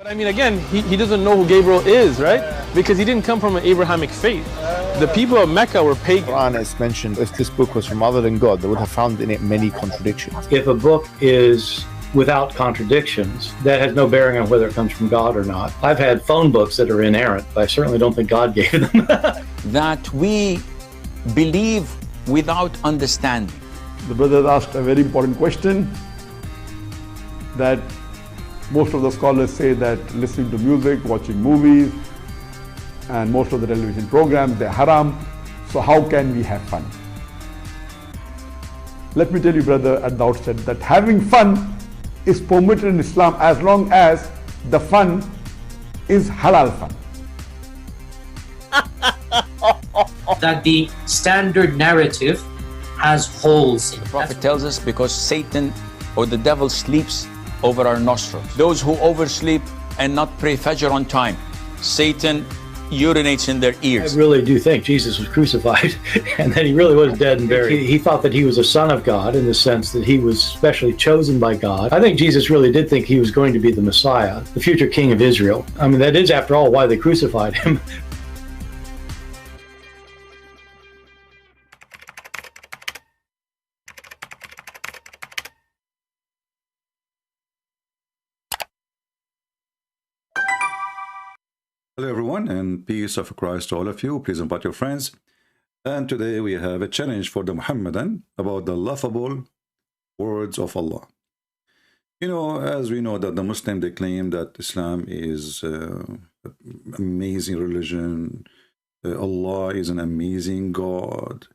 I mean, again, he doesn't know who Gabriel is, right? Because he didn't come from an Abrahamic faith. The people of Mecca were pagan. The Quran is mentioned, if this book was from other than God, they would have found in it many contradictions. If a book is without contradictions, that has no bearing on whether it comes from God or not. I've had phone books that are inerrant, but I certainly don't think God gave them. That we believe without understanding. The brother asked a very important question, that most of the scholars say that listening to music, watching movies, and most of the television programs, they're haram. So how can we have fun? Let me tell you, brother, at the outset, that having fun is permitted in Islam as long as the fun is halal fun. That the standard narrative has holes in it. The Prophet tells us because Satan or the devil sleeps over our nostrils. Those who oversleep and not pray Fajr on time, Satan urinates in their ears. I really do think Jesus was crucified and that he really was dead and buried. He thought that he was a son of God in the sense that he was specially chosen by God. I think Jesus really did think he was going to be the Messiah, the future king of Israel. I mean, that is, after all, why they crucified him. Hello everyone, and peace of Christ to all of you. Please invite your friends. And today we have a challenge for the Muhammadan about the laughable words of Allah. You know, as we know that the Muslim, they claim that Islam is an amazing religion. Allah is an amazing God.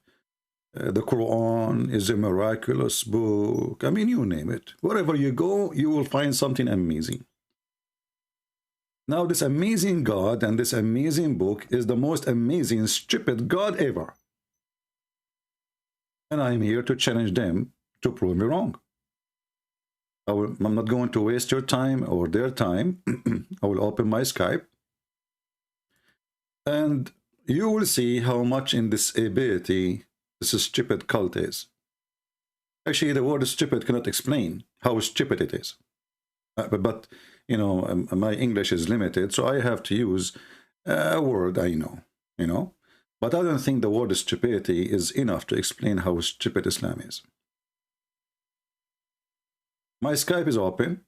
The Quran is a miraculous book. I mean, you name it. Wherever you go, you will find something amazing. Now, this amazing God and this amazing book is the most amazing, stupid God ever. And I'm here to challenge them to prove me wrong. I'm not going to waste your time or their time. I will open my Skype. And you will see how much in this ability this stupid cult is. Actually, the word stupid cannot explain how stupid it is. But you know, my English is limited, so I have to use a word I know, you know. But I don't think the word stupidity is enough to explain how stupid Islam is. My Skype is open.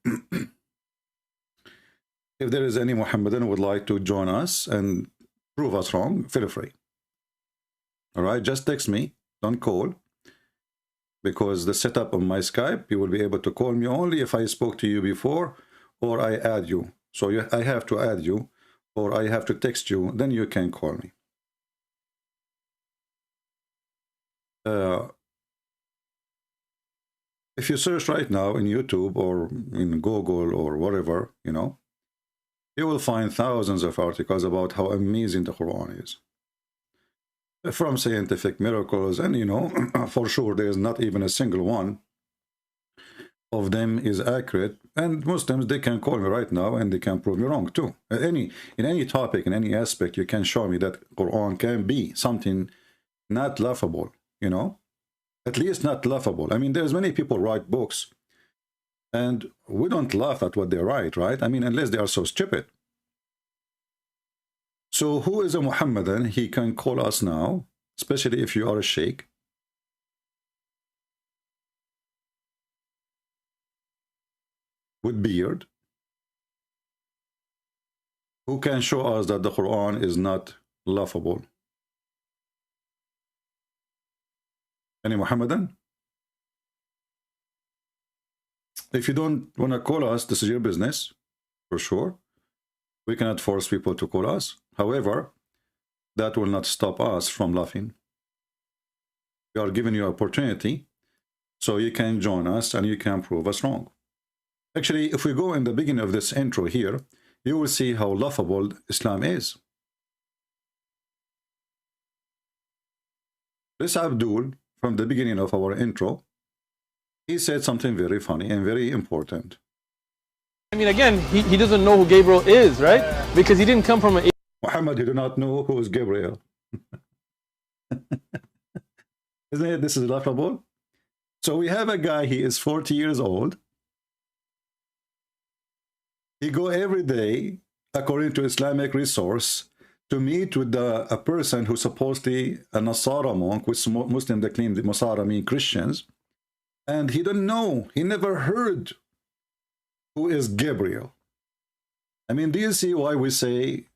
If there is any Muhammadan who would like to join us and prove us wrong, feel free. All right, just text me, don't call. Because the setup of my Skype, you will be able to call me only if I spoke to you before or I add you. So I have to add you or I have to text you, then you can call me. If you search right now in YouTube or in Google or whatever, you know, you will find thousands of articles about how amazing the Quran is. From scientific miracles, and you know, for sure there is not even a single one of them is accurate. And Muslims, they can call me right now and they can prove me wrong too. In any topic, in any aspect, you can show me that Quran can be something not laughable, you know, at least not laughable. I mean, there's many people write books and we don't laugh at what they write, right? I mean, unless they are so stupid. So who is a Muhammadan? He can call us now, especially if you are a sheikh. With beard. Who can show us that the Quran is not laughable? Any Muhammadan? If you don't want to call us, this is your business, for sure. We cannot force people to call us. However, that will not stop us from laughing. We are giving you an opportunity so you can join us and you can prove us wrong. Actually, if we go in the beginning of this intro here, you will see how laughable Islam is. This Abdul, from the beginning of our intro, he said something very funny and very important. I mean, again, he doesn't know who Gabriel is, right? Because he didn't come from an... Muhammad, you do not know who is Gabriel. Isn't it? This is laughable. So we have a guy, he is 40 years old. He go every day, according to Islamic resource, to meet with a person who's supposedly a Nasara monk, which Muslim they claim the Nasara mean Christians, and he don't know, he never heard who is Gabriel. I mean, do you see why we say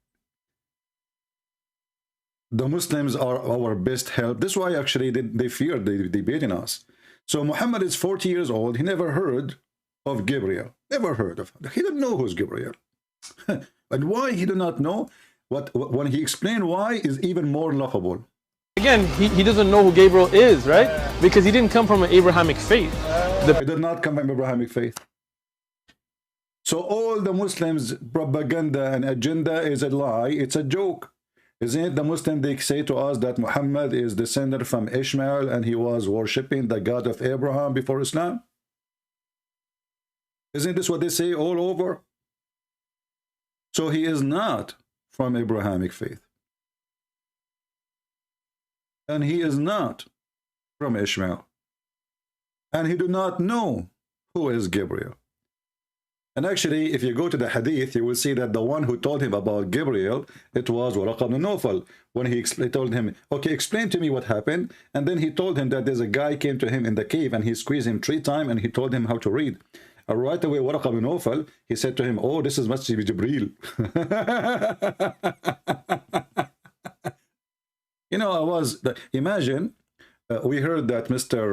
the Muslims are our best help? This is why actually they fear debating us. So Muhammad is 40 years old. He never heard of Gabriel. Never heard of him. He didn't know who's Gabriel. And why he did not know, when he explained why, is even more laughable. Again, he doesn't know who Gabriel is, right? Because he didn't come from an Abrahamic faith. He did not come from Abrahamic faith. So all the Muslims' propaganda and agenda is a lie. It's a joke. Isn't it the Muslim, they say to us that Muhammad is descended from Ishmael and he was worshipping the God of Abraham before Islam? Isn't this what they say all over? So he is not from Abrahamic faith. And he is not from Ishmael. And he do not know who is Gabriel. And actually, if you go to the hadith, you will see that the one who told him about Gabriel, it was Waraq ibn Nawfal. When he told him, okay, explain to me what happened. And then he told him that there's a guy came to him in the cave and he squeezed him 3 times and he told him how to read. Right away, Waraq ibn Nawfal, he said to him, oh, this must be Jibreel. You know, imagine, we heard that Mr.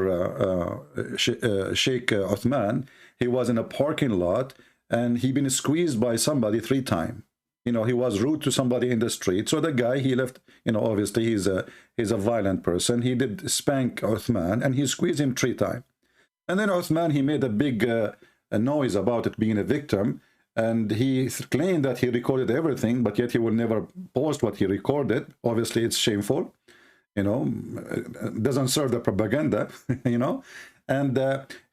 Sheikh Uthman, he was in a parking lot and he been squeezed by somebody 3 times. You know, he was rude to somebody in the street. So the guy, he left, you know, obviously he's a violent person. He did spank Uthman and he squeezed him 3 times. And then Uthman, he made a big a noise about it being a victim. And he claimed that he recorded everything, but yet he will never post what he recorded. Obviously, it's shameful. You know, it doesn't serve the propaganda, you know. And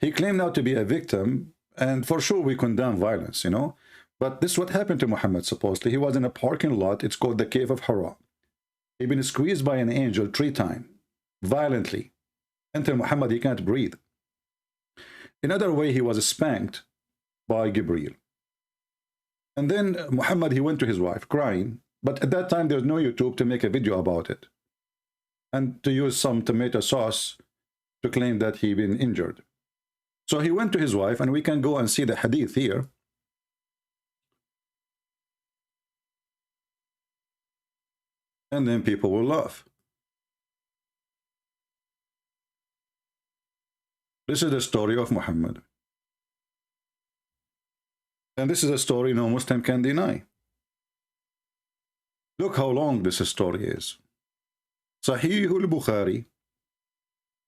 he claimed now to be a victim. And for sure, we condemn violence, you know. But this is what happened to Muhammad, supposedly. He was in a parking lot. It's called the Cave of Hira. He'd been squeezed by an angel 3 times, violently, until Muhammad, he can't breathe. Another way, he was spanked by Gabriel. And then Muhammad, he went to his wife crying. But at that time, there's no YouTube to make a video about it. And to use some tomato sauce to claim that he'd been injured. So he went to his wife, and we can go and see the hadith here. And then people will laugh. This is the story of Muhammad. And this is a story no Muslim can deny. Look how long this story is. Sahih al-Bukhari.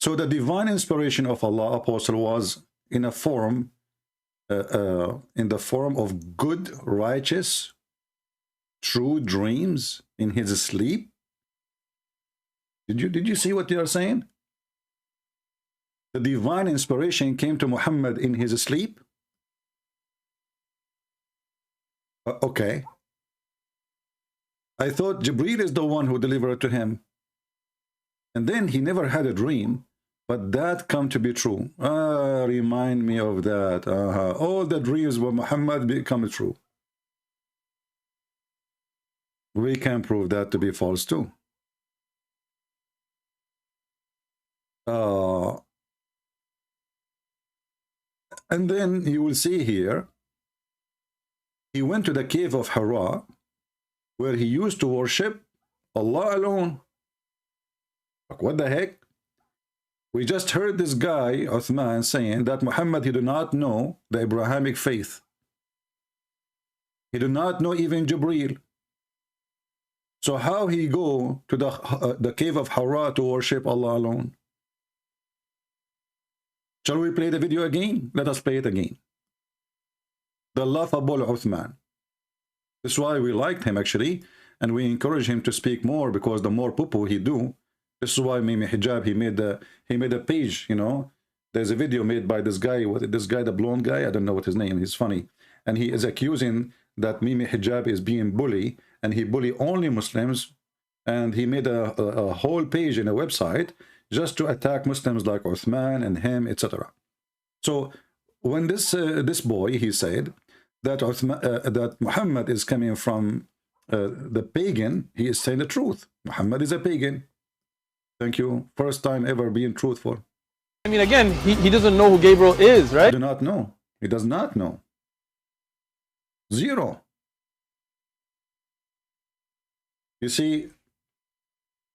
So the divine inspiration of Allah, Apostle, was in a form, in the form of good, righteous, true dreams in his sleep. Did you see what they are saying? The divine inspiration came to Muhammad in his sleep. Okay. I thought Jibreel is the one who delivered it to him. And then he never had a dream, but that come to be true. Remind me of that. All the dreams of Muhammad become true. We can prove that to be false too. And then you will see here, he went to the cave of Hira, where he used to worship Allah alone. Like, what the heck? We just heard this guy, Uthman, saying that Muhammad, he did not know the Abrahamic faith. He did not know even Jibreel. So how he go to the cave of Hira to worship Allah alone? Shall we play the video again? Let us play it again. The laughable Uthman. This is why we liked him, actually, and we encourage him to speak more, because the more poo-poo he do, this is why Mimi Hijab, he made a page, you know. There's a video made by this guy, the blonde guy, I don't know what his name is, funny. And he is accusing that Mimi Hijab is being bully, and he bully only Muslims, and he made a whole page in a website just to attack Muslims like Uthman and him, etc. So when this boy, he said that Muhammad is coming from the pagan, he is saying the truth. Muhammad is a pagan. Thank you. First time ever being truthful. I mean, again, he doesn't know who Gabriel is, right? He do not know. He does not know. Zero. You see,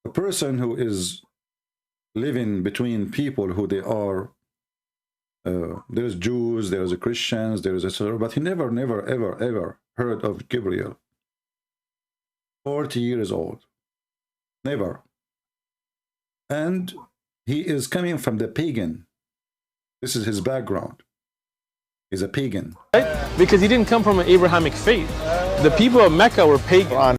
a person who is living between people who they are, there's Jews, there's Christians, there's etc., but he never, ever heard of Gabriel. 40 years old. Never. And he is coming from the pagan. This is his background. He's a pagan. Right? Because he didn't come from an Abrahamic faith. The people of Mecca were pagan.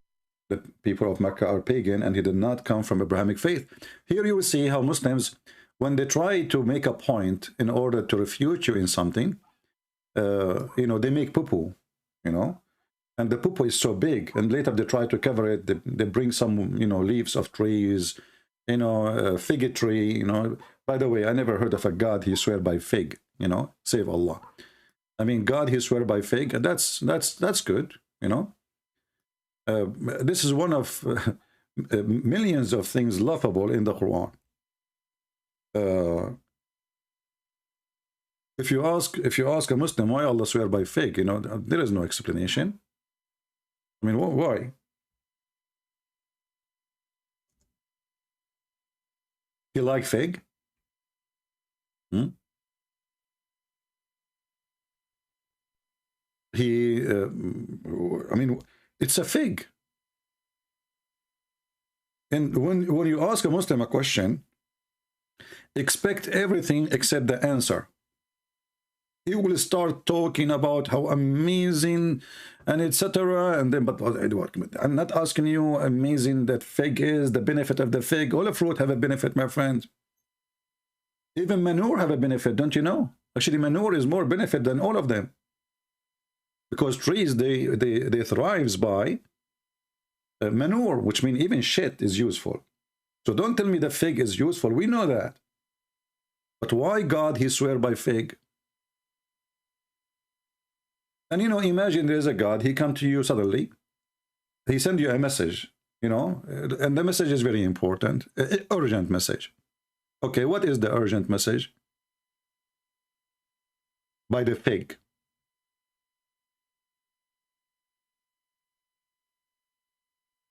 The people of Mecca are pagan, and he did not come from Abrahamic faith. Here you will see how Muslims, when they try to make a point in order to refute you in something, you know, they make poo-poo, you know, and the poo-poo is so big, and later they try to cover it. They bring some, you know, leaves of trees, you know, fig tree, you know. By the way, I never heard of a God he swear by fig, you know, save Allah. I mean, God he swear by fig, and that's good, you know. This is one of millions of things laughable in the Quran. If you ask a Muslim why Allah swear by fig, you know, there is no explanation. I mean, why? You like fig? Hmm? I mean, it's a fig. And when you ask a Muslim a question, expect everything except the answer. He will start talking about how amazing and etc. And then, but I'm not asking you amazing that fig is, the benefit of the fig. All the fruit have a benefit, my friend. Even manure have a benefit, don't you know? Actually, manure is more benefit than all of them. Because trees, they thrives by manure, which means even shit is useful. So don't tell me the fig is useful. We know that. But why God he swear by fig? And you know, imagine there's a God, he come to you suddenly, he send you a message, you know, and the message is very important, urgent message. Okay, what is the urgent message? By the fig.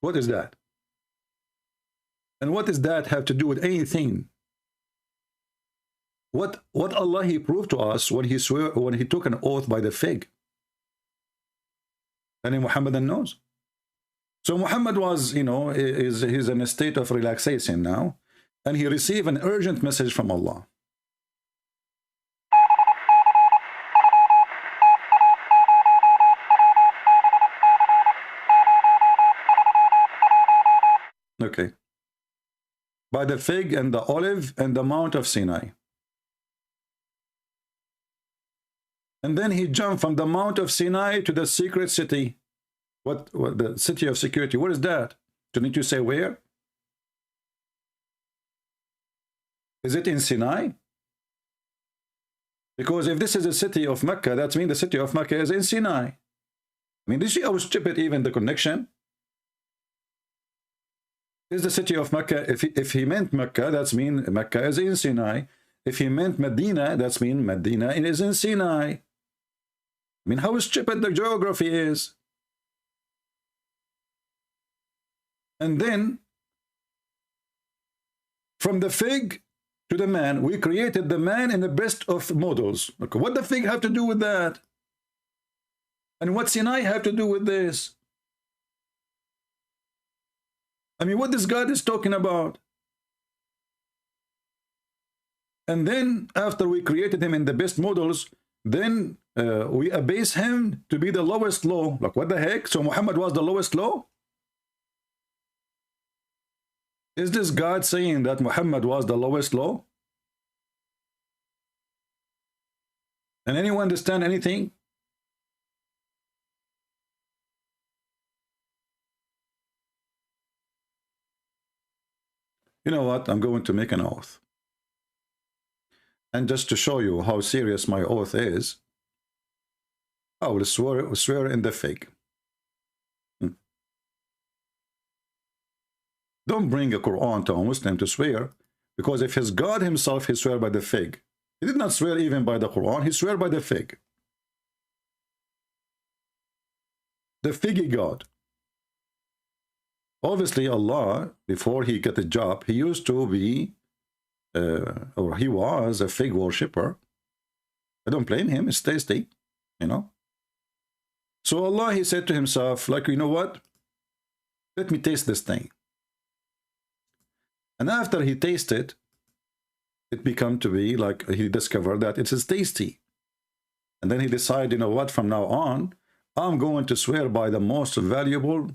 What is that? And what does that have to do with anything? What Allah he proved to us when he swear, when he took an oath by the fig? And Muhammad knows. So Muhammad was, you know, he's in a state of relaxation now, and he received an urgent message from Allah. Okay. By the fig and the olive and the Mount of Sinai. And then he jumped from the Mount of Sinai to the secret city. What the city of security? What is that? Do you need to say where? Is it in Sinai? Because if this is the city of Mecca, that means the city of Mecca is in Sinai. I mean, did you see how stupid even the connection? Is the city of Mecca, if he meant Mecca, that means Mecca is in Sinai. If he meant Medina, that means Medina is in Sinai. I mean, how stupid the geography is. And then, from the fig to the man, we created the man in the best of models. Okay, what the fig have to do with that? And what Sinai have to do with this? I mean, what this God is talking about? And then, after we created him in the best models, then we abase him to be the lowest low. Like, what the heck? So Muhammad was the lowest low? Is this God saying that Muhammad was the lowest low? And anyone understand anything? You know what? I'm going to make an oath. And just to show you how serious my oath is, I will swear in the fig. Don't bring a Quran to a Muslim to swear, because if his God himself, he swear by the fig. He did not swear even by the Quran, he swear by the fig. The figgy God. Obviously Allah, before he got the job, he used to be, or he was a fig worshipper. I don't blame him, it's tasty, you know. So Allah, he said to himself, like, you know what? Let me taste this thing. And after he tasted, it became to be like he discovered that it is tasty. And then he decided, you know what, from now on, I'm going to swear by the most valuable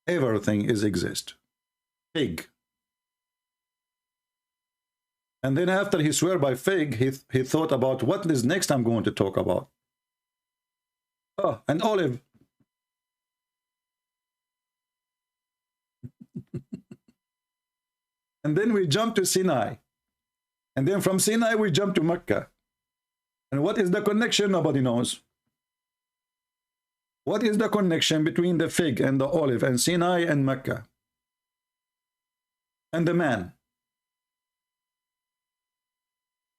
everything is exist. Fig. And then after he swear by fig, he thought about what is next I'm going to talk about. Oh, an olive. And then we jump to Sinai. And then from Sinai we jump to Mecca. And what is the connection? Nobody knows. What is the connection between the fig and the olive and Sinai and Mecca? And the man.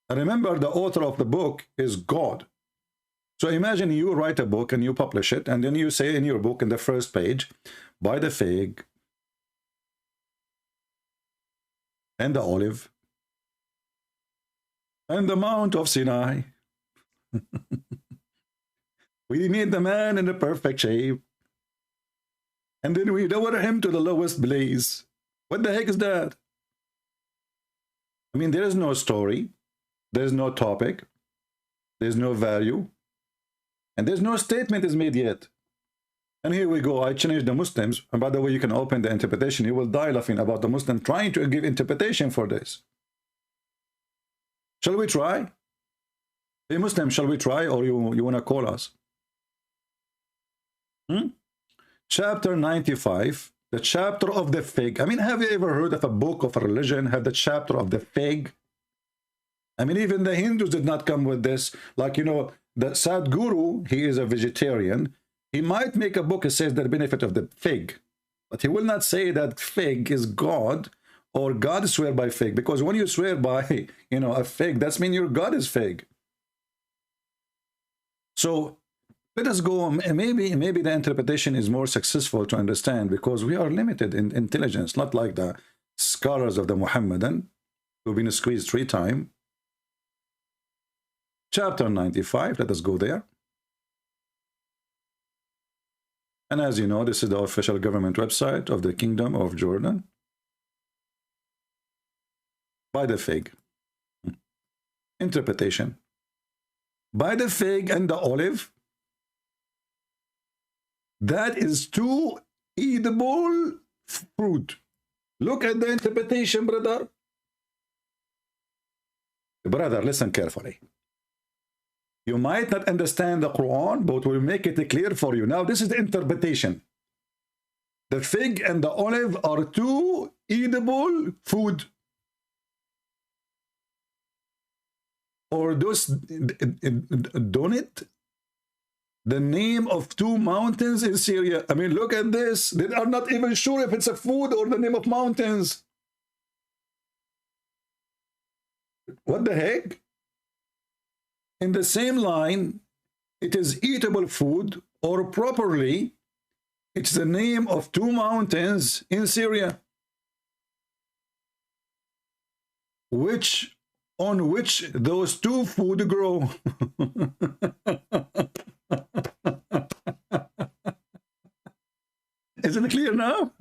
Remember, the author of the book is God. So imagine you write a book and you publish it, and then you say in your book in the first page, by the fig and the olive and the Mount of Sinai. We made the man in a perfect shape, and then we lower him to the lowest place. What the heck is that? I mean, there is no story, there's no topic, there's no value, and there's no statement is made yet. And here we go, I challenge the Muslims, and by the way, you can open the interpretation, you will die laughing about the Muslim trying to give interpretation for this. Shall we try? Hey Muslim, shall we try, or you want to call us? Chapter 95, the chapter of the fig. I mean, have you ever heard of a book of a religion have the chapter of the fig? I mean, even the Hindus did not come with this. Like, you know, the Sadhguru, he is a vegetarian. He might make a book that says the benefit of the fig, but he will not say that fig is God, or God swear by fig, because when you swear by, you know, a fig, that's mean your God is fig. So let us go, maybe the interpretation is more successful to understand, because we are limited in intelligence, not like the scholars of the Muhammadan who've been squeezed 3 times. Chapter 95, let us go there. And as you know, this is the official government website of the Kingdom of Jordan. By the fig. Interpretation. By the fig and the olive, that is 2 edible fruit. Look at the interpretation, brother. Brother, listen carefully. You might not understand the Quran, but we'll make it clear for you. Now, this is the interpretation. The fig and the olive are 2 edible food. Or those, don't it? The name of 2 mountains in Syria. I mean, look at this. They are not even sure if it's a food or the name of mountains. What the heck? In the same line, it is eatable food, or properly, it's the name of 2 mountains in Syria, on which those 2 food grow. Isn't it clear now?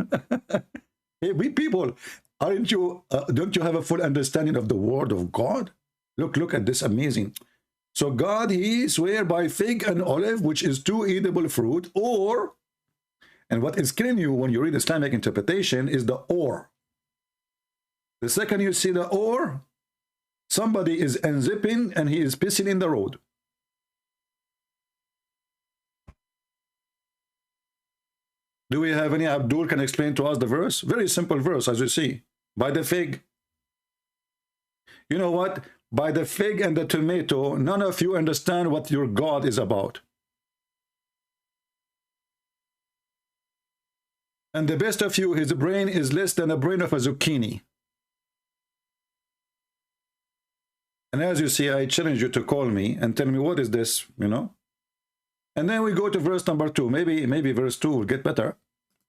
Hey, we people, aren't you? Don't you have a full understanding of the word of God? Look at this amazing. So God, he swear by fig and olive, which is 2 edible fruit, or, and what is killing you when you read Islamic interpretation is the or. The second you see the or, somebody is unzipping and he is pissing in the road. Do we have any? Abdul can explain to us the verse? Very simple verse, as you see. By the fig. You know what? By the fig and the tomato, none of you understand what your God is about. And the best of you, his brain is less than the brain of a zucchini. And as you see, I challenge you to call me and tell me, what is this, you know? And then we go to verse number 2. Maybe verse 2 will get better.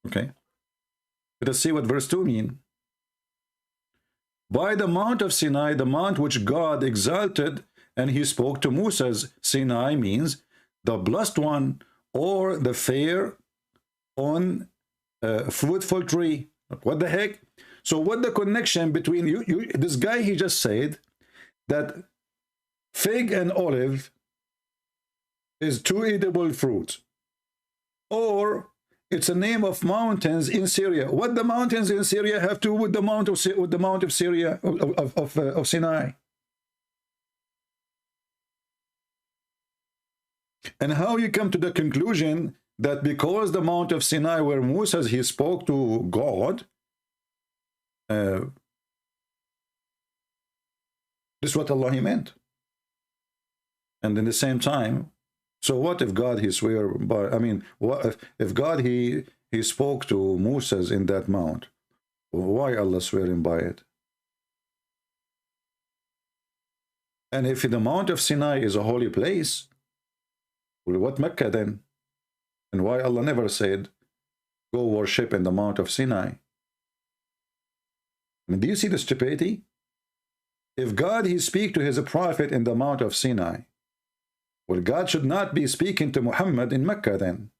Okay. Let us see what verse 2 means. By the mount of Sinai, the mount which God exalted, and he spoke to Moses. Sinai means the blessed one, or the fair on a fruitful tree. What the heck? So what the connection between this guy, he just said that fig and olive is two edible fruits, or it's a name of mountains in Syria. What the mountains in Syria have to do with the mount of Syria of Sinai? And how you come to the conclusion that because the mount of Sinai where Moses he spoke to God, this is what Allah he meant. And in the same time, so what if God he swear by, I mean, what if God he spoke to Moses in that mount? Why Allah swearing by it? And if the Mount of Sinai is a holy place, well, what Mecca then? And why Allah never said, go worship in the Mount of Sinai? I mean, do you see the stupidity? If God he speak to his prophet in the Mount of Sinai, well, God should not be speaking to Muhammad in Mecca then.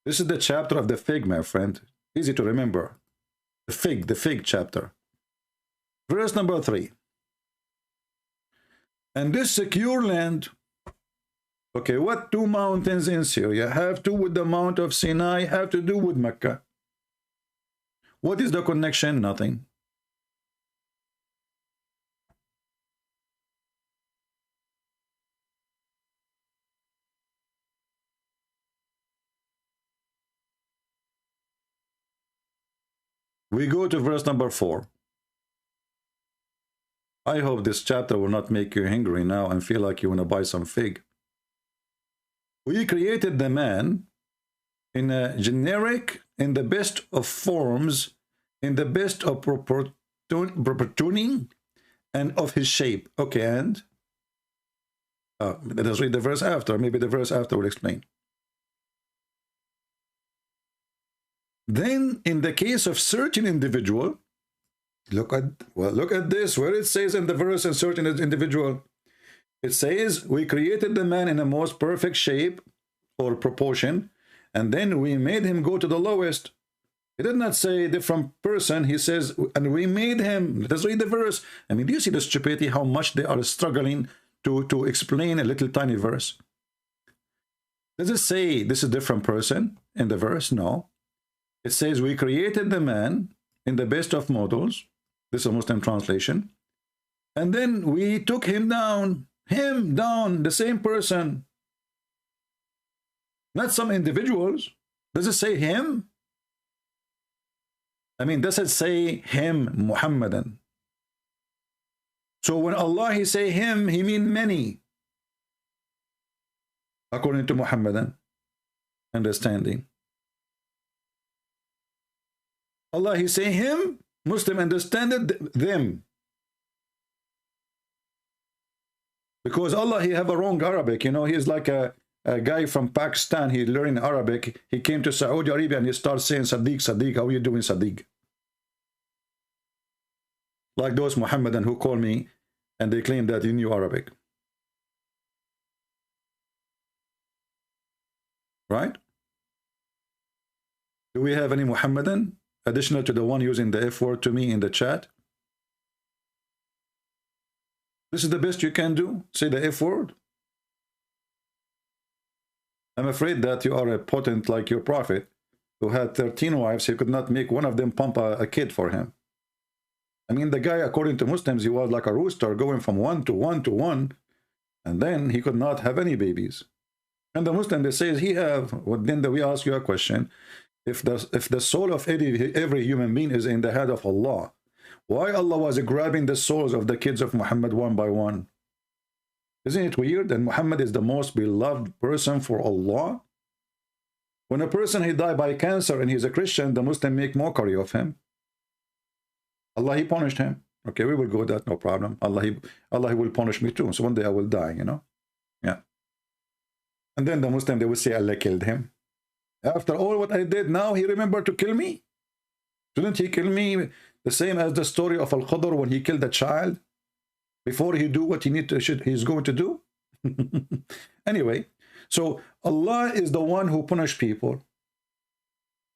This is the chapter of the fig, my friend. Easy to remember. The fig chapter. Verse number 3. And this secure land, okay, what two mountains in Syria have to do with the Mount of Sinai, have to do with Mecca? What is the connection? Nothing. We go to verse number 4. I hope this chapter will not make you hungry now and feel like you want to buy some fig. We created the man in a generic, in the best of forms, in the best of proportioning, and of his shape. Okay, and let us read the verse after. Maybe the verse after will explain. Then, in the case of certain individual, look at this, where it says in the verse, a certain individual, it says, we created the man in a most perfect shape or proportion, and then we made him go to the lowest. It did not say different person. He says, and we made him. Let us read the verse. I mean, do you see the stupidity, how much they are struggling to explain a little tiny verse? Does it say this is a different person in the verse? No. It says, we created the man in the best of models. This is a Muslim translation. And then we took him down, the same person. Not some individuals. Does it say him? I mean, does it say him, Muhammadan? So when Allah he say him, he mean many. According to Muhammadan understanding. Allah he say him, Muslim understand it, them. Because Allah he have a wrong Arabic, you know, he is like a guy from Pakistan, he learned Arabic, he came to Saudi Arabia and he starts saying Sadiq, Sadiq, how are you doing Sadiq? Like those Muhammadan who call me and they claim that he knew Arabic. Right? Do we have any Muhammadan additional to the one using the F word to me in the chat? This is the best you can do? Say the F word? I'm afraid that you are a potent like your prophet who had 13 wives. He could not make one of them pump a kid for him. I mean, the guy, according to Muslims, he was like a rooster going from 1 to 1 to 1, and then he could not have any babies. And the Muslim, they say he have. Well, then we ask you a question. If the soul of every human being is in the head of Allah, why Allah was grabbing the souls of the kids of Muhammad one by one? Isn't it weird that Muhammad is the most beloved person for Allah? When a person he died by cancer and he's a Christian, the Muslim make mockery of him. Allah, he punished him. Okay, we will go with that, no problem. Allah, he will punish me too. So one day I will die, you know? Yeah. And then the Muslim, they will say Allah killed him. After all what I did, now he remembered to kill me? Shouldn't he kill me the same as the story of Al-Khadr when he killed a child? Before he do what he's going to do? Anyway, so Allah is the one who punished people.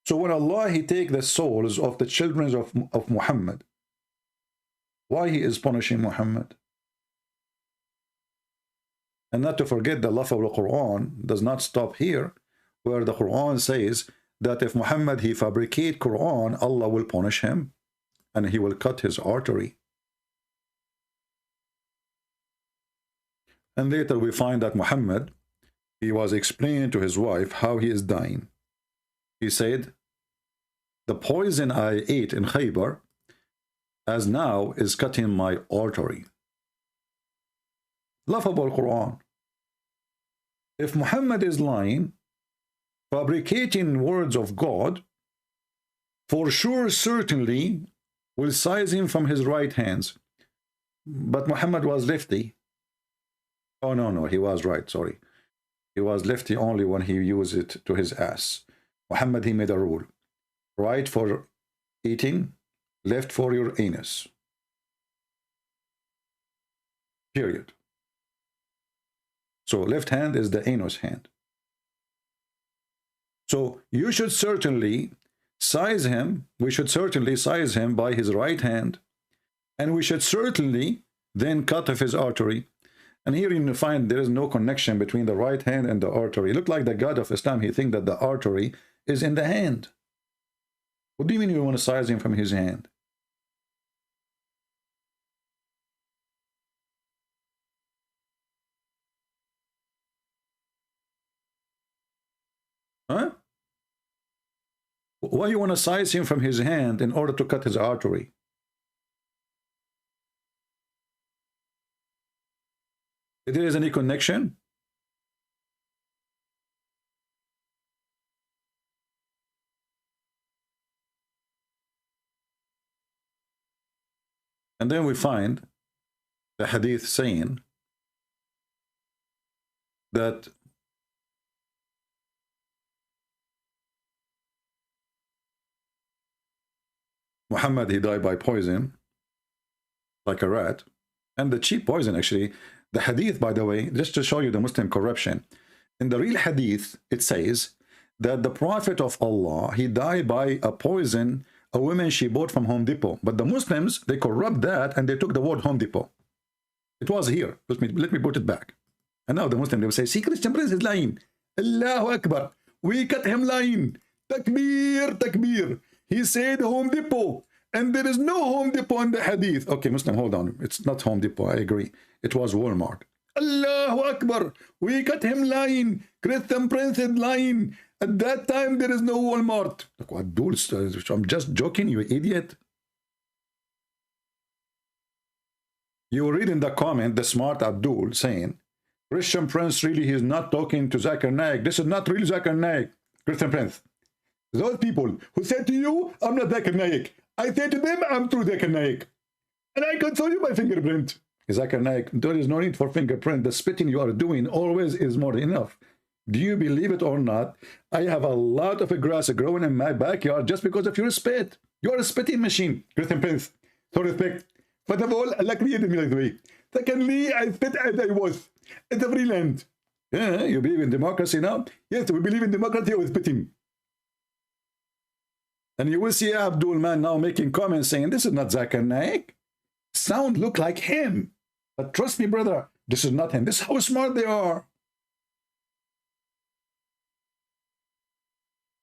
So when Allah, he take the souls of the children of Muhammad, why he is punishing Muhammad? And not to forget the laughable Quran does not stop here, where the Quran says that if Muhammad he fabricate Quran, Allah will punish him and he will cut his artery. And later we find that Muhammad, he was explaining to his wife how he is dying. He said, the poison I ate in Khaybar as now is cutting my artery. Laughable Quran. If Muhammad is lying, fabricating words of God, for sure, certainly, will size him from his right hands. But Muhammad was lefty. Oh, no, he was right, sorry. He was lefty only when he used it to his ass. Muhammad, he made a rule. Right for eating, left for your anus. Period. So left hand is the anus hand. So you should certainly size him. We should certainly size him by his right hand. And we should certainly then cut off his artery. And here you find there is no connection between the right hand and the artery. Look like the God of Islam, he thinks that the artery is in the hand. What do you mean you want to size him from his hand? Huh? Why you want to size him from his hand in order to cut his artery? If there is any connection? And then we find the hadith saying that Muhammad, he died by poison, like a rat, and the cheap poison actually. The hadith, by the way, just to show you the Muslim corruption, in the real hadith, it says that the Prophet of Allah, he died by a poison a woman she bought from Home Depot. But the Muslims, they corrupt that and they took the word Home Depot. It was here. Let me put it back. And now the Muslim, they will say, see, Christian Prince is lying. Allahu Akbar. We cut him lying. Takbir, takbir. He said Home Depot. And there is no Home Depot in the hadith. Okay, Muslim, hold on. It's not Home Depot, I agree. It was Walmart. Allahu Akbar. We cut him lying. Christian Prince is lying. At that time, there is no Walmart. Look, what dude? I'm just joking, you idiot. You read in the comment, the smart Abdul saying, Christian Prince, really, he's not talking to Zakir Naik. This is not really Zakir Naik, Christian Prince. Those people who said to you, I'm not Zakir Naik. I say to them, I'm true Zakir Naik. And I can show you my fingerprint. Zakir Naik, there is no need for fingerprint. The spitting you are doing always is more than enough. Do you believe it or not? I have a lot of grass growing in my backyard just because of your spit. You're a spitting machine, Christian Prince. So respect. First of all, Allah created me like the way. Secondly, I spit as I was. It's a free land. Yeah, you believe in democracy now? Yes, we believe in democracy with spitting. And you will see Abdul Man now making comments saying, this is not Zakir Naik. Sound look like him. But trust me, brother, this is not him. This is how smart they are.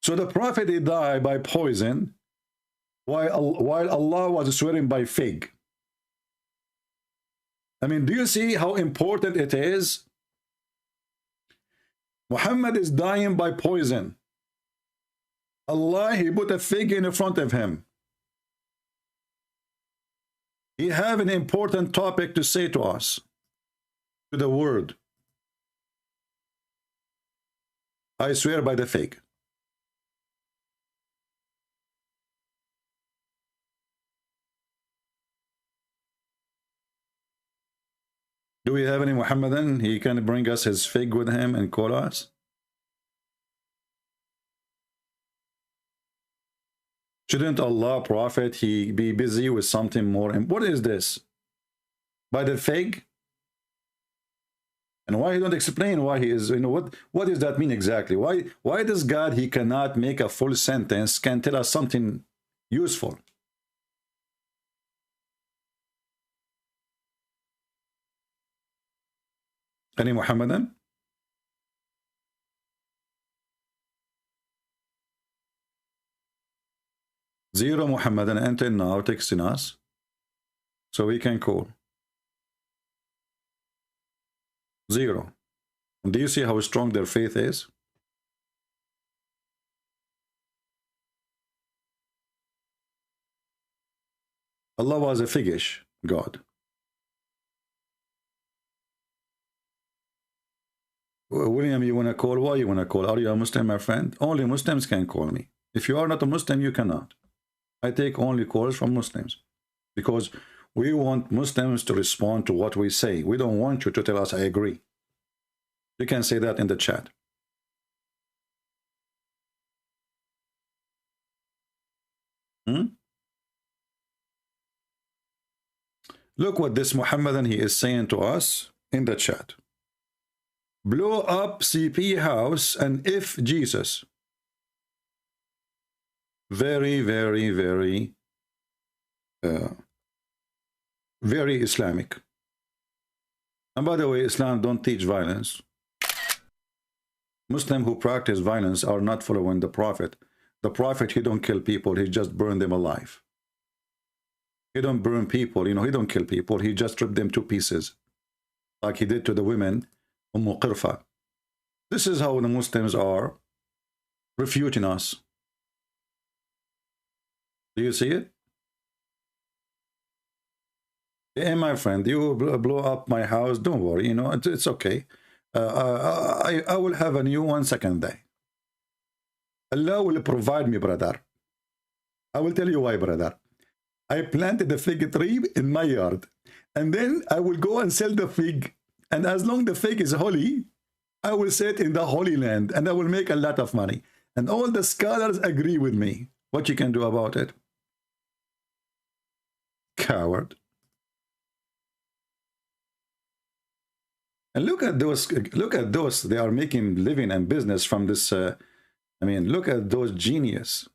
So the Prophet, he died by poison, while Allah was swearing by fig. I mean, do you see how important it is? Muhammad is dying by poison. Allah, he put a fig in front of him. He have an important topic to say to us, to the world. I swear by the fig. Do we have any Muhammadan? He can bring us his fig with him and call us? Shouldn't Allah, Prophet, he be busy with something more? And what is this? By the fig? And why he don't explain why he is, what does that mean exactly? Why does God, he cannot make a full sentence, can tell us something useful? Any Muhammadan? Zero Muhammadan until now texting us, so we can call. Zero. Do you see how strong their faith is? Allah was a figgish God. William, you want to call? Why you want to call? Are you a Muslim, my friend? Only Muslims can call me. If you are not a Muslim, you cannot. I take only calls from Muslims because we want Muslims to respond to what we say. We don't want you to tell us, I agree. You can say that in the chat. Look what this Muhammadan, he is saying to us in the chat. Blow up CP house and if Jesus. Very, very, very, very Islamic. And by the way, Islam don't teach violence. Muslims who practice violence are not following the Prophet. The Prophet, he don't kill people, he just burn them alive. He don't burn people, he don't kill people, he just rip them to pieces. Like he did to the women, Qirfa. This is how the Muslims are refuting us. Do you see it? Hey, my friend, you blow up my house, don't worry, it's okay. I will have a new one second day. Allah will provide me, brother. I will tell you why, brother. I planted a fig tree in my yard, and then I will go and sell the fig. And as long the fig is holy, I will sit in the Holy Land, and I will make a lot of money. And all the scholars agree with me. What you can do about it? Coward. And look at those, they are making living and business from this, look at those genius.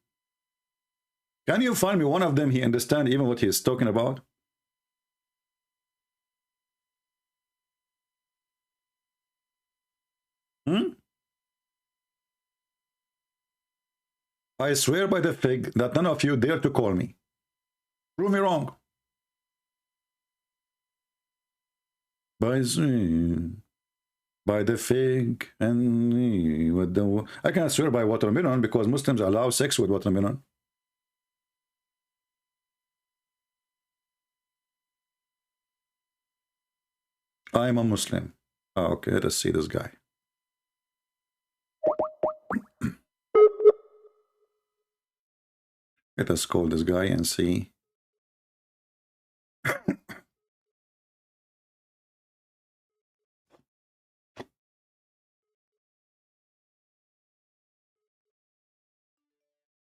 Can you find me one of them, he understand even what he is talking about? I swear by the fig that none of you dare to call me. Prove me wrong. By the fig and with the... I can't swear by watermelon because Muslims allow sex with watermelon. I am a Muslim. Oh, okay, let us see this guy. Let us call this guy and see.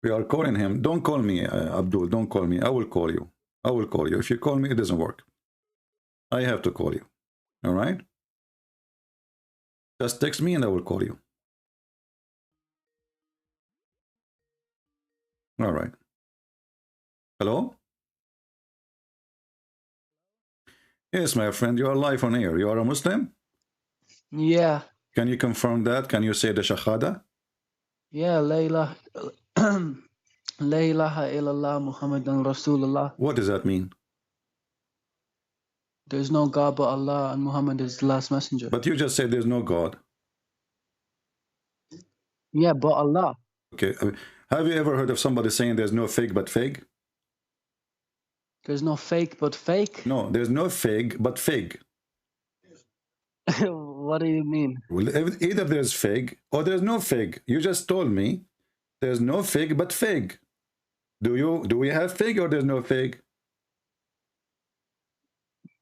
We are calling him. Don't call me, Abdul. Don't call me. I will call you. I will call you. If you call me, it doesn't work. I have to call you. All right? Just text me and I will call you. All right. Hello? Yes, my friend, you are live on air. You are a Muslim? Yeah. Can you confirm that? Can you say the Shahada? Yeah, La ilaha illallah Muhammadan Rasulullah. What does that mean? There's no God but Allah and Muhammad is the last messenger. But you just said there's no God. Yeah, but Allah. Okay. Have you ever heard of somebody saying there's no fig but fig? There's no fake but fake? No, there's no fig but fig. What do you mean? Well, either there's fig or there's no fig. You just told me there's no fig but fig. Do we have fig or there's no fig?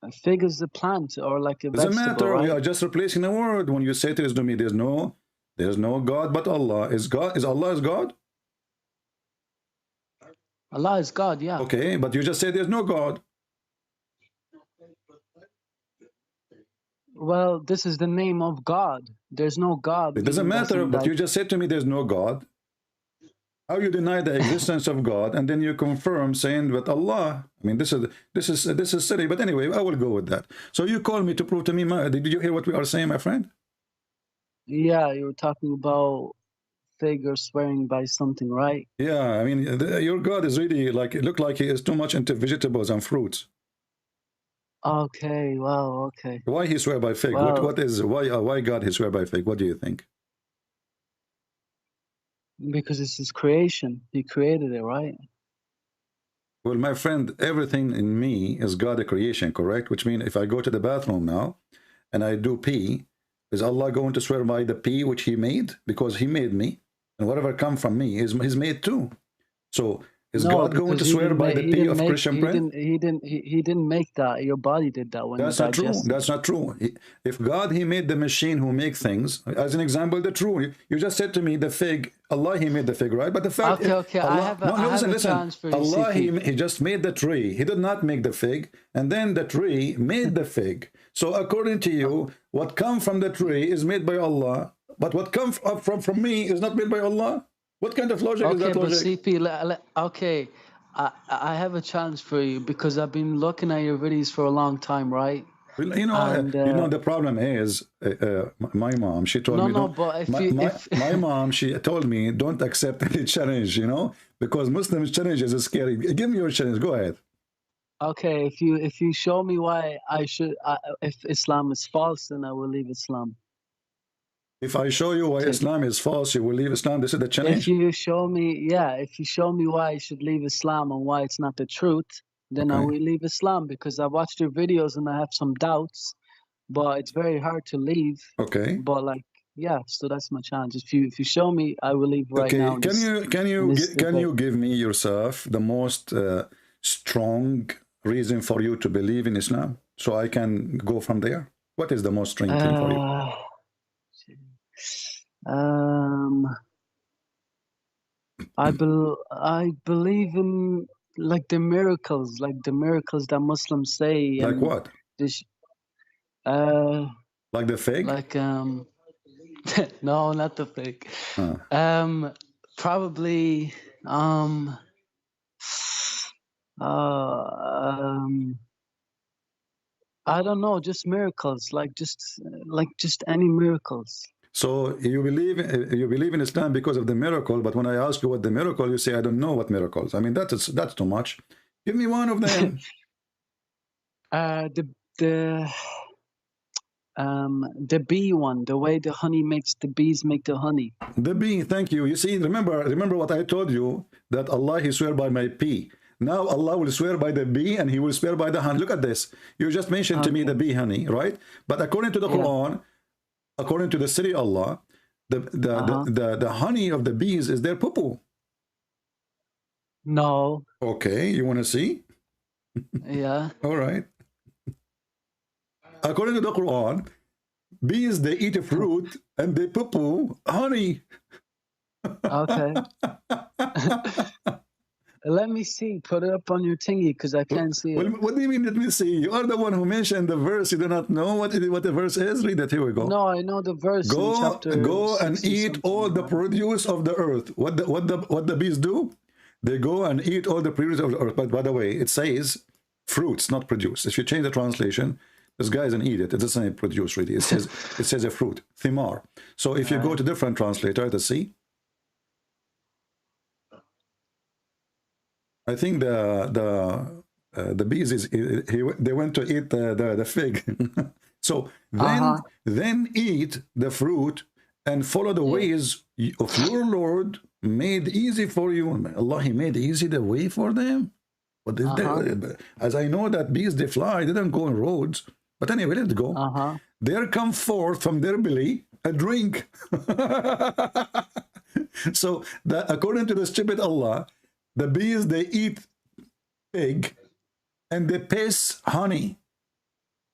A fig is a plant or like a Doesn't vegetable, matter. right? We are just replacing a word. When you say to me, there's no God but Allah. Is Allah is God? Allah is God, yeah. Okay, but you just said there's no God. Well, this is the name of God. There's no God. It doesn't matter, but like... you just said to me there's no God. How you deny the existence of God and then you confirm saying that Allah? I mean, this is silly. But anyway, I will go with that. So you called me to prove to me. Did you hear what we are saying, my friend? Yeah, you were talking about fig or swearing by something, right? Yeah, I mean, your God is really like, it looked like he is too much into vegetables and fruits. Okay, wow, okay. Why he swear by fig? Well, why God he swear by fig? What do you think? Because it's his creation. He created it, right? Well, my friend, everything in me is God a creation, correct? Which means if I go to the bathroom now and I do pee, is Allah going to swear by the pee which he made? Because he made me, and whatever come from me is made too. So is God going to swear by the pee of Christian bread? He didn't make that. Your body did that when that's not true. That's not true. If God he made the machine who make things, as an example, the true. You just said to me the fig. Allah he made the fig, right? But the fact, okay. Allah, I have a chance for you, Allah CP. he just made the tree. He did not make the fig, and then the tree made the fig. So according to you, what come from the tree is made by Allah, but what comes up from me is not made by Allah. What kind of logic is that logic? CP, okay, I have a challenge for you because I've been looking at your videos for a long time, right? Well, you know, the problem is my mom. She told me. But my mom, she told me don't accept any challenge. You know, because Muslims challenges is scary. Give me your challenge. Go ahead. Okay, if you show me why I should, if Islam is false, then I will leave Islam. If I show you why Islam is false, you will leave Islam. This is the challenge. If you show me why I should leave Islam and why it's not the truth, then I will leave Islam because I watched your videos and I have some doubts, but it's very hard to leave. Okay. But like, yeah, so that's my challenge. If you show me, I will leave right now. Can you give me yourself the most strong reason for you to believe in Islam, so I can go from there? What is the most strong thing for you? I believe in like the miracles that Muslims say. Like what? Like the fig? Like no, not the fig. Probably I don't know, just miracles, like just any miracles. So you believe in Islam because of the miracle, but when I ask you what the miracle, you say I don't know what miracles. I mean that's too much. Give me one of them. The bee one, the way the honey makes the bees make the honey. The bee, thank you. You see, remember what I told you, that Allah he swear by my pea. Now Allah will swear by the bee and he will swear by the honey. Look at this. You just mentioned to me the bee honey, right? But according to the Quran, according to the city Allah, the honey of the bees is their poo-poo. No. Okay, you want to see? Yeah. All right. According to the Quran, bees, they eat a fruit and they poo-poo honey. Okay. Let me see. Put it up on your thingy because I can't see it. What do you mean, let me see? You are the one who mentioned the verse. You do not know what the verse is? Read it. Here we go. No, I know the verse. Go and eat all the produce of the earth. What the bees do? They go and eat all the produce of the earth. But by the way, it says fruits, not produce. If you change the translation, this guy is an idiot. It doesn't say produce really. It says a fruit. Thimar. So if you go to different translator, to see. I think the bees they went to eat the fig. So then eat the fruit and follow the ways of your Lord made easy for you. Allah, He made easy the way for them. But as I know that bees, they fly, they don't go on roads. But anyway, let's go. There come forth from their belly a drink. So that according to the stupid Allah, the bees, they eat pig and they piss honey.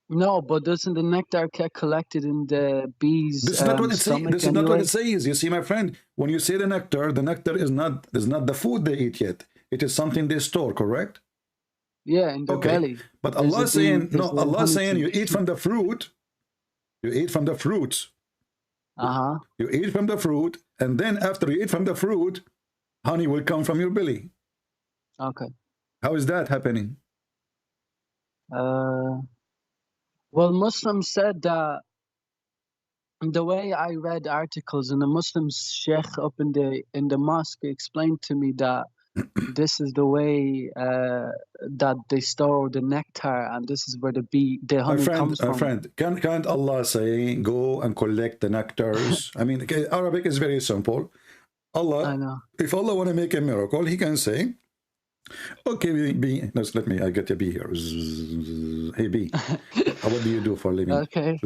No, but doesn't the nectar get collected in the bees? This is not what it says. This is not what it says. You see, my friend, when you say the nectar is not the food they eat yet. It is something they store, correct? Yeah, in the belly. But Allah saying, no, Allah saying you eat from the fruit. You eat from the fruits. You eat from the fruit, and then after you eat from the fruit, honey will come from your belly. Okay. How is that happening? Well, Muslims said that the way I read articles, and the Muslim sheikh up in the mosque explained to me that this is the way that they store the nectar, and this is where the honey comes from. My friend, can't Allah say, go and collect the nectars? I mean, Arabic is very simple. Allah, I know. If Allah want to make a miracle, He can say, okay, bee, let me, I get a bee here. Hey, bee, what do you do for a living? Okay.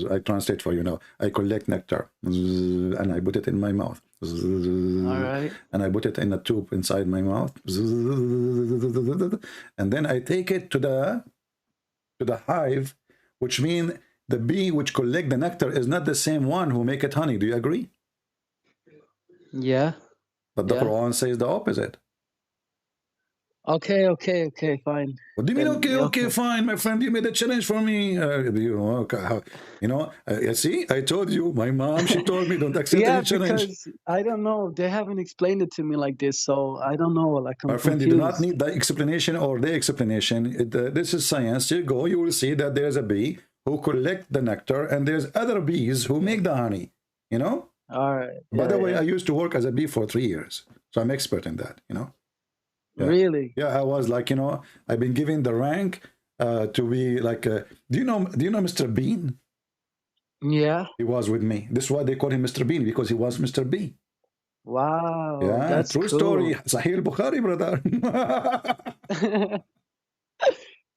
I translate for you now. I collect nectar, and I put it in my mouth. All right. And I put it in a tube inside my mouth, and then I take it to the hive, which means the bee which collect the nectar is not the same one who make it honey. Do you agree? Yeah. But the Quran says the opposite. Okay, fine. What do you mean, okay, fine, my friend? You made a challenge for me. See, I told you, my mom, she told me don't accept any challenge. Because I don't know, they haven't explained it to me like this, so I don't know. Like, I'm my friend, confused. You do not need the explanation or the explanation. This is science. You go, you will see that there's a bee who collect the nectar, and there's other bees who make the honey. You know. All right. By the way, I used to work as a bee for 3 years, so I'm expert in that. You know. Yeah. Really? Yeah, I was like, I've been given the rank to be like, do you know Mr. Bean? Yeah. He was with me. This is why they call him Mr. Bean, because he was Mr. B. Wow. Yeah, that's true cool. story. Sahih Bukhari, brother.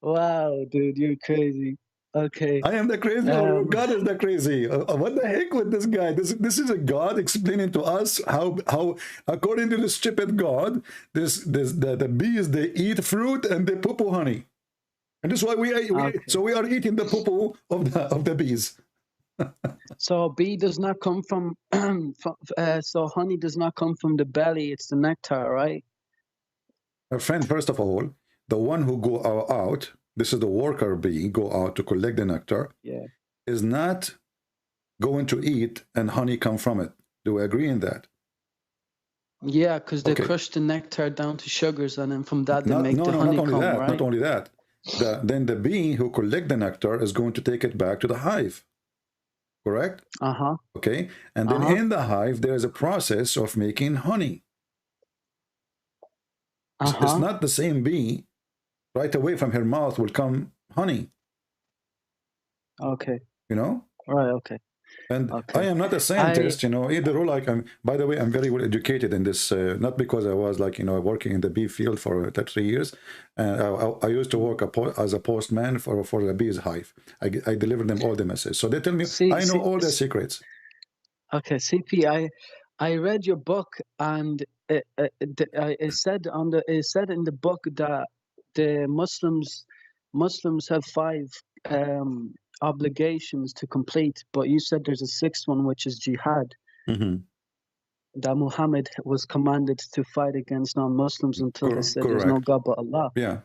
Wow, dude, you're crazy. Okay. I am the crazy, or God is the crazy. What the heck with this guy? This is a God explaining to us how according to the stupid God, the bees, they eat fruit and they poo honey, and this is why we are eating the poo of the bees. So bee does not come from, so honey does not come from the belly. It's the nectar, right? My friend, first of all, the one who go out. This is the worker bee, go out to collect the nectar, is not going to eat and honey come from it. Do we agree in that? Yeah, because they crush the nectar down to sugars, and then from that they make the honeycomb, right? Not only that. Then the bee who collect the nectar is going to take it back to the hive. Correct? Okay. And then in the hive, there is a process of making honey. It's not the same bee. Right away from her mouth will come honey. Okay. You know? Right, okay. And I am not a scientist, either like by the way, I'm very well educated in this, not because I was like, working in the bee field for 3 years. I used to work as a postman for the bees hive. I delivered them all the messages. So they tell me, I know all the secrets. Okay, CP, I read your book, and it said in the book that the Muslims have 5 obligations to complete, but you said there's a 6th one, which is jihad. That Muhammad was commanded to fight against non-Muslims until they said there's no God but Allah. Yeah.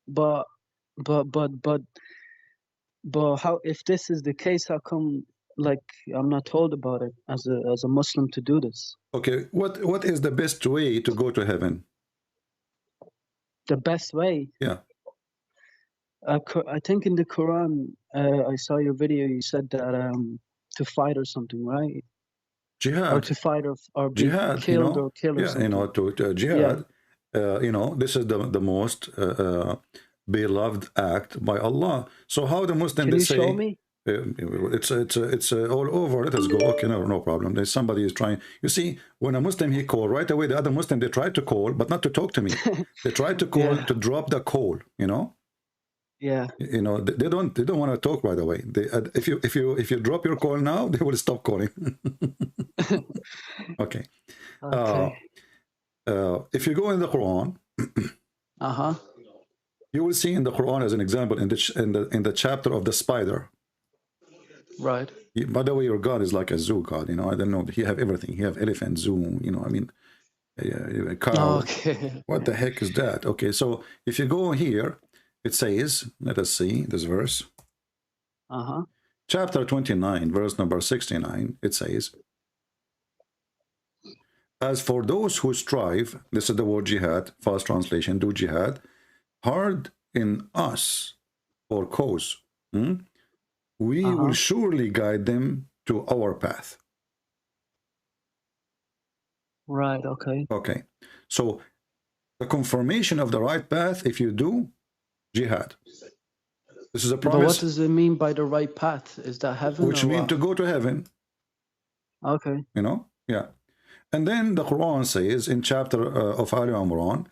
But how, if this is the case, how come like I'm not told about it as a Muslim to do this? Okay, what is the best way to go to heaven? The best way? Yeah. I think in the Quran, I saw your video. You said that to fight or something, right? Jihad. Or to fight or be jihad, killed or kill or something. to jihad. This is the most beloved act by Allah. So how the Muslim Can you show me? It's all over. Let us go. Okay, no problem. There's somebody is trying. You see, when a Muslim he call right away, the other Muslim they try to call, but not to talk to me. They try to call to drop the call. You know. Yeah. You know they don't want to talk right away. They if you drop your call now, they will stop calling. Okay. Okay. If you go in the Quran, you will see in the Quran as an example in the chapter of the spider. Right. By the way, your God is like a zoo God. You know, I don't know. He have everything. He have elephant, zoo. You know, I mean, a cow. Okay. What the heck is that? Okay, so if you go here, it says, let us see this verse. Chapter 29, verse number 69. It says, as for those who strive, this is the word jihad, fast translation, do jihad, hard in us for cause. We will surely guide them to our path. Right, okay. Okay, so the confirmation of the right path, if you do jihad. This is a promise. But what does it mean by the right path? Is that heaven? Which means to go to heaven. Okay. You know, yeah. And then the Quran says in chapter of Ali Imran,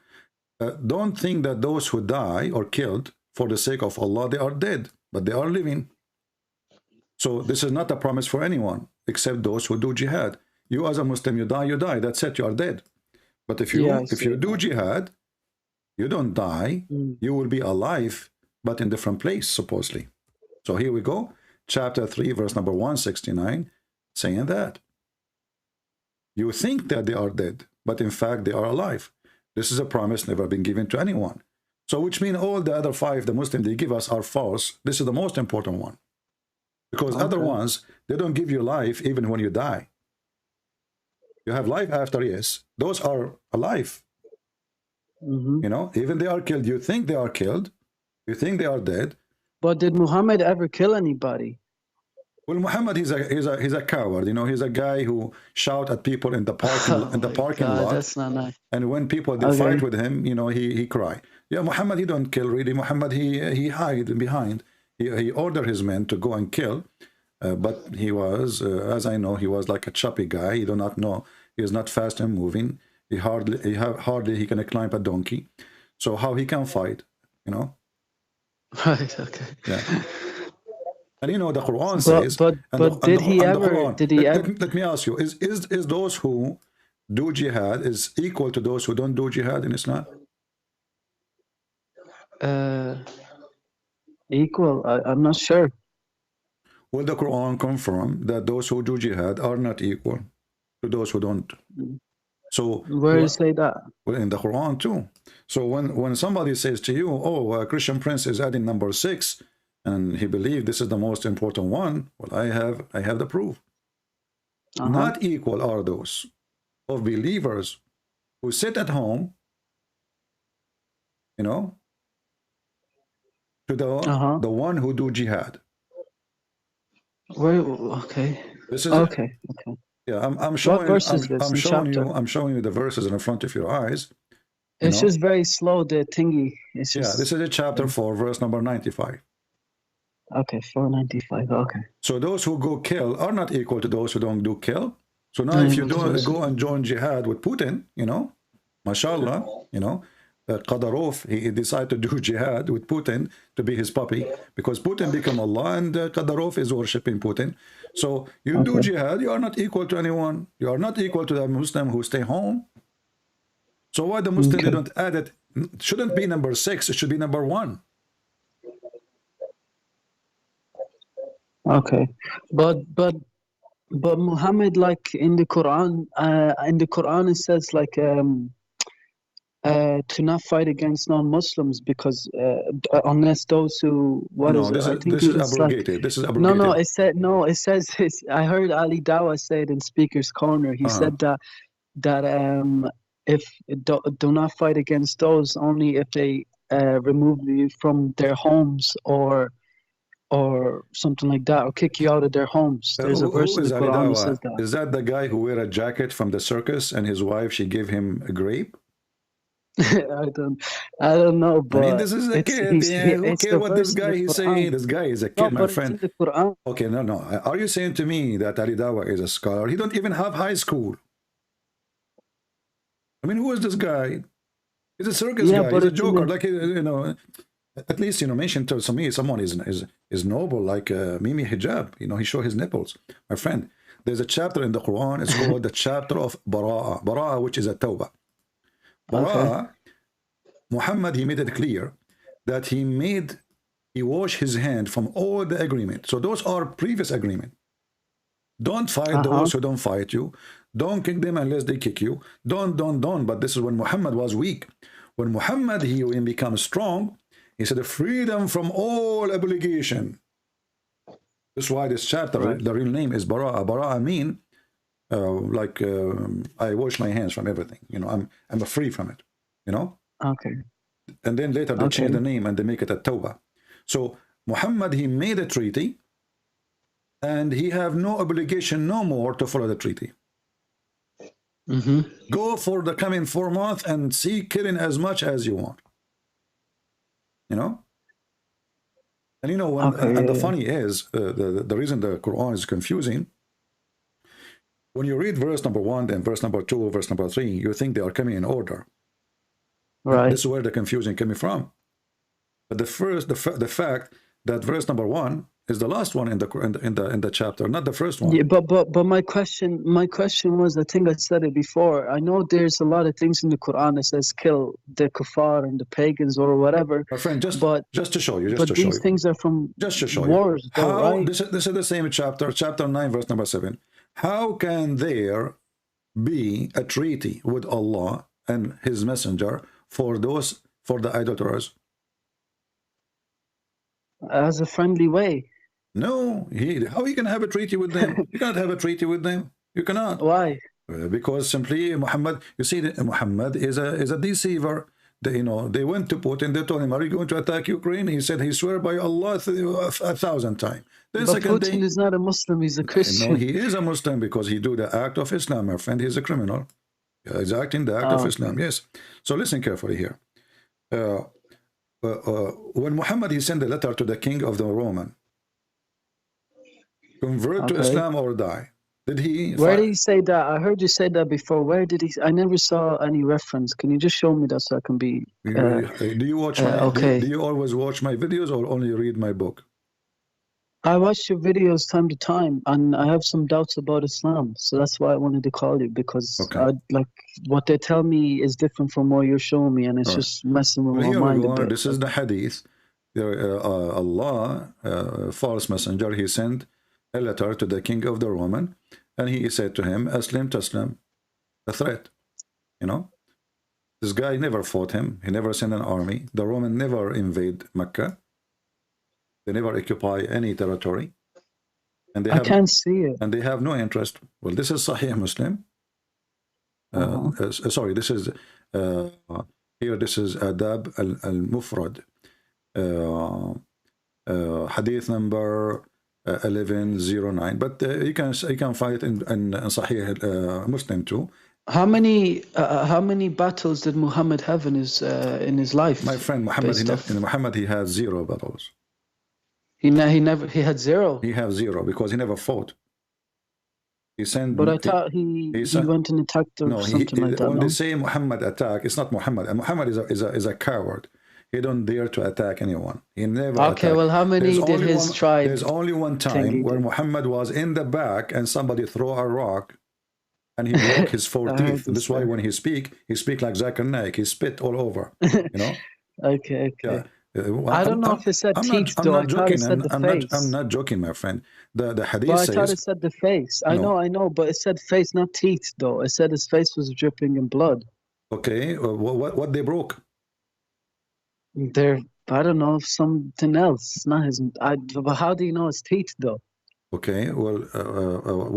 don't think that those who die or killed for the sake of Allah, they are dead, but they are living. So this is not a promise for anyone except those who do jihad. You as a Muslim, you die, that's it, you are dead. But if you do jihad, you don't die, you will be alive, but in different place, supposedly. So here we go, chapter 3, verse number 169, saying that. You think that they are dead, but in fact they are alive. This is a promise never been given to anyone. So which means all the other 5 the Muslims they give us are false. This is the most important one. Because other ones, they don't give you life even when you die. You have life after, yes. Those are alive. You know, even they are killed. You think they are killed. You think they are dead. But did Muhammad ever kill anybody? Well, Muhammad, he's a coward. You know, he's a guy who shout at people in the parking lot. That's not nice. And when people they fight with him, you know, he cry. Yeah, Muhammad, he don't kill really. Muhammad, he hide behind. He ordered his men to go and kill, but he was, as I know, he was like a choppy guy. He do not know. He is not fast and moving. He hardly can climb a donkey. So how he can fight, you know? Right. Okay. Yeah. And you know the Quran says. But did he ever? Let me ask you: is those who do jihad is equal to those who don't do jihad in Islam? Equal? I'm not sure. Will the Quran confirm that those who do jihad are not equal to those who don't? So where does it say that? Well, in the Quran too. So when somebody says to you, "Oh, Christian Prince is adding number 6," and he believes this is the most important one, well, I have the proof. Not equal are those of believers who sit at home, you know, to the one who do jihad. Okay. This is okay. Yeah, I'm showing. I'm showing you the verses in front of your eyes. It's just very slow. The thingy. It's just. Yeah, this is a chapter 4, verse number 95. Okay, 495. Okay. So those who go kill are not equal to those who don't do kill. So now, if you don't go and join jihad with Putin, you know, mashallah, you know, Qadarov, he decided to do jihad with Putin to be his puppy because Putin became Allah and Qadarov is worshipping Putin. So you do jihad, you are not equal to anyone. You are not equal to the Muslim who stay home. So why the Muslim they don't add it? It shouldn't be number 6. It should be number 1. Okay, but Muhammad, like in the Quran it says like to not fight against non-Muslims because unless those who this is abrogated. This is abrogated. It says I heard Ali Dawa say it in Speaker's Corner. He said that if do not fight against those only if they remove you from their homes or something like that, or kick you out of their homes. There's a verse in the Quran that says that. Is that the guy who wear a jacket from the circus and his wife, she gave him a grape? I don't know, but I mean, this is a kid. Yeah, who cares what this guy is saying? This guy is a kid, my friend. It's in the Quran. Okay, no. Are you saying to me that Ali Dawa is a scholar? He don't even have high school. I mean, who is this guy? He's a circus guy. He's a joker. Like, you know, at least, you know, mention to me someone is noble, like Mimi Hijab. You know, he show his nipples. My friend, there's a chapter in the Quran. It's called the chapter of Bara'a. Bara'a, which is a tawbah. Bara'a, Muhammad, he made it clear that he washed his hand from all the agreement. So those are previous agreement. Don't fight those who don't fight you. Don't kick them unless they kick you. Don't. But this is when Muhammad was weak. When Muhammad, he becomes strong, he said, freedom from all obligation. That's why this chapter, the real name is Bara'a. Bara'a mean, I wash my hands from everything. You know, I'm free from it. You know? Okay. And then later they change the name and they make it a Tawbah. So Muhammad, he made a treaty and he have no obligation no more to follow the treaty. Go for the coming 4 months and see killing as much as you want. You know? And you know, and the funny is, the reason the Quran is confusing, when you read verse number 1, then verse number 2, verse number 3, you think they are coming in order. Right. This is where the confusion coming from. But the fact that verse number 1 is the last one in the chapter, not the first one. Yeah, but my question was, I think I said it before. I know there's a lot of things in the Quran that says kill the kuffar and the pagans or whatever. My friend, just to show you, but these things are from wars. How, right? This is the same chapter 9, verse number 7. How can there be a treaty with Allah and His Messenger for the idolaters? As a friendly way. No, how you can have a treaty with them? You cannot have a treaty with them. You cannot. Why? Because simply Muhammad, you see, Muhammad is a deceiver. They went to Putin. They told him, "Are you going to attack Ukraine?" He said, "He swear by Allah 1,000 times." Then but Putin is not a Muslim. He's a Christian. No, he is a Muslim because he do the act of Islam, my friend. He's a criminal. He's acting the act of Islam. Yes. So listen carefully here. When Muhammad, he sent a letter to the king of the Roman, convert to Islam or die. Did he? Where did he say that? I heard you say that before. Where did he? I never saw any reference. Can you just show me that so I can be? Do you watch my? Do you always watch my videos or only read my book? I watch your videos time to time, and I have some doubts about Islam, so that's why I wanted to call you, because like what they tell me is different from what you're showing me, and it's just messing with my mind a bit. This is the hadith. Allah, false messenger, he sent a letter to the king of the Roman, and he said to him, "Aslim taslim," a threat. You know, this guy never fought him. He never sent an army. The Roman never invade Mecca. They never occupy any territory, and they I can't see it. And they have no interest. Well, this is Sahih Muslim. Sorry, this is here. This is Adab al-Mufrad, hadith number 1109. But you can find it in Sahih Muslim too. How many battles did Muhammad have in his life? My friend, Muhammad, he had 0 battles. He had 0. He had 0 because he never fought. He sent. But I thought he went and attacked or something like that. When they say Muhammad attack, it's not Muhammad. And Muhammad is a coward. He don't dare to attack anyone. He never. Okay, attacked. Well, how many did his tribe? There's only one time where Muhammad was in the back and somebody threw a rock, and he broke his 4 teeth. That's why when he speak like Zakir Naik. He spit all over. You know. Okay. Yeah. I don't know if it said teeth, though. I thought it said the face. I'm not joking, my friend. The hadith says... I thought it said the face. I know, but it said face, not teeth, though. It said his face was dripping in blood. Okay, what they broke? I don't know, something else. It's not his... But how do you know it's teeth, though? Okay, well,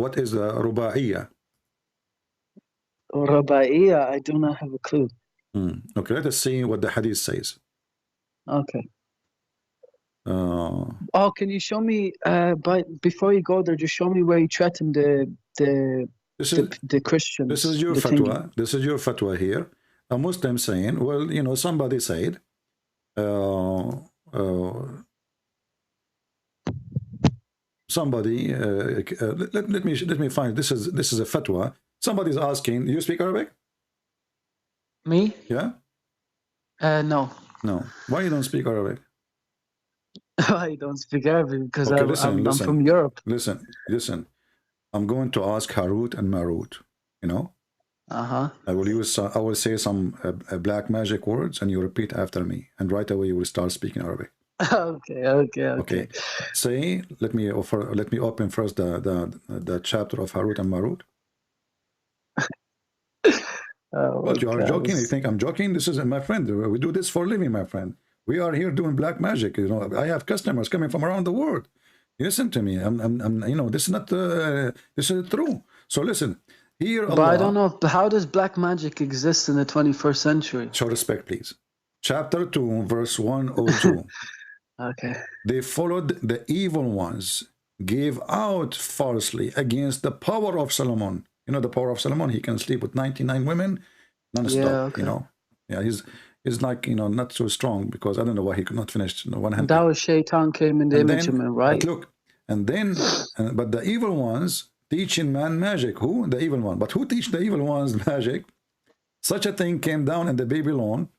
what is Ruba'iyya? Ruba'iyya, I do not have a clue. Okay, let us see what the hadith says. Okay. Can you show me? Before you go there, just show me where you threatened the Christians. This is your fatwa. This is your fatwa here. a Muslim saying, well, you know, somebody said, somebody, let me find, this is a fatwa. Somebody's asking, you speak Arabic? Me? Yeah? No. No. Why you don't speak Arabic? I don't speak Arabic because Okay, I'm from Europe. Listen. I'm going to ask Harut and Marut, you know? Uh-huh. I will say some black magic words and you repeat after me. And right away you will start speaking Arabic. Okay. Say, let me open first the chapter of Harut and Marut. But you are joking? You think I'm joking? This is my friend. We do this for a living, my friend. We are here doing black magic. You know, I have customers coming from around the world. Listen to me. I'm you know, this is not this is true. So listen. Here, but I don't know. How does black magic exist in the 21st century? Show respect, please. Chapter 2, verse 102. Okay. They followed the evil ones, gave out falsely against the power of Solomon. You know the power of Solomon? He can sleep with 99 women non-stop, yeah, okay. You know. Yeah, he's like, you know, not so strong because I don't know why he could not finish 100. That was Shaitan came in the image of him, right? But look, and then, but the evil ones teaching man magic. Who? The evil one. But who teach the evil ones magic? Such a thing came down in the Babylon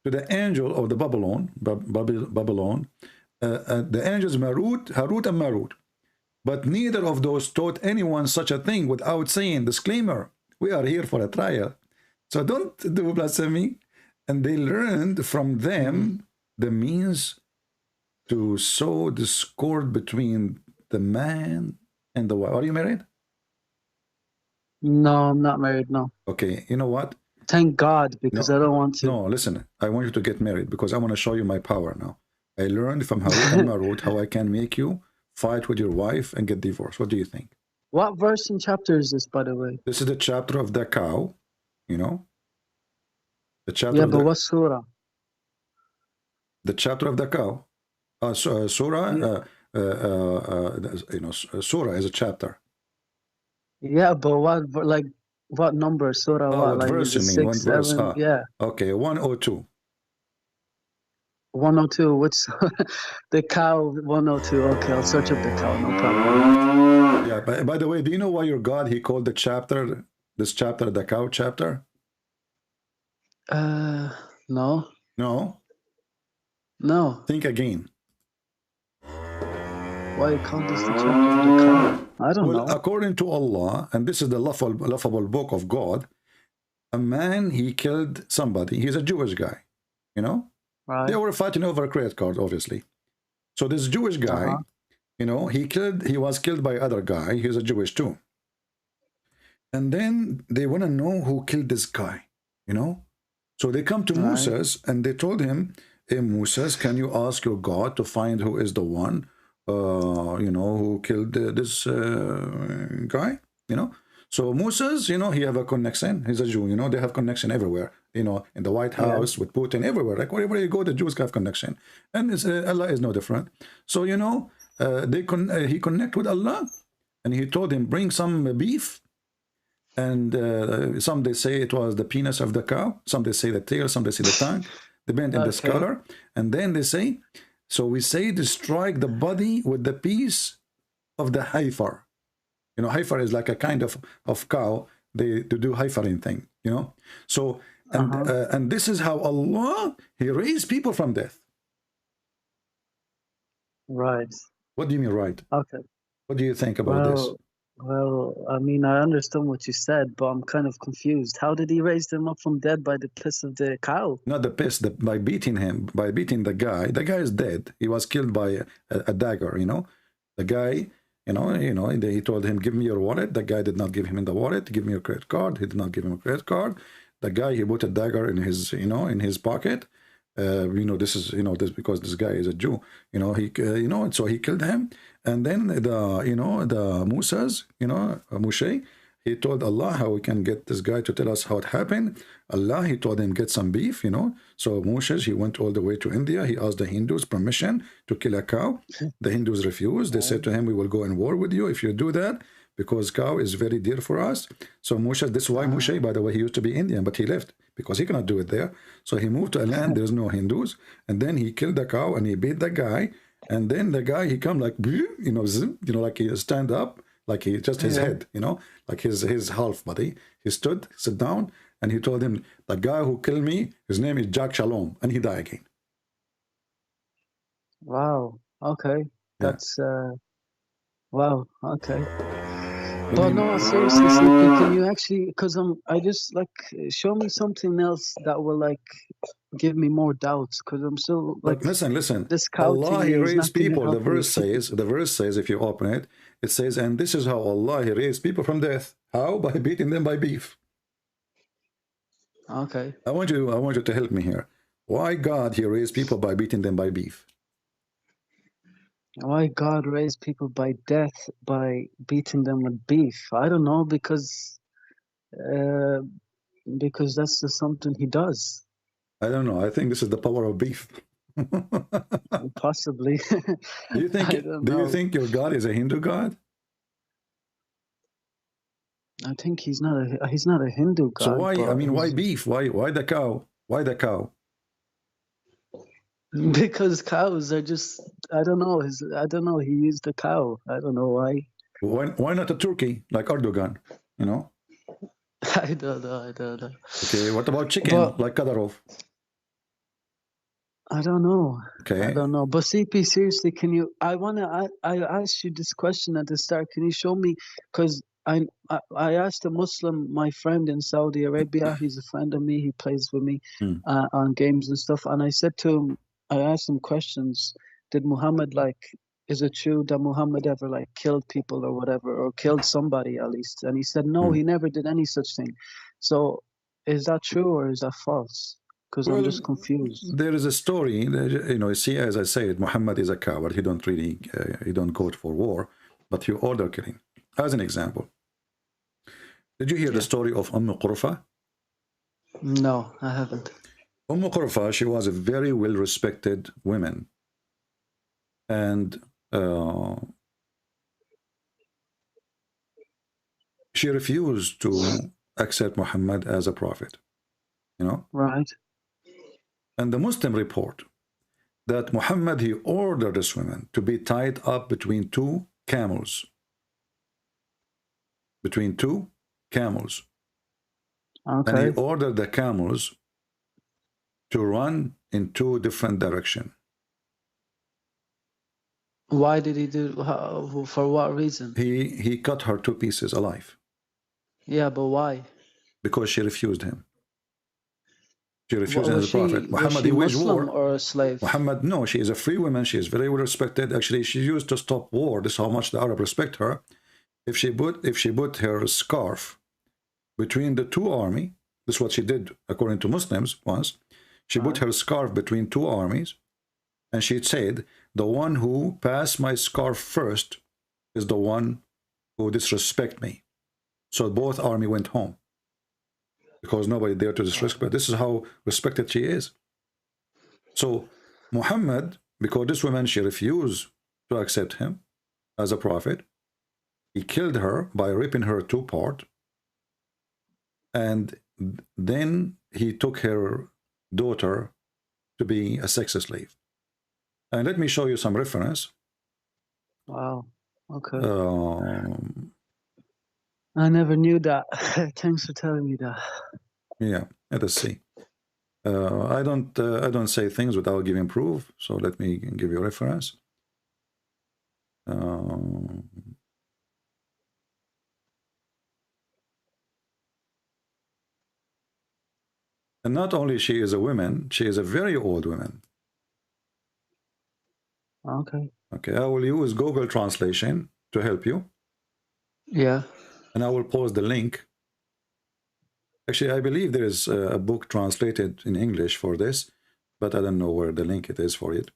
to the angel of the Babylon, the angels Harut and Marut. But neither of those taught anyone such a thing without saying, disclaimer, we are here for a trial. So don't do blasphemy. And they learned from them the means to sow discord between the man and the wife. Are you married? No, I'm not married, no. Okay, you know what? Thank God, because I don't want to. No, listen, I want you to get married because I want to show you my power now. I learned from Harut and Marut how I can make you fight with your wife and get divorced. What do you think? What verse and chapter is this, by the way? This is the chapter of the cow, you know? The chapter yeah, of but what surah? The chapter of the cow. Surah, you know, surah is a chapter. Yeah, but what number? Surah, what? What verse you mean? 6, One 7, verse, yeah. Okay, 102. 102, which the cow 102. Okay, I'll search up the cow, no problem. Yeah, by the way, do you know why your God, he called this chapter the cow chapter? No. No. Think again. Why you call this the chapter of the cow? I don't know. According to Allah, and this is the laughable book of God, a man, he killed somebody. He's a Jewish guy, you know? Right. They were fighting over a credit card, obviously. So this Jewish guy, you know, he was killed by other guy. He's a Jewish too. And then they want to know who killed this guy, you know? So they come to Moses and they told him, hey, Moses, can you ask your God to find who is the one, you know, who killed this guy, you know? So Moses, you know, he have a connection. He's a Jew, you know, they have connection everywhere, you know, in the White House, with Putin, everywhere. Like wherever you go, the Jews have connection. And Allah is no different. So, you know, he connect with Allah and he told him, bring some beef. And some they say it was the penis of the cow. Some they say the tail, some they say the tongue. Depend on the scholar. And then they say, so we say to strike the body with the piece of the heifer. You know, heifer is like a kind of cow. They do heifering thing, you know. So, and this is how Allah, he raised people from death. Right. What do you mean, right? Okay. What do you think about this? Well, I mean, I understand what you said, but I'm kind of confused. How did he raise them up from dead by the piss of the cow? Not the piss, by beating him, by beating the guy. The guy is dead. He was killed by a dagger, you know. The guy, you know, he told him, give me your wallet. The guy did not give him the wallet. Give me your credit card. He did not give him a credit card. The guy, he put a dagger in his, you know, in his pocket. You know, this is, you know, this because this guy is a Jew, you know, he, you know, and so he killed him. And then the Moses, you know, Moshe, he told Allah how we can get this guy to tell us how it happened. Allah, he told him get some beef, you know. So Moses, he went all the way to India. He asked the Hindus permission to kill a cow. The Hindus refused. They said to him, we will go in war with you if you do that, because cow is very dear for us. So Moshe, this is why Moshe, by the way, he used to be Indian, but he left because he cannot do it there. So he moved to a land there's no Hindus, and then he killed the cow and he beat the guy, and then the guy he come like like he stand up, like he just his head, like his half body. He sit down, and he told him, the guy who killed me, his name is Jack Shalom, and he died again. Wow. Okay. Yeah. That's wow. Okay. But no, seriously, Sleepy, can you actually? Because I just like show me something else that will like give me more doubts. Because I'm still like, listen. This cow Allah, thing He is raised not gonna people. help me. The verse says, if you open it, it says, and this is how Allah, He raised people from death. How? By beating them by beef. Okay. I want you to help me here. Why God, He raised people by beating them by beef? Why God raised people by death by beating them with beef? I don't know, because that's just something He does. I don't know. I think this is the power of beef. Possibly. Do you think? Do you think your God is a Hindu God? I think he's not a Hindu God. So why? I mean, why beef? Why the cow? Why the cow? Because cows are just, I don't know. He used a cow. I don't know why. Why not a turkey like Erdogan? I don't know. Okay, what about chicken like Kadyrov? I don't know. Okay. I don't know. But CP, seriously, can you? I asked you this question at the start. Can you show me? Because I asked a Muslim, my friend in Saudi Arabia. He's a friend of me. He plays with me on games and stuff. And I said to him, I asked him questions. Did Muhammad is it true that Muhammad ever killed people or whatever, or killed somebody at least? And he said, no, he never did any such thing. So is that true or is that false? Because I'm just confused. There is a story, see, as I said, Muhammad is a coward. He don't go for war, but he order killing. As an example, did you hear the story of Qurfa? No, I haven't. Qurfa, she was a very well-respected woman, and she refused to accept Muhammad as a prophet. Right. And the Muslim report that Muhammad, he ordered this woman to be tied up between two camels. Between two camels. Okay. And he ordered the camels to run in two different directions. Why did he do? For what reason? He cut her to pieces alive. Yeah, but why? Because she refused him. She refused him Was as a prophet. Muhammad, he waged Muslim war. or a slave? Muhammad, no, she is a free woman. She is very well respected. Actually, she used to stop war. This is how much the Arab respect her. If she put her scarf between the two armies, this is what she did according to Muslims once. She put her scarf between two armies, and she said, the one who passed my scarf first is the one who disrespect me. So both army went home, because nobody dared to disrespect. But this is how respected she is. So Muhammad, because this woman, she refused to accept him as a prophet, he killed her by ripping her two parts, and then he took her daughter to be a sex slave. And let me show you some reference. Wow. Okay. I never knew that. Thanks for telling me that. Yeah, let us see. I don't say things without giving proof. So let me give you a reference. And not only she is a woman, she is a very old woman. Okay. Okay, I will use Google Translation to help you. Yeah. And I will post the link. Actually, I believe there is a book translated in English for this, but I don't know where the link it is for it.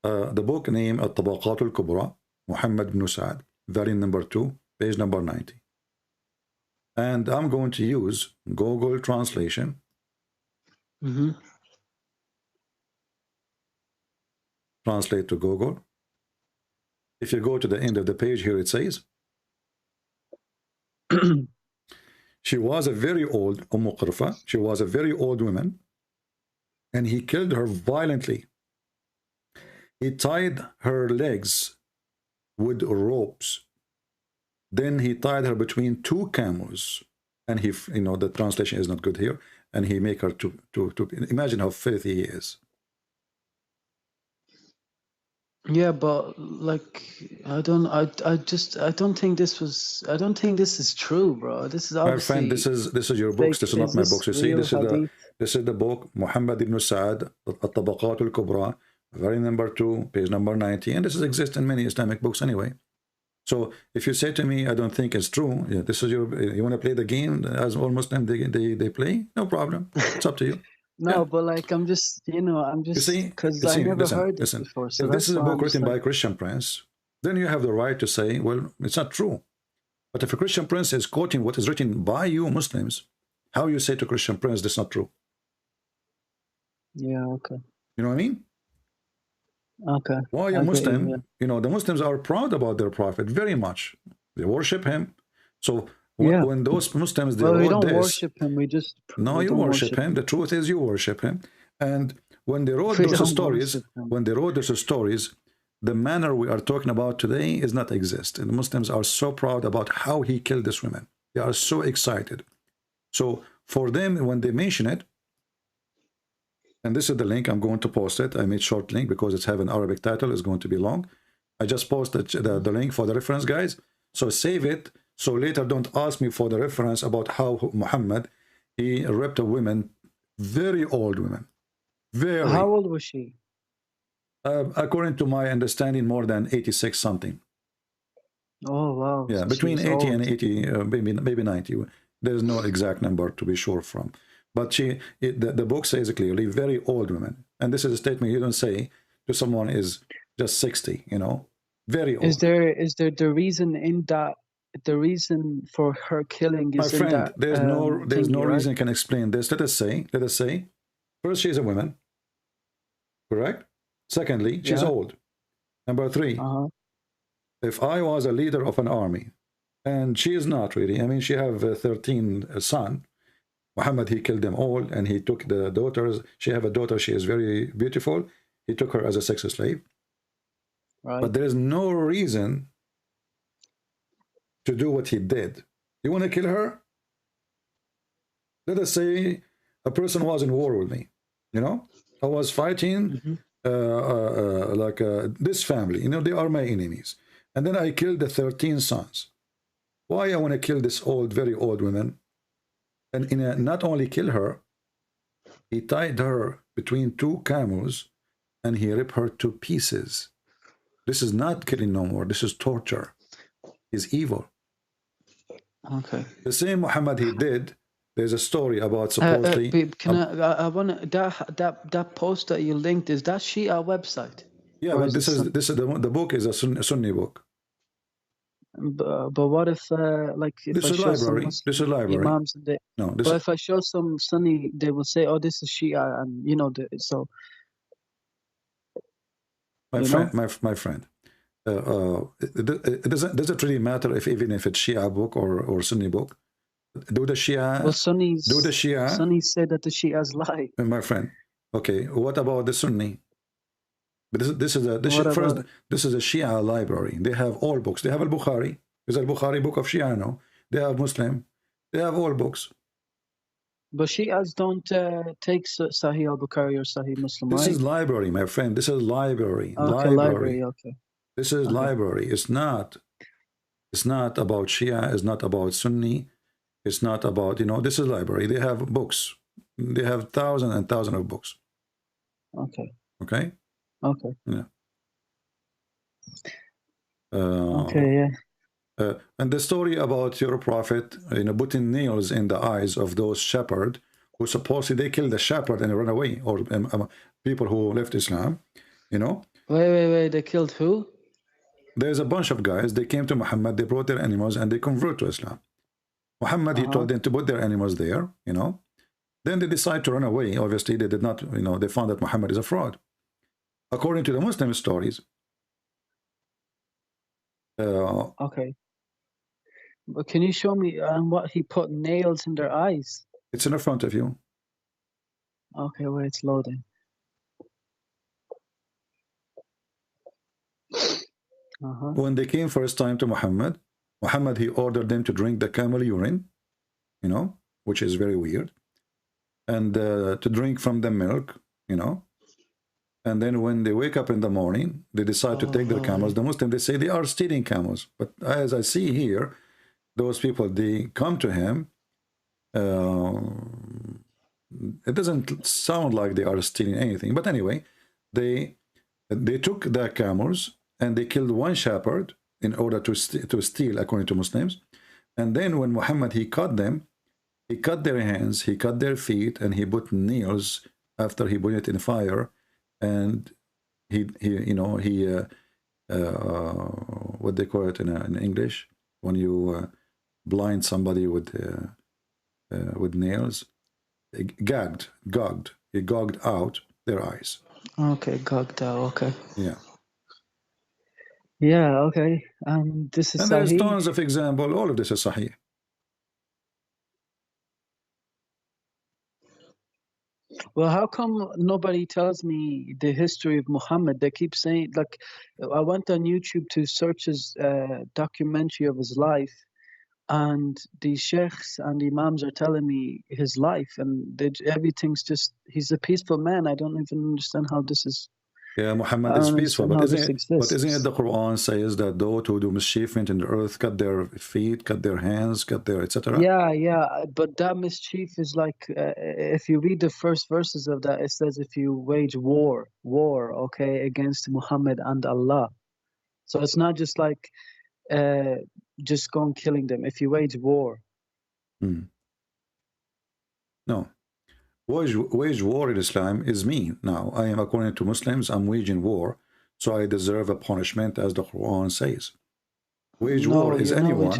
The book name At-Tabaqat al-Kubra, Muhammad ibn Sa'd, volume number 2, page number 90. And I'm going to use Google Translation. Translate to Google. If you go to the end of the page here, it says, She was a very old Qurfa. She was a very old woman, and he killed her violently. He tied her legs with ropes. Then he tied her between two camels, and he, you know, the translation is not good here, and he make her to imagine how filthy he is. Yeah, but like I don't think this is true, bro. This is obviously, my friend, this is your books. This is not my books. You see, this is the book Muhammad ibn Sa'ad, At-Tabaqat al-Kubra, very number 2, page number 90, and this exists in many Islamic books anyway. So if you say to me, I don't think it's true, yeah, this is you want to play the game as all Muslims they play, no problem. It's up to you. No, yeah. But like I'm just because I never heard this before. So if this is a book written by a Christian prince, then you have the right to say, well, it's not true. But if a Christian prince is quoting what is written by you Muslims, how you say to Christian prince that's not true? Yeah, okay. You know what I mean? Okay. Why a Muslim? You know, the Muslims are proud about their prophet very much. They worship him. So when those Muslims we don't worship him. We just you worship him. The truth is you worship him. And when they wrote those stories, the manner we are talking about today is not exist. And the Muslims are so proud about how he killed this woman. They are so excited. So for them, when they mention it, and this is the link, I'm going to post it. I made short link because it's have an Arabic title. It's going to be long. I just posted the link for the reference, guys. So save it. So later don't ask me for the reference about how Muhammad, he raped a woman, very old women. Very. How old was she? According to my understanding, more than 86 something. Oh, wow. Yeah, so between 80 old. and 80, maybe 90. There's no exact number to be sure from. But the book says clearly, very old women. And this is a statement you don't say to someone is just 60, you know, very old. Is there the reason in that, the reason for her killing is, my friend, in that, there's no reason can explain this. Let us say, first, she's a woman, correct? Secondly, she's old. Number 3, if I was a leader of an army, and she is not really, I mean, she have 13 sons, Muhammad, he killed them all, and he took the daughters. She have a daughter, she is very beautiful. He took her as a sex slave. Right. But there is no reason to do what he did. You want to kill her? Let us say a person was in war with me. You know, I was fighting this family. You know, they are my enemies. And then I killed the 13 sons. Why I want to kill this old, very old woman? And not only kill her, he tied her between 2 camels and he ripped her to pieces. This is not killing no more. This is torture. He's evil. Okay. The same Muhammad he did. There's a story about supposedly. Babe, can I want that post that you linked, is that Shia website? Yeah, but this is the book is a Sunni book. But what if this is library? This is library. Imams but if I show some Sunni, they will say, "Oh, this is Shia," and you know, so. My friend, does it really matter even if it's Shia book or Sunni book? Do the Shia? Well, Sunnis say that the Shias lie. My friend, okay. What about the Sunni? But this is a Shia library. They have all books. They have Al-Bukhari. Is Al-Bukhari book of Shia? No. They have Muslim. They have all books. But Shias don't take Sahih Al-Bukhari or Sahih Muslim. This is library, my friend. This is library. Okay, library. Okay. This is library. It's not about Shia. It's not about Sunni. It's not about, this is library. They have books. They have thousands and thousands of books. Okay. Okay. Okay. Yeah. Okay. Yeah. And the story about your prophet, putting nails in the eyes of those shepherds who supposedly they killed the shepherd and run away, or people who left Islam, Wait. They killed who? There's a bunch of guys. They came to Muhammad. They brought their animals and they convert to Islam. Muhammad, he told them to put their animals there. Then they decide to run away. Obviously, they did not. They found that Muhammad is a fraud. According to the Muslim stories. Okay. But can you show me what he put nails in their eyes? It's in front of you. Okay, wait, it's loading. When they came first time to Muhammad, he ordered them to drink the camel urine, you know, which is very weird, and to drink from the milk, you know. And then when they wake up in the morning, they decide to take their camels. The Muslims, they say they are stealing camels. But as I see here, those people, they come to him. It doesn't sound like they are stealing anything. But anyway, they took the camels and they killed one shepherd in order to steal, according to Muslims. And then when Muhammad, he cut them, he cut their hands, he cut their feet, and he put nails after he put it in fire. And he what they call it in English, when you blind somebody with nails, gagged. He gouged out their eyes. Okay, gouged out. Okay. Yeah. Yeah. Okay. And this is. And there's tons of example. All of this is Sahih. Well, how come nobody tells me the history of Muhammad? They keep saying, like, I went on YouTube to search his documentary of his life, and these sheikhs and imams are telling me his life, and everything's just, he's a peaceful man. I don't even understand how this is. Yeah, Muhammad is peaceful, but isn't it the Quran says that those who do mischief in the earth cut their feet, cut their hands, cut their etc.? Yeah, but that mischief is like, if you read the first verses of that, it says if you wage war, okay, against Muhammad and Allah. So it's not just like just going killing them. If you wage war. No. Wage war in Islam is me. Now, I am, according to Muslims, I'm waging war, so I deserve a punishment, as the Quran says. Wage war is anyone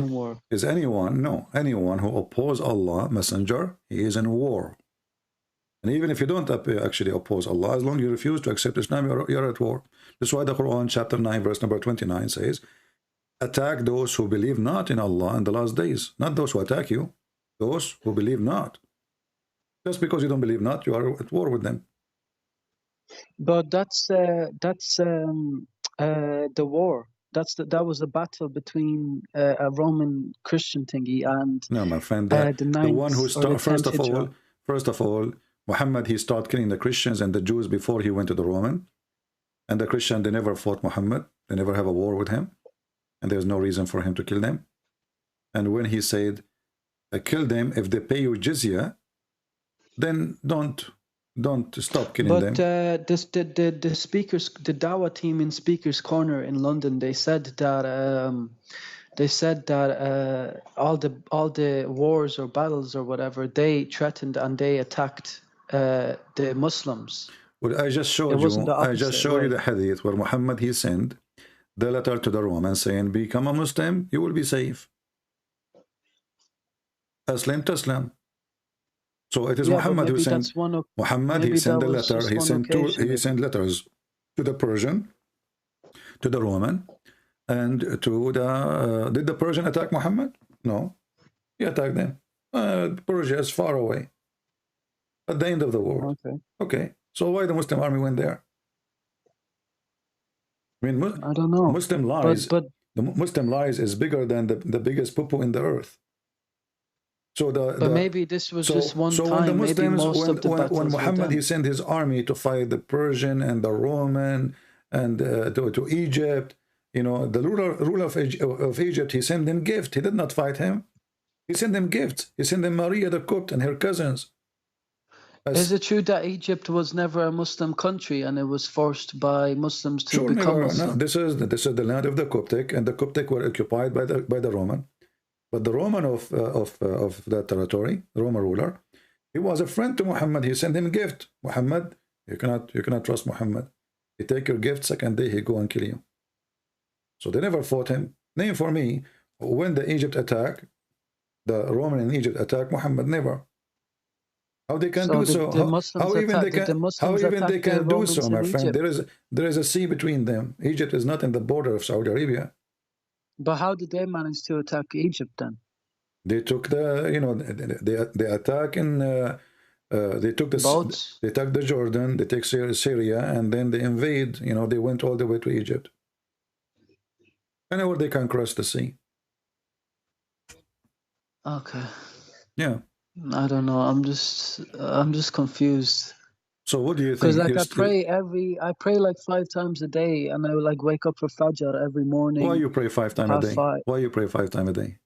who opposes Allah, Messenger, he is in war. And even if you don't actually oppose Allah, as long as you refuse to accept Islam, you're at war. That's why the Quran, chapter 9, verse number 29 says, attack those who believe not in Allah in the last days, not those who attack you, those who believe not. Just because you don't believe not, you are at war with them. But that's the war. That was a battle between a Roman Christian thingy and no, my friend. The one who started first of all, Muhammad, he started killing the Christians and the Jews before he went to the Roman. And the Christian, they never fought Muhammad. They never have a war with him, and there's no reason for him to kill them. And when he said, "Kill them if they pay you jizya," then don't stop killing them. But the speakers, the Dawah team in Speakers Corner in London, they said that all the wars or battles or whatever, they threatened and they attacked the Muslims. Well, I just showed you the hadith where Muhammad, he sent the letter to the Romans saying, "Become a Muslim, you will be safe. Aslam taslam." So it is Muhammad who sent. Muhammad, he sent the letter. He sent letters to the Persian, to the Roman, and to the. Did the Persian attack Muhammad? No, he attacked them. Persia is far away, at the end of the world. Okay. So why the Muslim army went there? I mean, I don't know. Muslim lies. But the Muslim lies is bigger than the biggest poo-poo in the earth. So maybe this was just one time. When the Muslims, when Muhammad, he sent his army to fight the Persian and the Roman and to Egypt, you know, the ruler of Egypt, he sent them gifts. He did not fight him. He sent them gifts. He sent them Maria the Copt and her cousins. Is it true that Egypt was never a Muslim country and it was forced by Muslims to become Muslim? No, this is the land of the Coptic, and the Coptic were occupied by the Roman. But the Roman of that territory, the Roman ruler, he was a friend to Muhammad. He sent him a gift. Muhammad, you cannot trust Muhammad. He take your gift, second day he go and kill you. So they never fought him. Name for me when the Egypt attack, the Roman in Egypt attack Muhammad. Never. How they can do so? How even they can do so, my friend? There is a sea between them. Egypt is not in the border of Saudi Arabia. But how did they manage to attack Egypt then? They took the, you know, they attack in, they took the boats. They took the Jordan, they take Syria, and then they invade. You know, they went all the way to Egypt. Anywhere they can cross the sea. Okay. Yeah. I don't know. I'm just confused. So what do you think? Because like I pray like 5 times a day, and I like wake up for Fajr every morning. Why you pray 5 times a day? 5. Why you pray 5 times a day?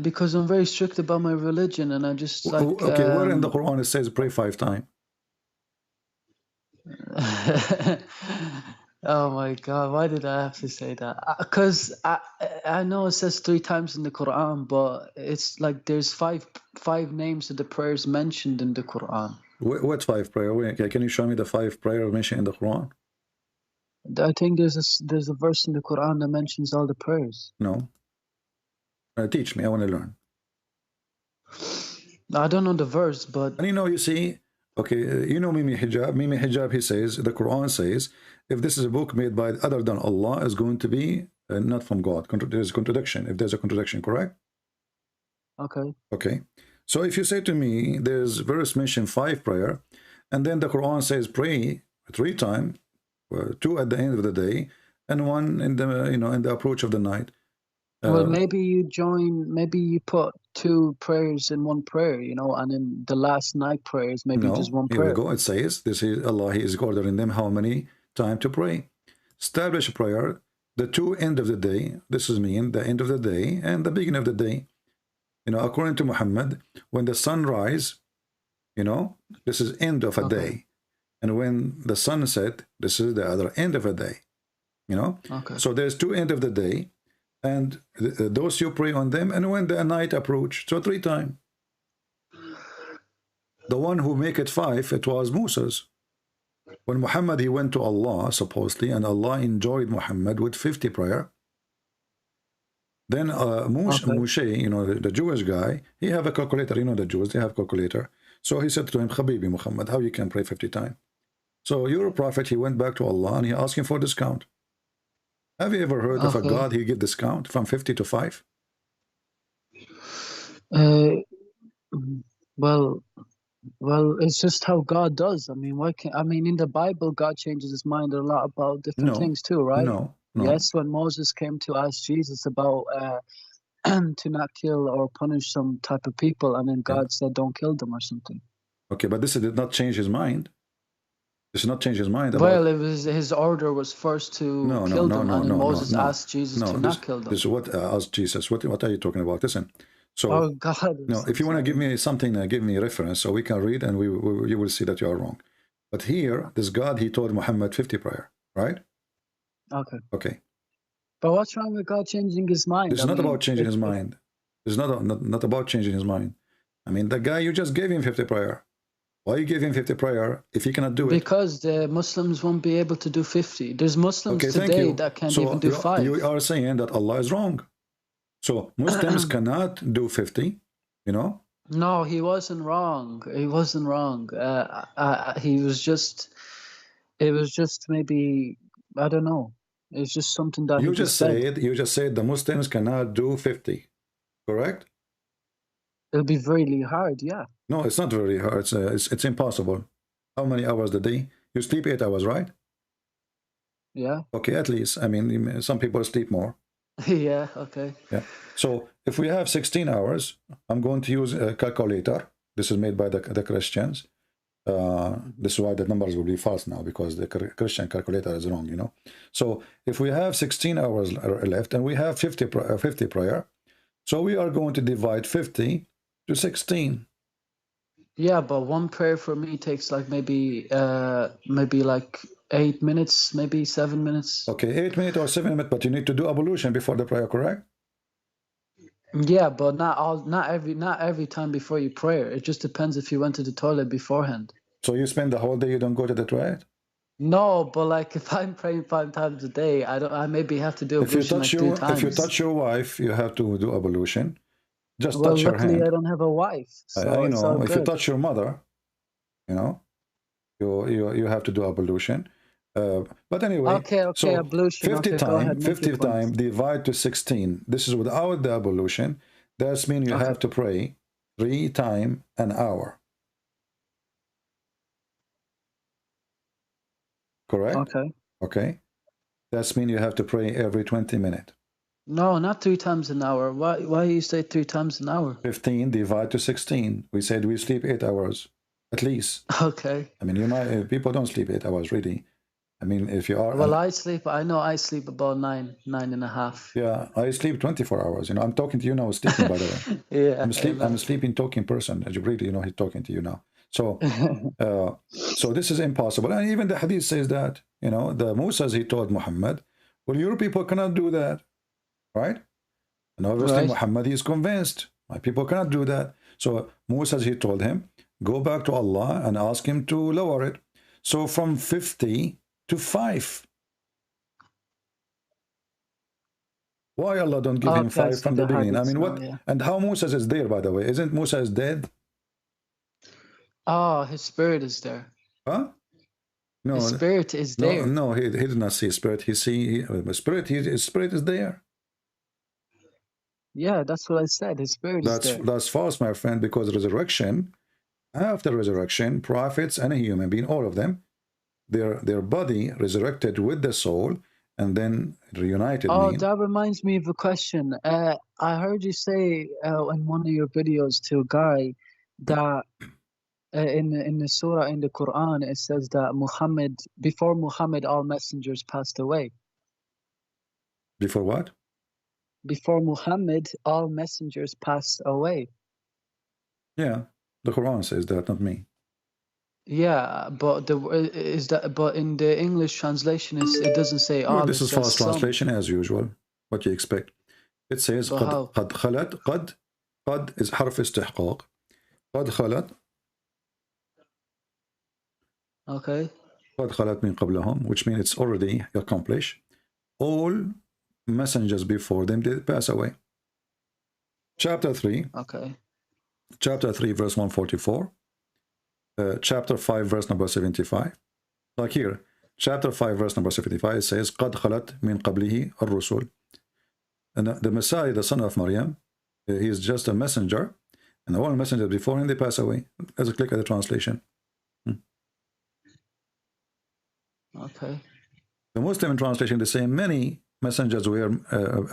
Because I'm very strict about my religion, and I just like. Okay, where in the Quran it says pray 5 times? Oh my God! Why did I have to say that? Because I know it says 3 times in the Quran, but it's like there's five names of the prayers mentioned in the Quran. What 5 prayer? Okay, can you show me the 5 prayer mentioned in the Quran? I think there's a verse in the Quran that mentions all the prayers. No. Teach me. I want to learn. I don't know the verse, but and you see, okay, you know Mimi Hijab. Mimi Hijab, he says, the Quran says, if this is a book made by other than Allah, is going to be not from God. There's a contradiction. If there's a contradiction, correct? Okay. Okay. So if you say to me, there's verse mentioned 5 prayer, and then the Quran says pray 3 times, 2 at the end of the day, and 1 in the in the approach of the night. Well, maybe you put 2 prayers in 1 prayer, and in the last night prayers, maybe just 1 prayer. Here we go. It says, this is Allah, He is ordering them how many times to pray. Establish prayer, the 2 end of the day, this is mean the end of the day and the beginning of the day. According to Muhammad, when the sun rise, this is end of a day. And when the sun set, this is the other end of a day. Okay. So there's 2 end of the day. And those you pray on them, and when the night approach, so 3 times. The one who make it 5, it was Moses. When Muhammad, he went to Allah, supposedly, and Allah enjoyed Muhammad with 50 prayer. Then Moshe, the Jewish guy, he have a calculator. The Jews, they have calculator. So he said to him, Habibi Muhammad, how you can pray 50 times? So your prophet, he went back to Allah, and he asked him for discount. Have you ever heard of a God he give discount from 50 to 5? Well, it's just how God does. I mean, in the Bible, God changes his mind a lot about different things too, right? No. Yes, when Moses came to ask Jesus about to not kill or punish some type of people, and then God said, "Don't kill them" or something. Okay, but this did not change his mind. This did not change his mind. Well, it was his order was first to kill them, and then Moses asked Jesus to not kill them. This is what asked Jesus. What are you talking about? Listen. So, oh God. No, if you want to give me something, give me a reference so we can read, and you will see that you are wrong. But here, this God, he told Muhammad 50 prayer, right? Okay. Okay. But what's wrong with God changing his mind? It's not about changing his mind. It's not about changing his mind. I mean, the guy, you just gave him 50 prayer. Why you give him 50 prayer if he cannot do it? Because the Muslims won't be able to do 50. There's Muslims today that can't even do 5. You are saying that Allah is wrong. So Muslims cannot do 50, No, he wasn't wrong. He wasn't wrong. He was just, it was just maybe, I don't know. It's just something that you just said the Muslims cannot do 50, correct? It'll be really hard, yeah. No, it's not very hard. It's impossible. How many hours a day? You sleep 8 hours, right? Yeah. Okay, at least. I mean, some people sleep more. Yeah, okay. Yeah. So if we have 16 hours, I'm going to use a calculator. This is made by the Christians. This is why the numbers will be false now, because the Christian calculator is wrong, So if we have 16 hours left and we have 50 prayer, so we are going to divide 50 to 16. Yeah, but 1 prayer for me takes like maybe like 8 minutes, maybe 7 minutes. Okay, 8 minutes or 7 minutes, but you need to do ablution before the prayer, correct? Yeah, but not every time before you pray. It just depends if you went to the toilet beforehand. So you spend the whole day, you don't go to the toilet? No, but like if I'm praying 5 times a day, I maybe have to do ablution like 2 times. If you touch your wife, you have to do ablution. Just well, touch her hand. Luckily, I don't have a wife. So if you touch your mother, you have to do ablution. But anyway, Okay, so ablution. 50 Okay, go ahead, make 50 your point. time divide to 16. This is without the ablution. That means you have to pray 3 times an hour. Correct? Okay. Okay. That means you have to pray every 20 minutes. No, not 3 times an hour. Why you say 3 times an hour? 15 divide to 16. We said we sleep 8 hours at least. Okay. I mean, you might people don't sleep 8 hours really. I mean, if you are well, I sleep about 9.5. Yeah, I sleep 24 hours. You know, I'm talking to you now, sleeping, by the way. Yeah, I'm a sleeping, talking person. Jibreel, you know, he's talking to you now. So, so this is impossible. And even the hadith says that, you know, the Musas, he told Muhammad, well, your people cannot do that, right? And obviously Muhammad, he is convinced, my people cannot do that. So Musas, he told him, go back to Allah and ask him to lower it. So from 50 to 5. Why Allah don't give him 5 from the beginning? I mean, what? Yeah. And how Musa is there, by the way? Isn't Musa is dead? Oh, his spirit is there. Huh? No, his spirit is there. No, he did not see spirit. He see spirit. His spirit is there. Yeah, that's what I said. His spirit is there. That's false, my friend. Because resurrection, after resurrection, prophets and a human being, all of them, their body resurrected with the soul. And then reunited. Oh, that reminds me of a question. I heard you say in one of your videos to a guy that in the surah in the Quran it says that before Muhammad all messengers passed away. Before what? Before Muhammad all messengers passed away. Yeah, the Quran says that, not me. Yeah, but but in the English translation it doesn't say all. Well, this is false translation as usual. What you expect? It says قد خلت. قد is حرف استحقاق. قد خلت. Okay. قد خلت من قبلهم, which means it's already accomplished. All messengers before them did pass away. Chapter 3. Okay. Chapter 3, verse 144. Chapter 5, verse number 75. Like here, chapter 5, verse number 75, it says, قَدْ خَلَتْ مِنْ قَبْلِهِ الرُّسُلِ. And the Messiah, the son of Maryam, he is just a messenger, and all messengers before him, they pass away. Let's click at the translation. Okay. The Muslim translation, they say many messengers were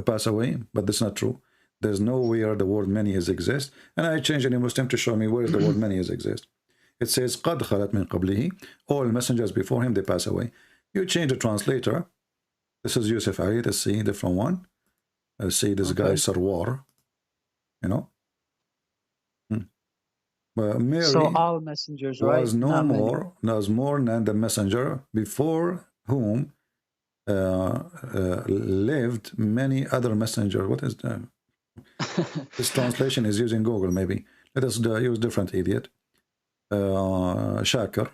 pass away, but that's not true. There's nowhere the word many is exist. And I changed any Muslim to show me where the word many is exist. It says, قَدْ خَلَتْ مِنْ قَبْلِهِ. All messengers before him, they pass away. You change the translator. This is Yusuf Ali. Let's see, different one. Let's see, this guy, Sarwar. You know? But Mary so all messengers, right? Was no more, was more than the messenger before whom lived many other messengers. What is that? This translation is using Google, maybe. Let us use different idiot. Shakir.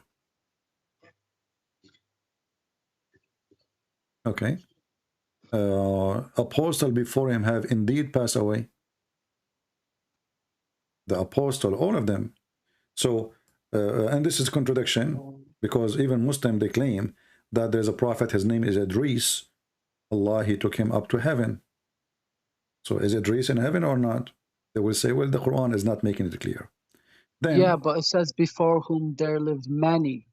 Okay. Apostle before him have indeed passed away. The apostle, all of them. So, and this is contradiction, because even Muslim, they claim that there's a prophet, his name is Idris. Allah, he took him up to heaven. So is Idris in heaven or not? They will say, well, the Quran is not making it clear. Then, yeah, but it says before whom there lived many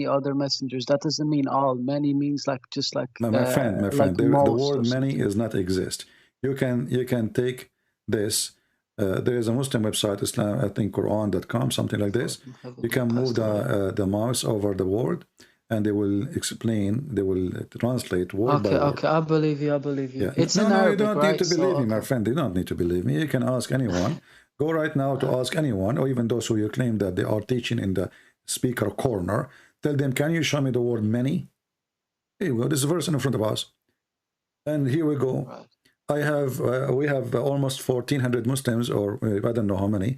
other messengers. That doesn't mean all. Many means like just like my friend, like the word many is not exist. You can take this. There is a Muslim website, Islam, I think Quran.com, something like this. You can move the mouse over the word, and they will explain, they will translate word by word. Okay, I believe you. Yeah. It's no, in Arabic, you don't right? need to believe me, my friend. You don't need to believe me. You can ask anyone. Go right now to ask anyone, or even those who you claim that they are teaching in the speaker corner. Tell them, can you show me the word many? Here we go. This verse in front of us. And here we go. Right. We have almost 1,400 Muslims, or I don't know how many,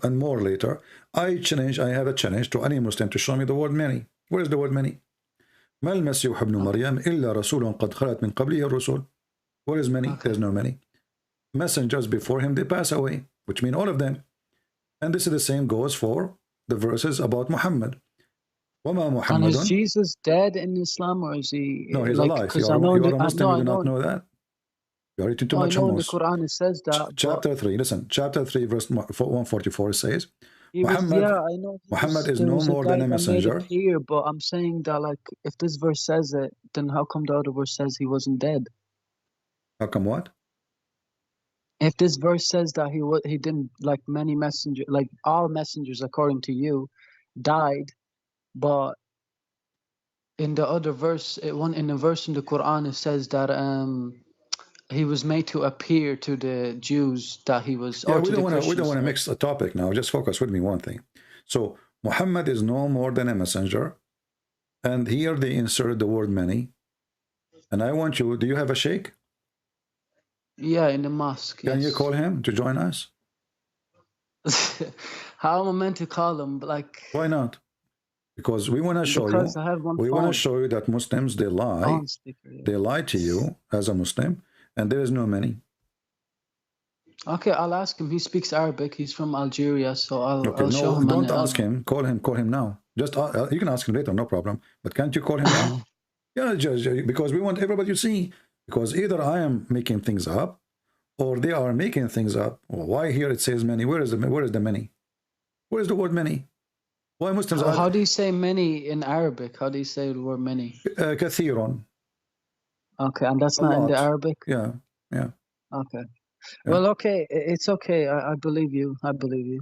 and more later. I have a challenge to any Muslim to show me the word many. Where is the word many? ما المسيح ابن مريم إلا رسول قد خلت من قبله الرسل. Where is many? There's no many. Messengers before him, they pass away, which mean all of them. And this is the same goes for the verses about Muhammad. وما And is محمد. Jesus dead in Islam, or is he No, he's like? alive. Because You I know are a Muslim. no, You I do not know. know that. You are eating too No, I much know in the hummus. Quran it says that. Chapter 3. Listen, chapter 3, verse 144 says, He was, Muhammad, yeah, I know. Muhammad is There no was a more guy than a that made messenger. it clear, but I'm saying that, like, if this verse says it, then how come the other verse says he wasn't dead? How come what? If this verse says that he didn't, like many messengers, like all messengers, according to you, died, but in the other verse, in the verse in the Quran, it says that he was made to appear to the Jews that he was, Yeah, or we to don't the want to Christians. mix the topic now. Just focus with me one thing. So Muhammad is no more than a messenger, and here they insert the word many. And I want you. Do you have a sheikh? Yeah, in the mosque. Can you Yes. call him to join us? How am I meant to call him? Like, Why not? Because we want to show you. because I have one We phone. want to show you that Muslims, they lie. On speaker, yeah. They lie to you as a Muslim, and there is no many. Okay, I'll ask him. He speaks Arabic. He's from Algeria, so Okay, I'll show no, him. don't ask him. Call him. Call him now. Just you can ask him later, no problem. But can't you call him now? Yeah, just because we want everybody to see. Because either I am making things up, or they are making things up. Well, why here it says many? Where is the many? Where is the word many? Why Muslims? How do you say many in Arabic? How do you say the word many? كثير. Okay, and that's A not in the lot. Arabic? Yeah, yeah. Okay. Yeah. Well, okay, it's okay. I believe you. I believe you.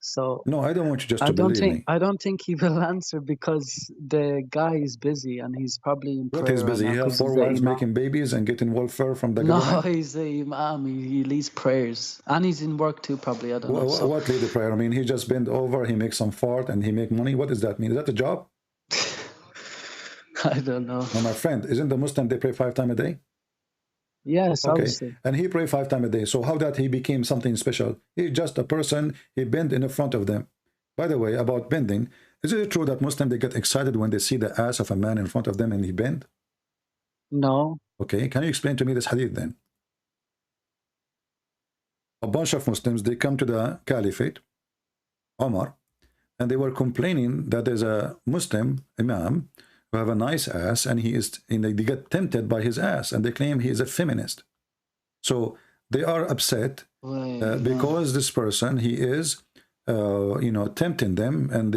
So No, I don't want you just to believe me. I don't think he will answer because the guy is busy and he's probably in prayer. What is busy? Right He now has 4 wives making babies and getting welfare from the government? No, he's a imam. He leads prayers. And he's in work too, probably. I don't know. So. What lead the prayer? I mean, he just bend over, he makes some fart, and he make money. What does that mean? Is that a job? I don't know. No, my friend, isn't the Muslim, they pray 5 times a day? Yes, okay. Obviously. And he pray 5 times a day. So how that he became something special? He's just a person, he bend in the front of them. By the way, about bending, is it true that Muslims, they get excited when they see the ass of a man in front of them and he bend? No. Okay, can you explain to me this hadith then? A bunch of Muslims, they come to the caliphate, Omar, and they were complaining that there's a Muslim imam who have a nice ass, and they get tempted by his ass, and they claim he is a feminist. So they are upset because this person, he is, tempting them, and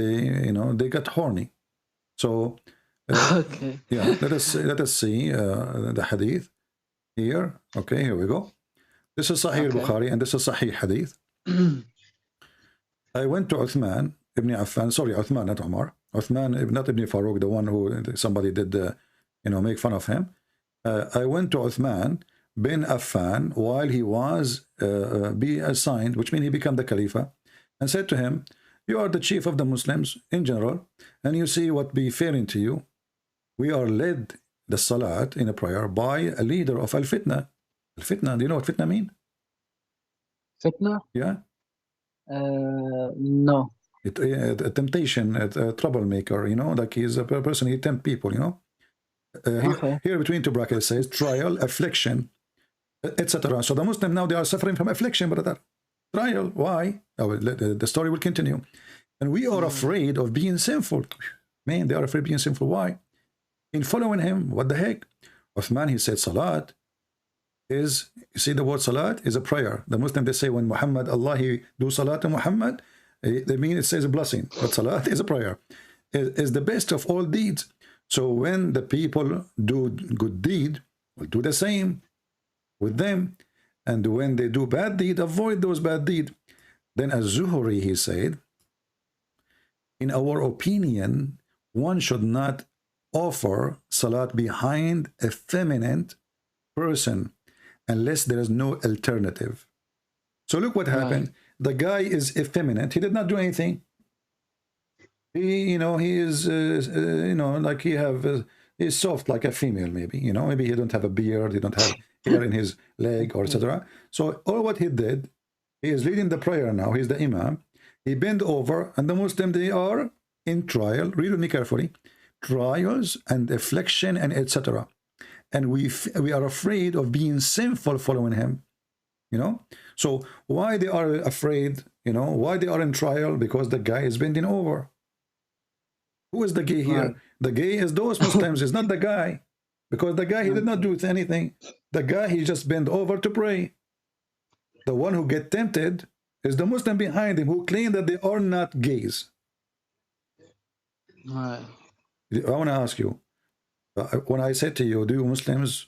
they got horny. So, okay. Yeah, let us see the hadith here. Okay, here we go. This is Sahih Bukhari, and this is Sahih Hadith. I went to Uthman ibn Affan, sorry, Uthman, not Umar. Uthman, not Ibn Farouk, the one who somebody did, make fun of him. I went to Uthman bin Affan while he was be assigned, which means he became the Khalifa, and said to him, you are the chief of the Muslims in general, and you see what befalling to you. We are led the Salat in a prayer by a leader of Al-Fitna. Al-Fitna, do you know what fitna mean? Fitna? Yeah. No. A temptation, a troublemaker, like he's a person, he tempt people, Here between 2 brackets it says trial, affliction, etc. So the Muslim now, they are suffering from affliction, brother. Trial, why? The story will continue. And we are afraid of being sinful. Man, they are afraid of being sinful. Why? In following him, what the heck? Uthman, he said, Salat is, you see the word Salat is a prayer. The Muslim, they say when Muhammad, Allah, he do Salat to Muhammad, they mean it says a blessing. But Salat is a prayer. It is the best of all deeds. So when the people do good deed, we'll do the same with them. And when they do bad deed, avoid those bad deeds. Then Az-Zuhri, he said, in our opinion, one should not offer Salat behind a feminine person unless there is no alternative. So look what happened. The guy is effeminate. He did not do anything. He is, like he's soft like a female, maybe. Maybe he don't have a beard. He don't have hair in his leg, or etc. So all what he did, he is leading the prayer now. He's the imam. He bent over, and the Muslim, they are in trial. Read with me carefully. Trials and affliction and etc. And we are afraid of being sinful following him. So why they are afraid? Why they are in trial? Because the guy is bending over. Who is the gay here? Right. The gay is those Muslims, is not the guy. Because the guy, he did not do anything. The guy, he just bent over to pray. The one who get tempted is the Muslim behind him who claim that they are not gays. Right. I want to ask you, when I said to you, do Muslims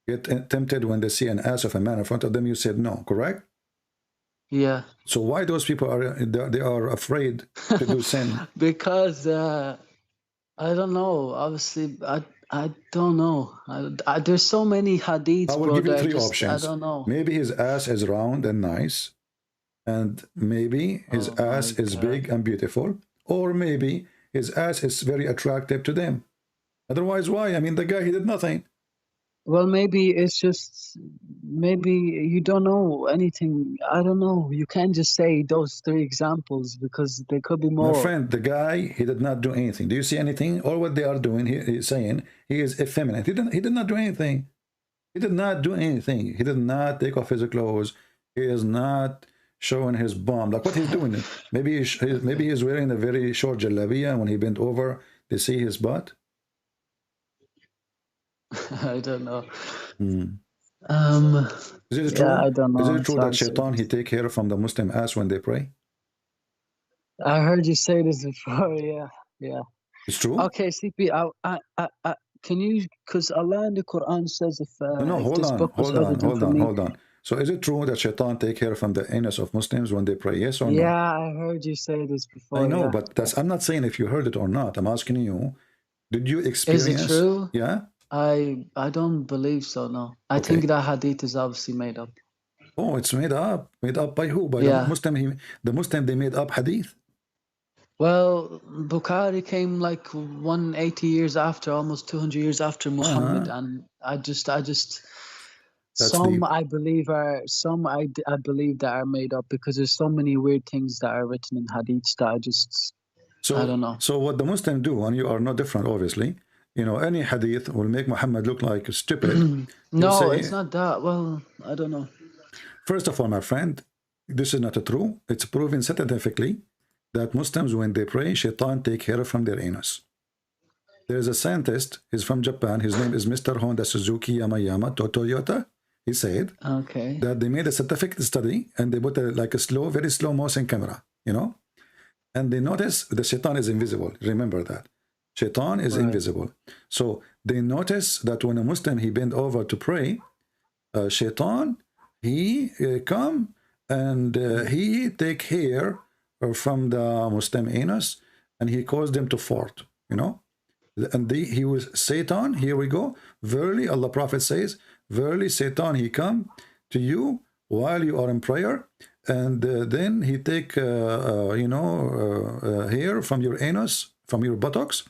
get tempted when they see an ass of a man in front of them? You said no, correct? Yeah. So why those people they are afraid to do sin? Because I don't know. Obviously, I don't know. There's so many hadiths. I will bro, give you that three I options. don't know. Maybe his ass is round and nice, and maybe his ass is big and beautiful, or maybe his ass is very attractive to them. Otherwise, why? I mean, the guy, he did nothing. Well, maybe it's just, maybe you don't know anything. I don't know. You can't just say those three examples because there could be more. My friend, the guy, he did not do anything. Do you see anything? All what they are doing, he's saying he is effeminate. He did not do anything. He did not do anything. He did not take off his clothes. He is not showing his bum. Like what he's doing. Maybe he's wearing a very short jalabiya, and when he bent over, they see his butt. I don't know. Is it true? Yeah, I don't know. Is it true that shaitan, he take care from the Muslim ass when they pray? I heard you say this before. Yeah, yeah. It's true. Okay, CP. Can you? Because Allah in the Quran says if no, if hold this on, book was hold on. So is it true that shaitan take care from the anus of Muslims when they pray? Yes or no? Yeah, I heard you say this before. I know, yeah. but I'm not saying if you heard it or not. I'm asking you, did you experience? Is it true? Yeah. I don't believe so. No, I think that hadith is obviously made up. Oh, it's made up. Made up by who? By Yeah. the Muslim. The Muslim, they made up hadith. Well, Bukhari came like 180 years after, almost 200 years after Muhammad, and I just some deep. I believe are some I believe that are made up because there's so many weird things that are written in hadiths that I don't know. So what the Muslim do, and you are not different, obviously. You know, any hadith will make Muhammad look like stupid. No, it's not that. Well, I don't know. First of all, my friend, this is not true. It's proven scientifically that Muslims, when they pray, shaitan take hair from their anus. There is a scientist, he's from Japan, his name is Mr. Honda Suzuki Yamayama Toyota. He said that they made a scientific study and they put like a very slow motion camera, you know, and they noticed the shaitan is invisible. Remember that. Shaitan is invisible. So they notice that when a Muslim, he bend over to pray, shaitan, he come and he take hair from the Muslim anus and he caused them to fart, you know. And he was Satan, here we go. Verily, Allah Prophet says, verily Satan, he come to you while you are in prayer, and then he take, hair from your anus, from your buttocks,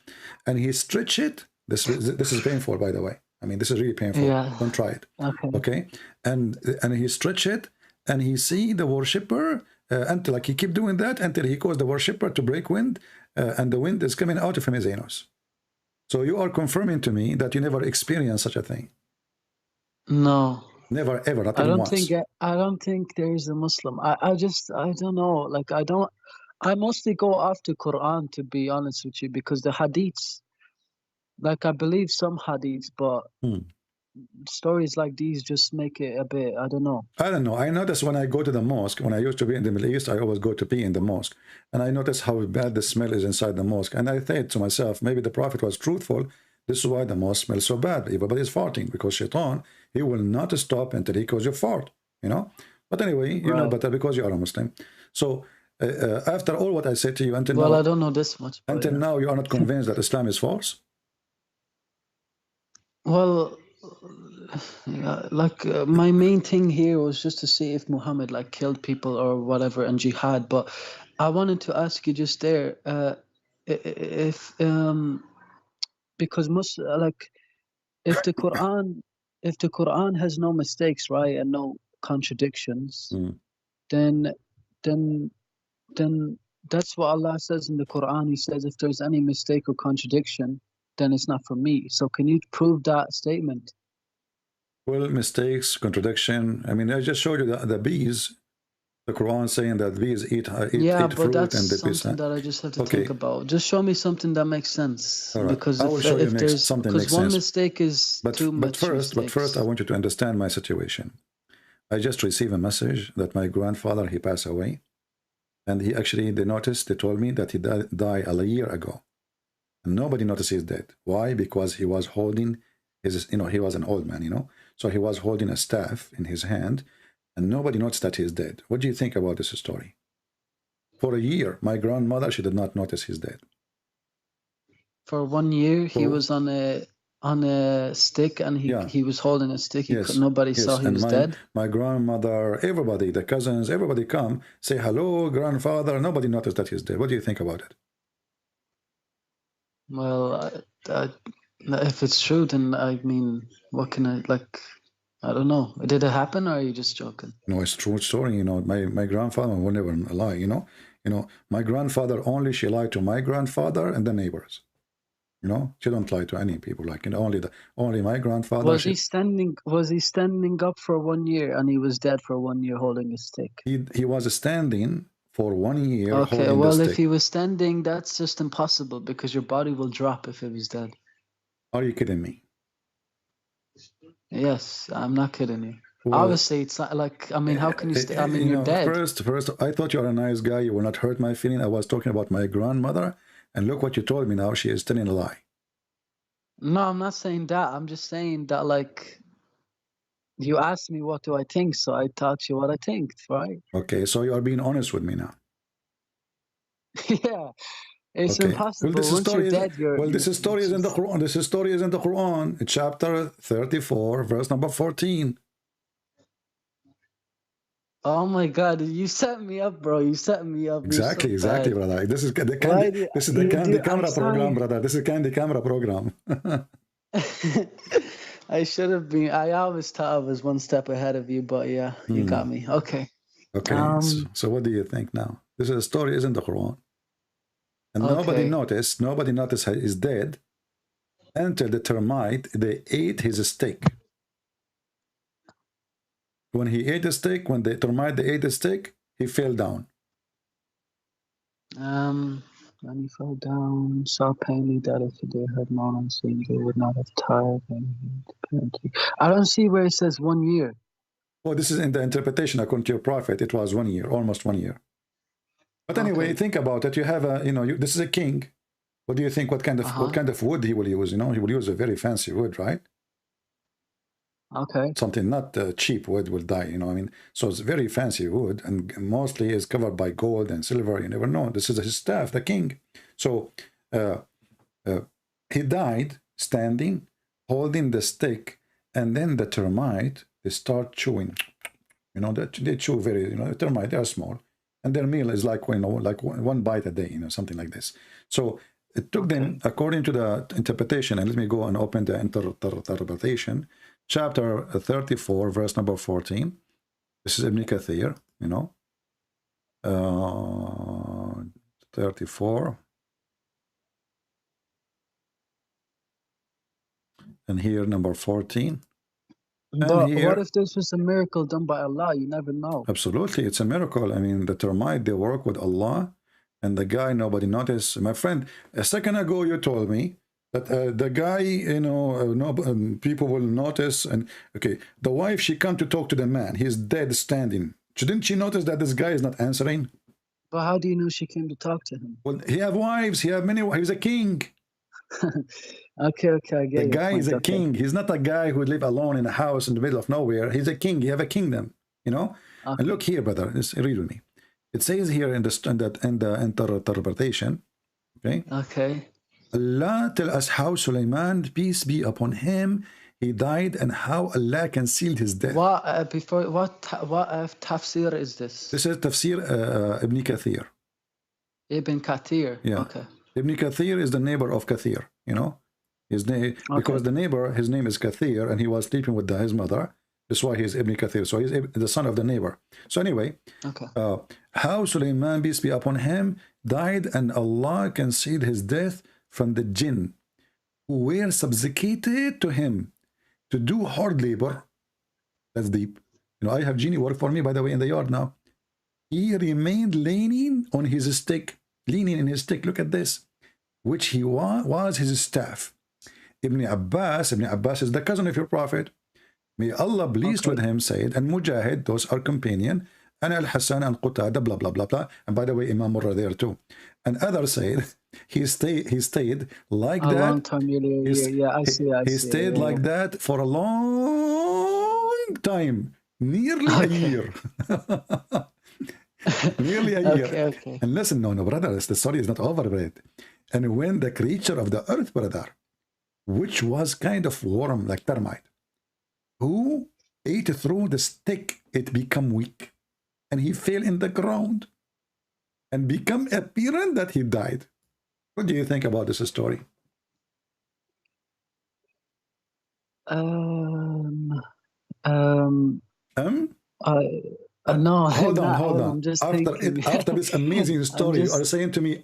and he stretch it. This is painful, by the way. I mean, this is really painful. Yeah. Don't try it. Okay. And he stretch it, and he see the worshipper, until like he keep doing that until he caused the worshipper to break wind, and the wind is coming out of his anus. So you are confirming to me that you never experienced such a thing. No. Never ever. Not even once. I don't think there is a Muslim. I don't know. Like I mostly go off the Quran, to be honest with you, because the hadiths, like I believe some hadiths, but stories like these just make it a bit, I don't know. I don't know. I notice when I go to the mosque, when I used to be in the Middle East, I always go to pee in the mosque. And I notice how bad the smell is inside the mosque. And I think to myself, maybe the Prophet was truthful. This is why the mosque smells so bad. Everybody's farting because shaitan, he will not stop until he causes you fart, you know. But anyway, you know better because you are a Muslim. So after all what I said to you until now, I don't know this much. Until now, you are not convinced that Islam is false? Well, my main thing here was just to see if Muhammad like killed people or whatever in jihad. But I wanted to ask you just there, if because if the Quran has no mistakes, right, and no contradictions, then that's what Allah says in the Quran. He says if there's any mistake or contradiction, then it's not for me. So can you prove that statement? Well, mistakes, contradiction. I mean, I just showed you the bees. The Quran saying that bees eat Yeah, eat but fruit that's and the bees. something that I just have to Okay. think about. Just show me something that makes sense. All right. Because I will show you if there's something because makes one sense. mistake is too much But first, mistakes. I want you to understand my situation. I just received a message that my grandfather, he passed away. And he actually, they told me that he died a year ago. And nobody noticed he's dead. Why? Because he was holding his, he was an old man, So he was holding a staff in his hand, and nobody noticed that he's dead. What do you think about this story? For a year, my grandmother, she did not notice he's dead. For 1 year, he was on a stick, and he was holding a stick. Nobody saw he was dead. My grandmother, everybody, the cousins, everybody come, say hello, grandfather. Nobody noticed that he's dead. What do you think about it? Well, if it's true, then I mean, what can I don't know. Did it happen, or are you just joking? No, it's a true story. My grandfather will never lie. My grandfather she lied to my grandfather and the neighbors. She don't lie to any people. Only my grandfather. Was he standing up for 1 year, and he was dead for 1 year holding a stick? He was standing for 1 year. Okay, well, if he was standing, that's just impossible because your body will drop if he was dead. Are you kidding me? Yes, I'm not kidding you. Well, obviously, it's not like, I mean, how can you I mean, you're dead. First, I thought you were a nice guy. You will not hurt my feeling. I was talking about my grandmother, and look what you told me now. She is telling a lie. No, I'm not saying that. I'm just saying that, you asked me what do I think, so I taught you what I think, right? Okay, so you are being honest with me now. Yeah, it's impossible. Well, Once you're dead, this story is in the Quran. This story is in the Quran, chapter 34, verse number 14. Oh my God! You set me up, bro. You set me up. Exactly, brother. This is the camera program, brother. This is candy camera program. I should have been. I always thought I was one step ahead of you, but yeah, you got me. Okay. Okay. So what do you think now? This is a story is in the Quran, and nobody noticed. Nobody noticed he's dead until the termite they ate his stick. When he ate the stick, when the termite they ate the stick, he fell down. When he fell down, saw plainly that if they had known unseen, they would not have tired and I don't see where it says 1 year. Well, this is in the interpretation according to your prophet. It was 1 year, almost 1 year. But anyway, think about it. You have a, this is a king. What do you think? What kind of wood he will use? He will use a very fancy wood, right? Okay. Something not cheap wood will die, So it's very fancy wood, and mostly is covered by gold and silver. You never know. This is his staff, the king. So he died standing, holding the stick, and then the termite, they start chewing. They chew very, termite, they are small. And their meal is like one bite a day, something like this. So it took them, according to the interpretation, and let me go and open the interpretation, chapter 34, verse number 14. This is Ibn Kathir, 34. And here, number 14. But what if this was a miracle done by Allah? You never know. Absolutely, it's a miracle. I mean, the termite, they work with Allah, and the guy, nobody noticed. My friend, a second ago, you told me that the guy, people will notice. And okay, the wife, she come to talk to the man. He's dead standing. Didn't she notice that this guy is not answering? But how do you know she came to talk to him? Well, he have wives. He have many wives. He's a king. Okay, I get it. The guy is a king. He's not a guy who live alone in a house in the middle of nowhere. He's a king. He have a kingdom, And look here, brother. Just read with me. It says here in the interpretation, okay. Allah tell us how Sulaiman, peace be upon him, he died, and how Allah concealed his death. What tafsir is this? This is tafsir Ibn Kathir. Ibn Kathir. Yeah. Okay. Ibn Kathir is the neighbor of Kathir. His name, because the neighbor, his name is Kathir, and he was sleeping with his mother. That's why he's Ibn Kathir. So he's the son of the neighbor. So anyway, how Sulaiman, peace be upon him, died, and Allah concealed his death from the jinn, who were subjugated to him to do hard labor. That's deep. I have genie work for me, by the way, in the yard now. he remained leaning on his stick, leaning in his stick. Look at this, which he was his staff. Ibn Abbas is the cousin of your prophet. May Allah pleased with him said, and Mujahid, those are companion, and Al-Hassan and Qatada, blah, blah, blah, blah. And by the way, Imam Murrah there too. And others said, he stayed like a that. long time, I see. He stayed like that for a long time, nearly a year. Nearly a year. Okay. And listen, no, brother, the story is not over, brother. And when the creature of the earth, brother, which was kind of worm like termite, who ate through the stick, it became weak, and he fell in the ground, and become apparent that he died. What do you think about this story? No, hold on. I'm just thinking. After this amazing story, you are saying to me,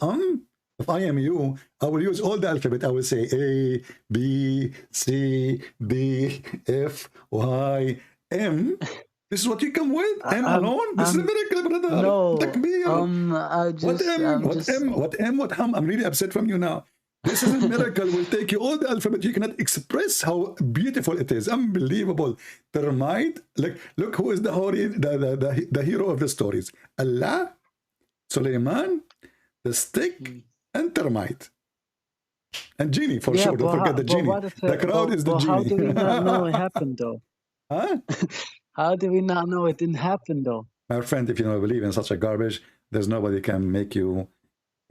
if I am you, I will use all the alphabet. I will say A, B, C, D, F, Y, M. This is what you come with? M alone? This is a miracle, brother. No, What M? I'm really upset from you now. This is a miracle. Will take you all the alphabet. You cannot express how beautiful it is. Unbelievable. Termite. Look who is the hero of the stories. Allah, Suleiman, the stick, and termite. And genie, for sure. Don't forget the genie. The crowd is the genie. How do we not know it happened, though? Huh? How do we not know it didn't happen, though? My friend, if you don't believe in such a garbage, there's nobody can make you,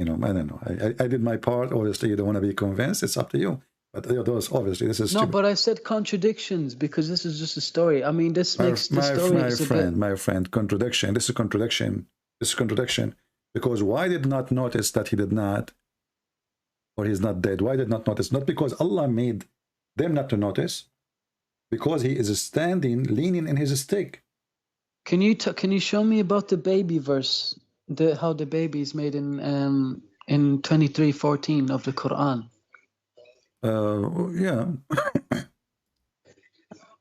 I don't know. I did my part. Obviously, you don't want to be convinced. It's up to you. But those, obviously, this is no. stupid. But I said contradictions because this is just a story. I mean, this makes the story. My friend, contradiction. This is contradiction. This is contradiction. Because why did not notice that he did not, or he's not dead? Why did not notice? Not because Allah made them not to notice, because he is standing, leaning in his stick. Can you show me about the baby verse? How the baby is made in 23:14 of the Quran. Yeah.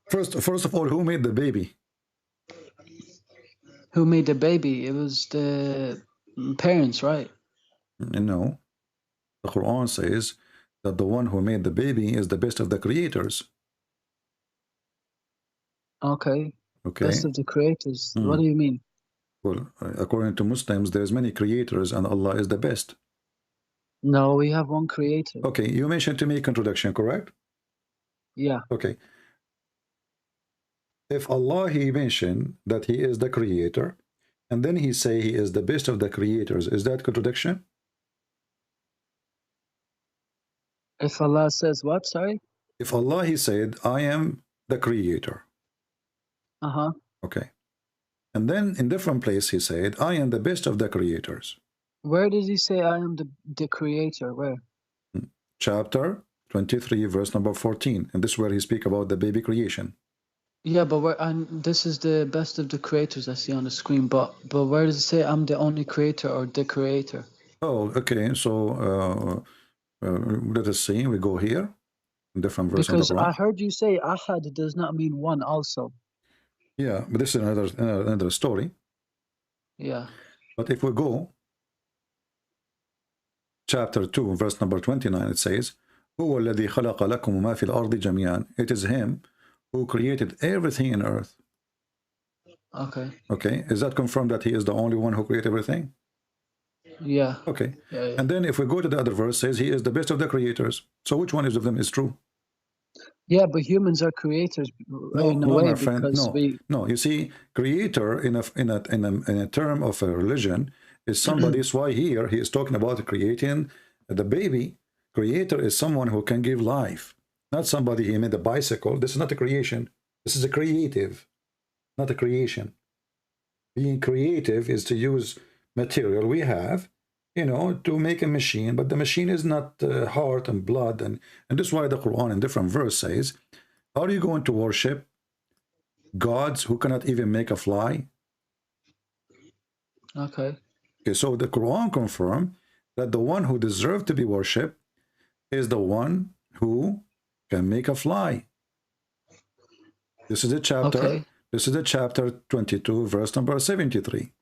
First of all, who made the baby? Who made the baby? It was the parents, right? No. The Quran says that the one who made the baby is the best of the creators. Okay. Best of the creators. What do you mean? Well, according to Muslims, there's many creators and Allah is the best. No, we have one creator. Okay, you mentioned to me contradiction, correct? Yeah. Okay. If Allah, he mentioned that he is the creator, and then he say he is the best of the creators, is that contradiction? If Allah says what, sorry? If Allah, he said, I am the creator. Uh-huh. Okay. And then in different place he said, I am the best of the creators. Where does he say I am the creator? Where? Chapter 23, verse number 14. And this is where he speak about the baby creation. Yeah, but this is the best of the creators I see on the screen. But where does it say I'm the only creator or the creator? Oh, okay. So let us see. We go here. Different verse. Because I heard you say Ahad does not mean one also. Yeah, but this is another story. Yeah. But if we go chapter 2, verse number 29, it says, هو الذي خلق لكم ما في الأرض جميعا. It is him who created everything in earth. Okay. Okay. Is that confirmed that he is the only one who created everything? Yeah. Okay. Yeah. And then if we go to the other verse, it says he is the best of the creators. So which one of them is true? Yeah, but humans are creators in a way, my friend, because no. You see, creator in a term of a religion is somebody. That's why here he is talking about creating the baby. Creator is someone who can give life, not somebody he made a bicycle. This is not a creation. This is a creative, not a creation. Being creative is to use material we have, to make a machine, but the machine is not heart and blood, and this is why the Quran in different verse says, are you going to worship gods who cannot even make a fly? Okay, so the Quran confirms that the one who deserves to be worshipped is the one who can make a fly. This is the chapter. Okay. This is the chapter 22, verse number 73.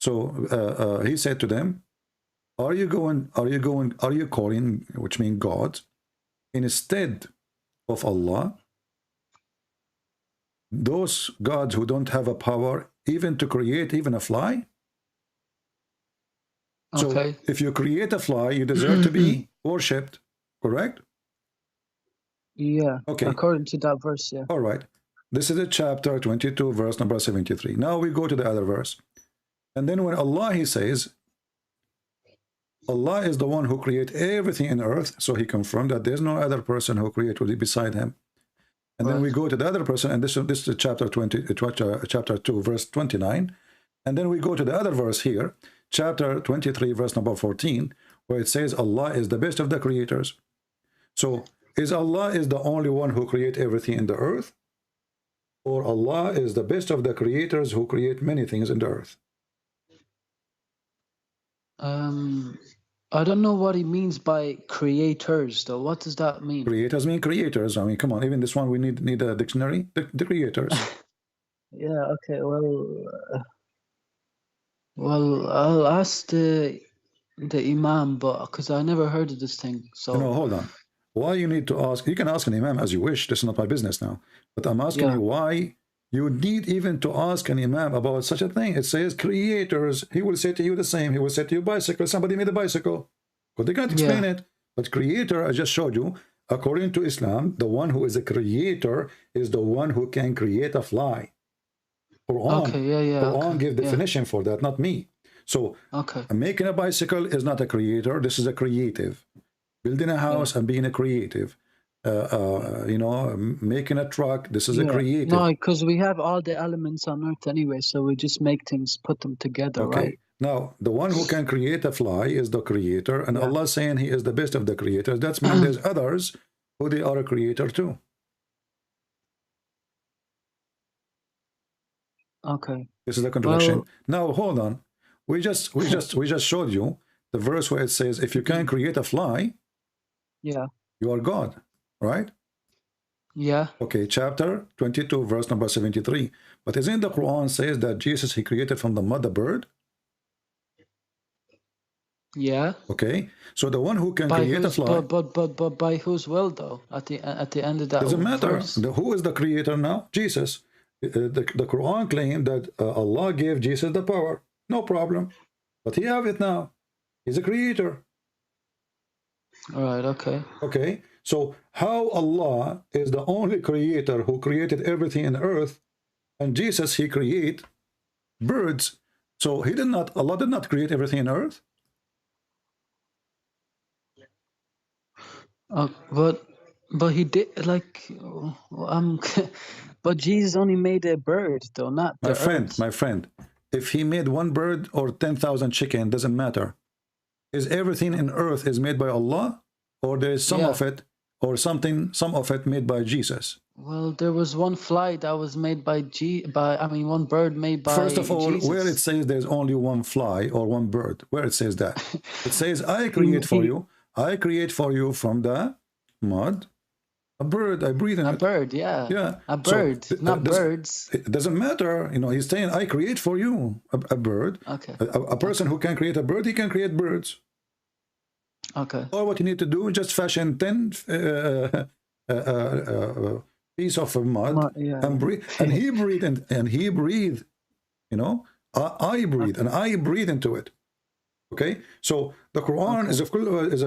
So he said to them, are you calling, which means God, instead of Allah, those gods who don't have a power even to create even a fly? Okay. So if you create a fly, you deserve to be worshipped, correct? Yeah. Okay. According to that verse, yeah. All right. This is a chapter 22, verse number 73. Now we go to the other verse. And then when Allah, he says, Allah is the one who created everything in earth. So he confirmed that there's no other person who created beside him. And then we go to the other person, and this is chapter 2, verse 29. And then we go to the other verse here, chapter 23, verse number 14, where it says Allah is the best of the creators. So is Allah is the only one who create everything in the earth? Or Allah is the best of the creators who create many things in the earth? I don't know what he means by creators, though. What does that mean? Creators mean creators. I mean, come on. Even this one, we need a dictionary. The creators. Yeah. Okay. Well, I'll ask the imam, but because I never heard of this thing. So no, hold on. Why you need to ask? You can ask an imam as you wish. This is not my business now. But I'm asking you why you need even to ask an imam about such a thing. It says creators. He will say to you the same. He will say to you bicycle. Somebody made a bicycle. But they can't explain it. But creator, I just showed you, according to Islam, the one who is a creator is the one who can create a fly. Quran, Quran give definition for that, not me. So making a bicycle is not a creator. This is a creative. Building a house and being a creative. You know, making a truck, this is a creative. No, because we have all the elements on earth anyway, so we just make things, put them together, right? Now, the one who can create a fly is the creator, and Allah saying he is the best of the creators. That means there's others who they are a creator too. Okay. This is the contradiction. Now, hold on. We just showed you the verse where it says, if you can create a fly, you are God, right? Yeah. Okay, chapter 22, verse number 73. But isn't the Quran says that Jesus, he created from the mud a bird? Yeah. Okay, so the one who can create a fly. But by whose will, though? At the end of that doesn't matter. verse. Who is the creator now? Jesus. The Quran claimed that Allah gave Jesus the power. No problem. But he have it now. He's a creator. All right, okay. Okay, so how Allah is the only creator who created everything in earth, and Jesus, he create birds. So Allah did not create everything in earth. But he did, like, but Jesus only made a bird, though, not the earth. My friend, if he made one bird or 10,000 chicken, doesn't matter. Is everything in earth is made by Allah, or there is some of it, or some of it made by Jesus? Well, there was one fly that was made by one bird made by First of all, Jesus. where it says there's only one fly or one bird, where it says that? It says, I create for you. I create for you from the mud a bird. I breathe in it. A bird, yeah. Yeah. A bird, so, not birds. It doesn't matter. You know, he's saying, I create for you a bird. Okay. A person who can create a bird, he can create birds. Okay. Or what you need to do is just fashion 10 piece of mud and breathe. And he breathed, and he breathed. You know, I breathe, and I breathe into it. Okay, so the Quran is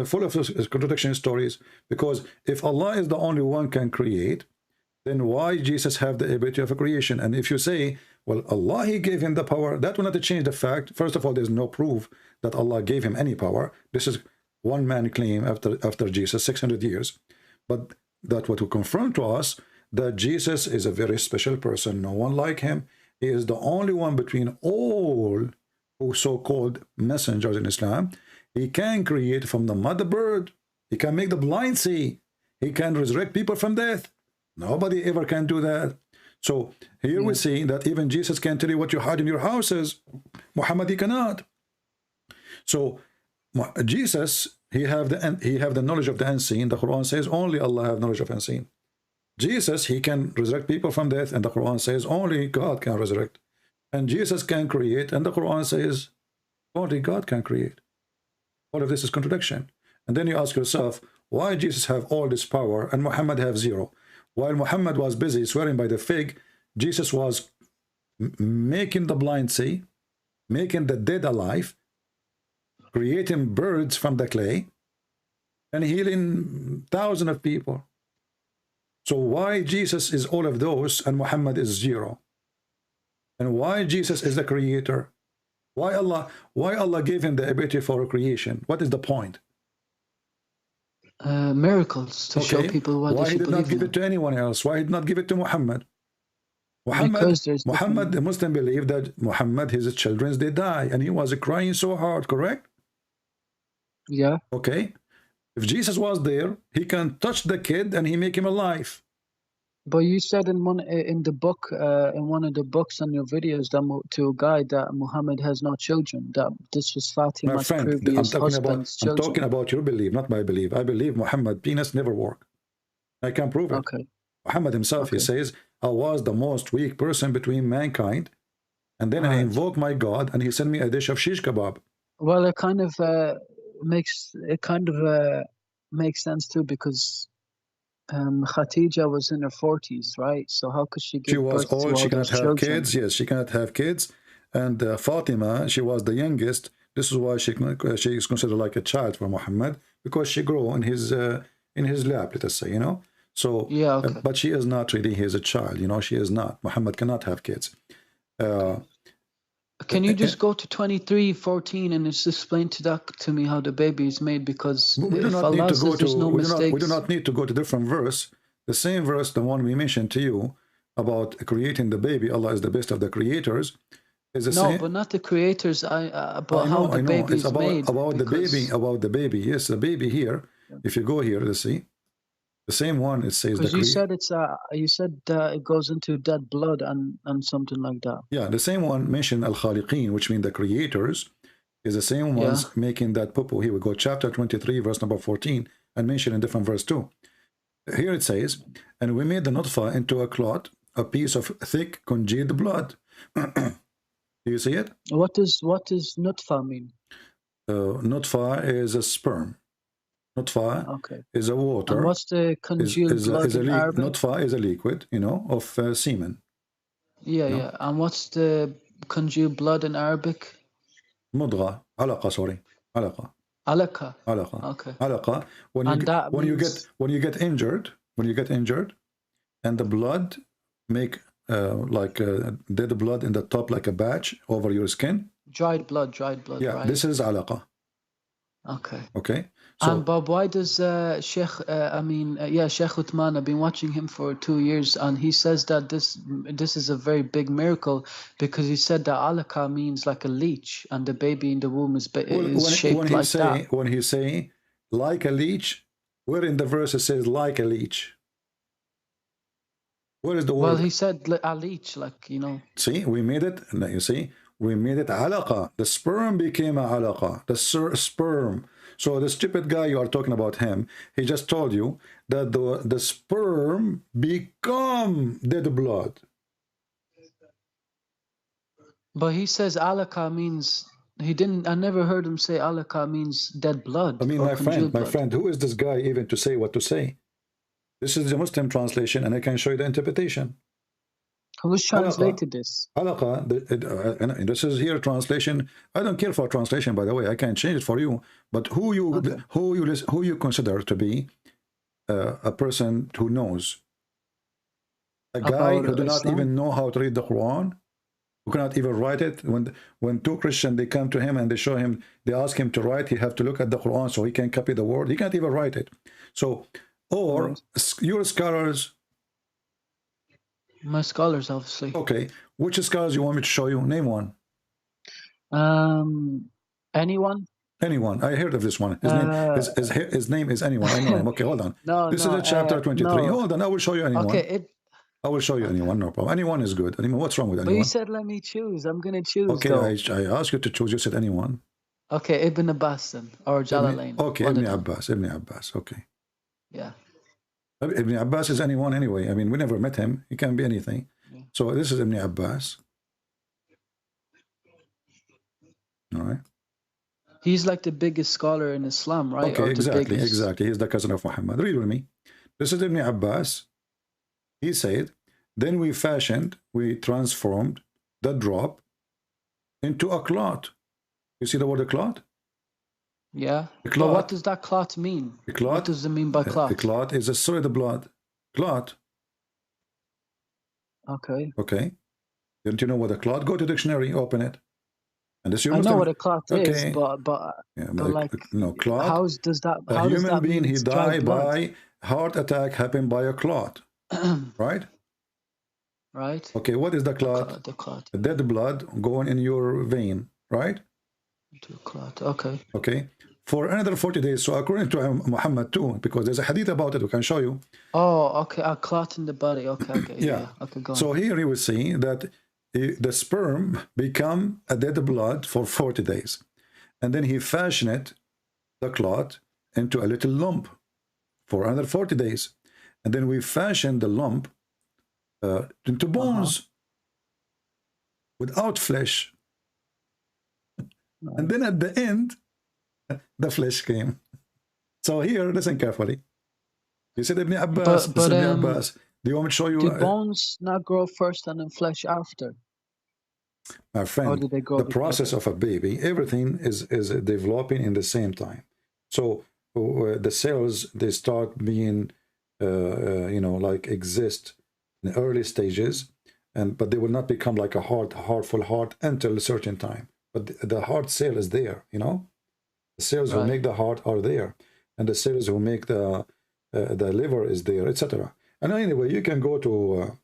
full of contradiction stories, because if Allah is the only one can create, then why Jesus have the ability of a creation? And if you say, well, Allah, he gave him the power, that will not change the fact. First of all, there's no proof that Allah gave him any power. This is one man claim after Jesus, 600 years. But that what will confirm to us that Jesus is a very special person. No one like him. He is the only one between all who so-called messengers in Islam. He can create from the mud a bird. He can make the blind see. He can resurrect people from death. Nobody ever can do that. So here we see that even Jesus can tell you what you hide in your houses. Muhammad, he cannot. So Jesus, he have the knowledge of the unseen. The Quran says only Allah have knowledge of unseen. Jesus, he can resurrect people from death, and the Quran says only God can resurrect. And Jesus can create, and the Quran says only God can create. All of this is contradiction. And then you ask yourself, why Jesus have all this power and Muhammad have zero? While Muhammad was busy swearing by the fig, Jesus was making the blind see, making the dead alive, creating birds from the clay, and healing thousands of people. So why Jesus is all of those and Muhammad is zero? And why Jesus is the creator? Why Allah gave him the ability for creation? What is the point? Miracles to show people what why they he should did not believe give in. it to anyone else? Why he did not give it to Muhammad? Muhammad, the Muslim believed that Muhammad, his children, they die, and he was crying so hard, correct? Yeah. Okay. If Jesus was there, he can touch the kid and he make him alive. But you said in one in one of the books on your videos that to a guy that Muhammad has no children. That this was Fatima's previous husband's children. I'm talking about your belief, not my belief. I believe Muhammad penis never work. I can prove it. Okay. Muhammad himself, he says, I was the most weak person between mankind, and then I invoked my God, and he sent me a dish of shish kebab. Well, it kind of makes sense too, because Khadija was in her 40s, right? So how could she give She was birth to all old, she cannot have children? kids. Yes, she cannot have kids. And Fatima, she was the youngest. This is why she is considered like a child for Muhammad, because she grew in his lap, let us say, you know. So, yeah, okay. But she is not really his child, you know. She is not. Muhammad cannot have kids. Can you just go to 23:14 and just explain to me how the baby is made? Because we do not need to go to we do not need to go to different verse. The same verse, the one we mentioned to you about creating the baby, Allah is the best of the creators, is the same. No, but not the creators. About how the baby is made. About the baby. Yes, the baby here. Yeah. If you go here, let's see. The same one, it says. Because you said it goes into dead blood and something like that. Yeah, the same one mentioned al-khaliqeen, which means the creators, is the same ones making that pupu. Here we go, chapter 23, verse number 14, and mentioned in different verse too. Here it says, and we made the nutfa into a clot, a piece of thick congealed blood. Do you see it? What does nutfa mean? Nutfa is a sperm. Nutfa is a water. And what's the congealed blood in Arabic? Nutfa is a liquid, you know, of semen. Yeah, yeah. And what's the congealed blood in Arabic? Mudgha. Alaqa, sorry. Alaqa. Alaqa. Alaqa. Okay. Alaqa. When you get injured, and the blood make like dead blood in the top, like a batch over your skin. Dried blood. Yeah, right? This is alaqa. Okay. Okay. So, and Bob, why does Sheikh Uthman, I've been watching him for 2 years, and he says that this is a very big miracle, because he said that alaqa means like a leech, and the baby in the womb is shaped like that. When he say like a leech, where in the verse it says like a leech? Where is the word? Well, he said a leech, like, you know. See, we made it. You see, we made it alaqa. The sperm became a alaqa. The sperm. So the stupid guy you are talking about him, he just told you that the sperm become dead blood. But he says alaqa means I never heard him say alaqa means dead blood. I mean, my friend, who is this guy even to say what to say? This is the Muslim translation, and I can show you the interpretation. Who's translated this? Alaqa, this is here translation. I don't care for translation, by the way. I can change it for you. But who you consider to be a person who knows? A guy who do not even know how to read the Quran, who cannot even write it. When two Christians, they come to him and they show him, they ask him to write, he have to look at the Quran so he can copy the word. He can't even write it. So, or your scholars. My scholars, obviously. Okay. Which scholars you want me to show you? Name one. Anyone? Anyone. I heard of this one. His name is anyone. I know him. Okay, hold on. This is a chapter 23. No. Hold on. I will show you anyone. Okay. I will show you anyone. No problem. Anyone is good. Anyone. What's wrong with anyone? But you said let me choose. I'm going to choose. Okay. I asked you to choose. You said anyone. Okay. Ibn Abbas then, or Jalalain. Okay. Ibn Abbas. Okay. Yeah. Ibn Abbas is anyone anyway. I mean, we never met him. He can be anything. Yeah. So this is Ibn Abbas. All right. He's like the biggest scholar in Islam, right? Okay, Or the exactly, biggest. exactly. He's the cousin of Muhammad. Read with me. This is Ibn Abbas. He said, then we transformed the drop into a clot. You see the word clot? Yeah. A But clot. what does that clot mean? A clot. What does it mean by clot? A clot is a solid blood. Clot. Okay. Okay. Don't you know what a clot? Go to dictionary, open it. And this I know what a clot is, okay. but Yeah, like, no, clot. how does that? A How does human that being, mean he it's dried died blood? by heart attack happened by a clot. Right? Right. Okay, what is the clot? The clot. The dead blood going in your vein, right? To a clot. Okay. Okay. For another 40 days. So according to Muhammad too, because there's a hadith about it, we can show you. Oh, okay. A clot in the body. Okay. Okay. Yeah. Okay. Go on. So here you will see that the sperm become a dead blood for 40 days. And then he fashioned the clot into a little lump for another 40 days. And then we fashioned the lump into bones without flesh. And then at the end, the flesh came. So here, listen carefully. You said Ibn Abbas. But Ibn Abbas. Do you want me to show you? Do bones not grow first and then flesh after? My friend, Or do they grow the process of a baby, everything is developing in the same time. So the cells, they start being, you know, like exist in the early stages, but they will not become like a full heart until a certain time. But the heart cell is there, you know. The cells who make the heart are there, and the cells who make the liver is there, etc. And anyway, you can go to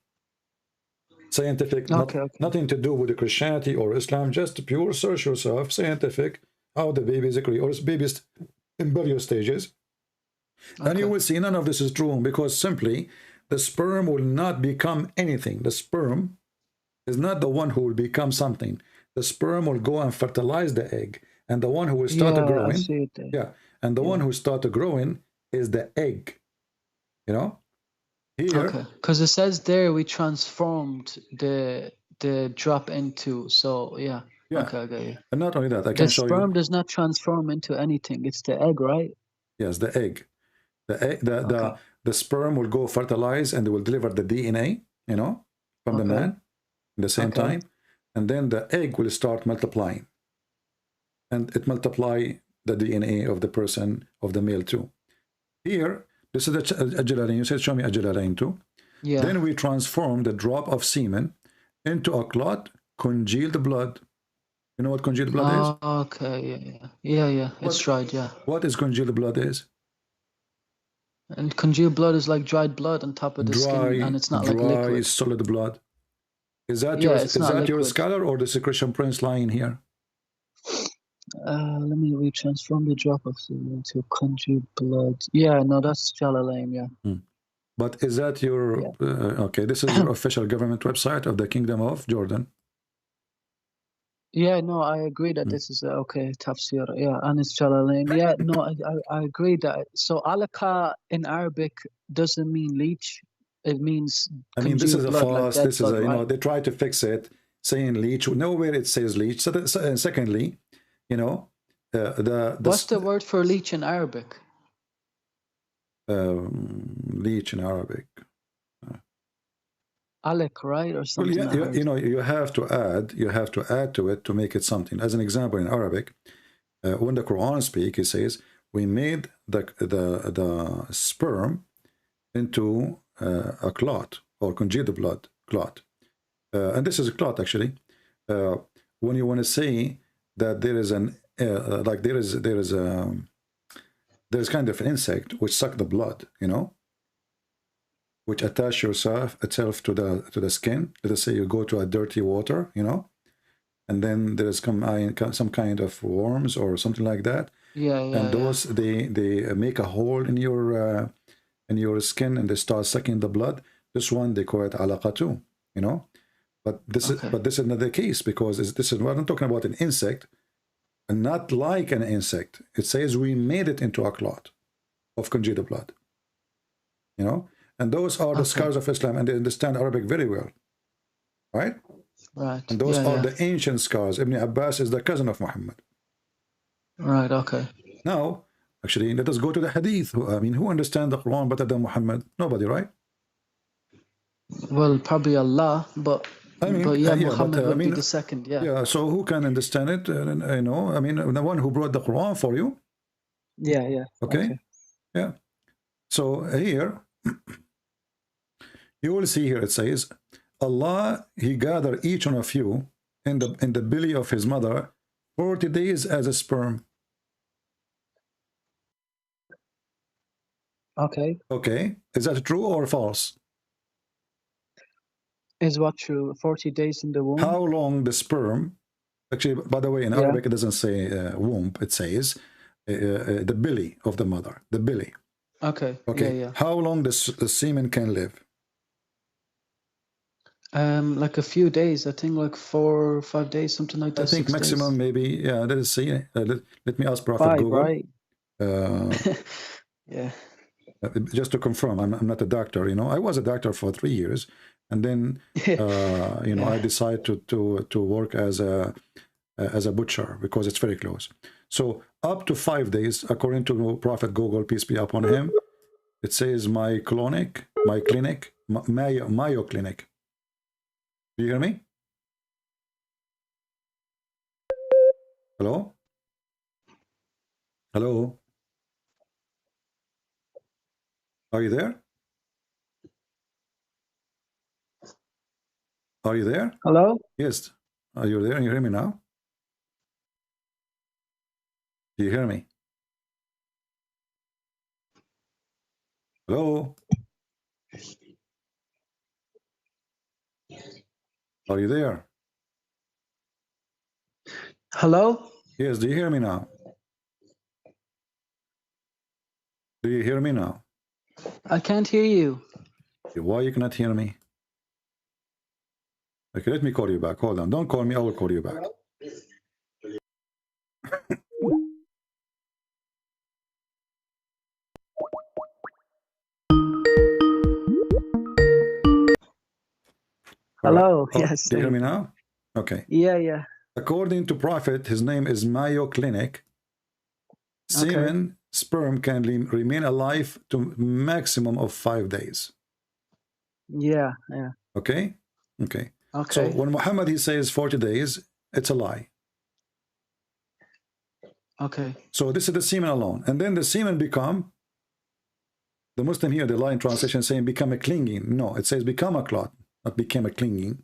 scientific, nothing to do with the Christianity or Islam, just pure search yourself, scientific, how the baby is or baby's embryo stages. And you will see none of this is true, because simply the sperm will not become anything. The sperm is not the one who will become something. The sperm will go and fertilize the egg, and the one who will start growing, and the one who started growing is the egg. You know, here because it says there we transformed the drop into. So yeah. Okay. And not only that, I can show you. The sperm does not transform into anything. It's the egg, right? Yes, the egg. The sperm will go fertilize and they will deliver the DNA, you know, from the man at the same time. And then the egg will start multiplying. And it multiply the DNA of the person, of the male too. Here, this is the Jalalain. You said, show me Jalalain too. Yeah. Then we transform the drop of semen into a clot, congealed blood. You know what congealed blood is? Okay, yeah. It's dried, yeah. What is congealed blood is? And congealed blood is like dried blood on top of the skin, and it's not like liquid. Solid blood. Is that your scholar, or the Christian Prince lying here? Let me retransform the drop of semen into congealed blood. Yeah, no, that's Jalalain, yeah. But is that your okay? This is your official government website of the Kingdom of Jordan. Yeah, no, I agree that this is tafsir. Yeah, and it's Jalalain. Yeah, no, I agree that. So alaka in Arabic doesn't mean leech. It means. I mean, this is a false. Like this is a, you know, they try to fix it, saying leech. Nowhere it says leech. So and secondly, you know, what's the word for leech in Arabic? Leech in Arabic. Alec, right, or something. Well, you know, you have to add to it to make it something. As an example, in Arabic, when the Quran speaks, it says, "We made the sperm into a clot, or congealed blood clot," and this is a clot actually. When you want to say that there is an there's kind of an insect which suck the blood, you know, which attach itself to the skin. Let us say you go to a dirty water, you know, and then there's some kind of worms or something like that. And those they make a hole in your skin, and they start sucking the blood. This one they call it alaqa too, you know. But this is not the case, because we're not talking about an insect, and not like an insect. It says we made it into a clot of congealed blood, you know. And those are the scholars of Islam, and they understand Arabic very well, right? Right. And those Yeah, are yeah. the ancient scholars. Ibn Abbas is the cousin of Muhammad. Right. Okay. Now, actually, let us go to the hadith. I mean, who understands the Quran better than Muhammad? Nobody, right? Well, probably Allah, but yeah, yeah, but Muhammad I would be mean, the second. Yeah. yeah. So who can understand it? You know, I mean, the one who brought the Quran for you. Yeah. Yeah. Okay. Yeah. So here, you will see here it says, Allah, He gathered each one of you in the belly of His mother 40 days as a sperm. Okay. Okay. Is that true or false? Is what true? 40 days in the womb. How long the sperm? Actually, by the way, in Arabic it doesn't say womb. It says the belly of the mother. The belly. Okay. Okay. Yeah. How long the semen can live? Like a few days. I think like 4 or 5 days, something like that. I think 6 maximum days. maybe. Yeah. Let us see. Let me ask Prophet 5, Google. right? Yeah. Just to confirm, I'm not a doctor. You know, I was a doctor for 3 years, and then you know, I decided to work as a butcher because it's very close. So up to 5 days, according to Prophet Google, peace be upon him, it says my clinic, Mayo Clinic. Do you hear me? Hello? Hello? Are you there? Are you there? Hello? Yes. Are you there? You hear me now? Do you hear me? Hello? Are you there? Hello? Yes, do you hear me now? Do you hear me now? I can't hear you. Why you cannot hear me? Okay, let me call you back. Hold on. Don't call me. I will call you back. Hello. Oh, Yes. do you hear me now? Okay. Yeah. According to Prophet, his name is Mayo Clinic. Semen, sperm can remain alive to maximum of 5 days. Yeah. Okay? Okay. So when Muhammad, he says 40 days, it's a lie. Okay. So this is the semen alone. And then the semen become, the Muslim here, the line translation saying become a clinging. No, it says become a clot, not became a clinging.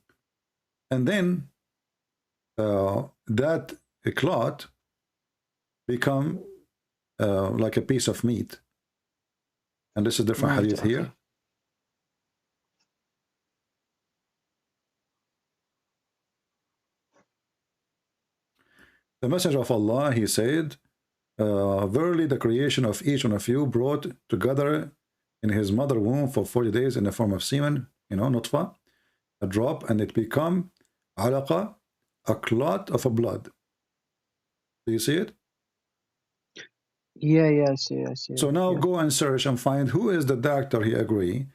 And then that clot become like a piece of meat. And this is different hadith here. The Messenger of Allah, he said, verily the creation of each one of you brought together in his mother womb for 40 days in the form of semen, you know, nutfa, a drop, and it become alaqa, a clot of a blood. Do you see it? Yeah, I see. So now go and search and find who is the doctor he agree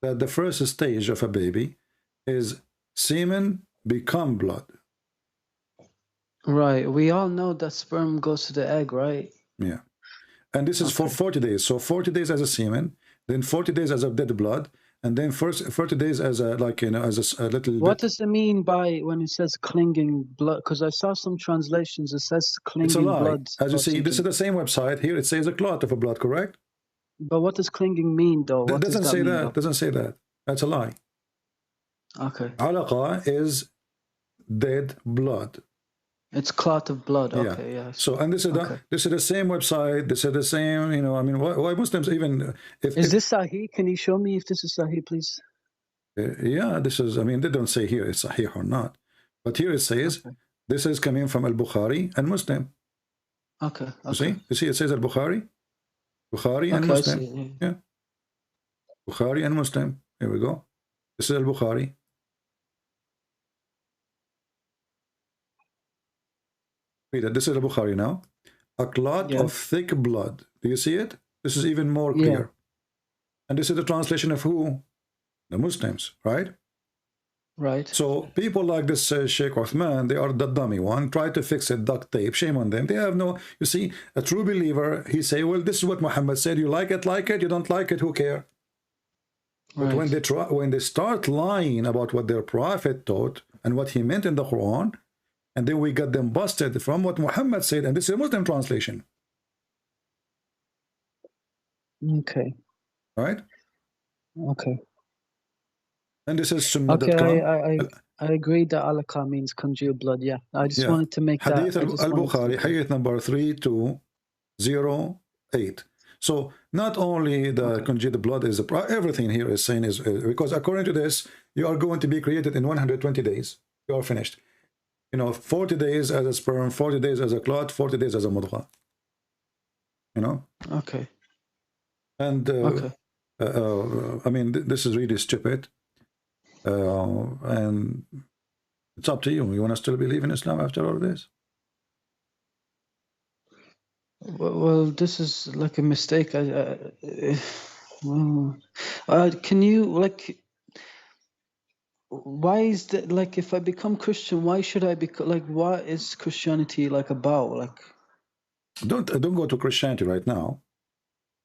that the first stage of a baby is semen become blood. Right. We all know that sperm goes to the egg, right? Yeah. And this is for 40 days. So 40 days as a semen, then 40 days as a dead blood, and then first 40 days as a, like, you know, as a little What does it mean by when it says clinging blood? Because I saw some translations, it says clinging it's a lie. blood. As you see, this is the same website. Here it says a clot of a blood, correct? But what does clinging mean, though? What doesn't does say mean, that. though? Doesn't say that. That's a lie. Okay. Alaqa is dead blood. It's clot of blood. Okay, yeah. So, and this is the same website. This is the same. You know, I mean, why Muslims even? Is this Sahih? Can you show me if this is Sahih, please? Yeah, this is. I mean, they don't say here it's Sahih or not, but here it says this is coming from Al-Bukhari and Muslim. Okay. You see, it says Al-Bukhari, and Muslim. Yeah, Bukhari and Muslim. Here we go. This is Al-Bukhari. This is Al-Bukhari now. A clot of thick blood. Do you see it? This is even more clear. And this is the translation of who? The Muslims, right? Right. So people like this Sheikh Uthman, they are the dummy one. Try to fix it, duct tape. Shame on them. They have no. You see, a true believer, he say, "Well, this is what Muhammad said. You like it, like it. You don't like it, who care?" But Right. when they start lying about what their prophet taught and what he meant in the Quran, and then we got them busted from what Muhammad said, and this is a Muslim translation, Okay. right? Okay. And this is Okay. Sunnah.com. I agree that alaka means congealed blood. Yeah. I just Yeah. wanted to make Hadith that. al-Bukhari, hadith number 3208. So not only the congealed blood is everything here is saying is because according to this, you are going to be created in 120 days. You are finished. 40 days as a sperm, 40 days as a clot, 40 days as a mudghah. Okay. And I mean, this is really stupid. And it's up to you. You want to still believe in Islam after all this? Well, this is like a mistake. Can you why is that? Like, if I become Christian, why should I become? Like, what is Christianity like about? Like, don't go to Christianity right now.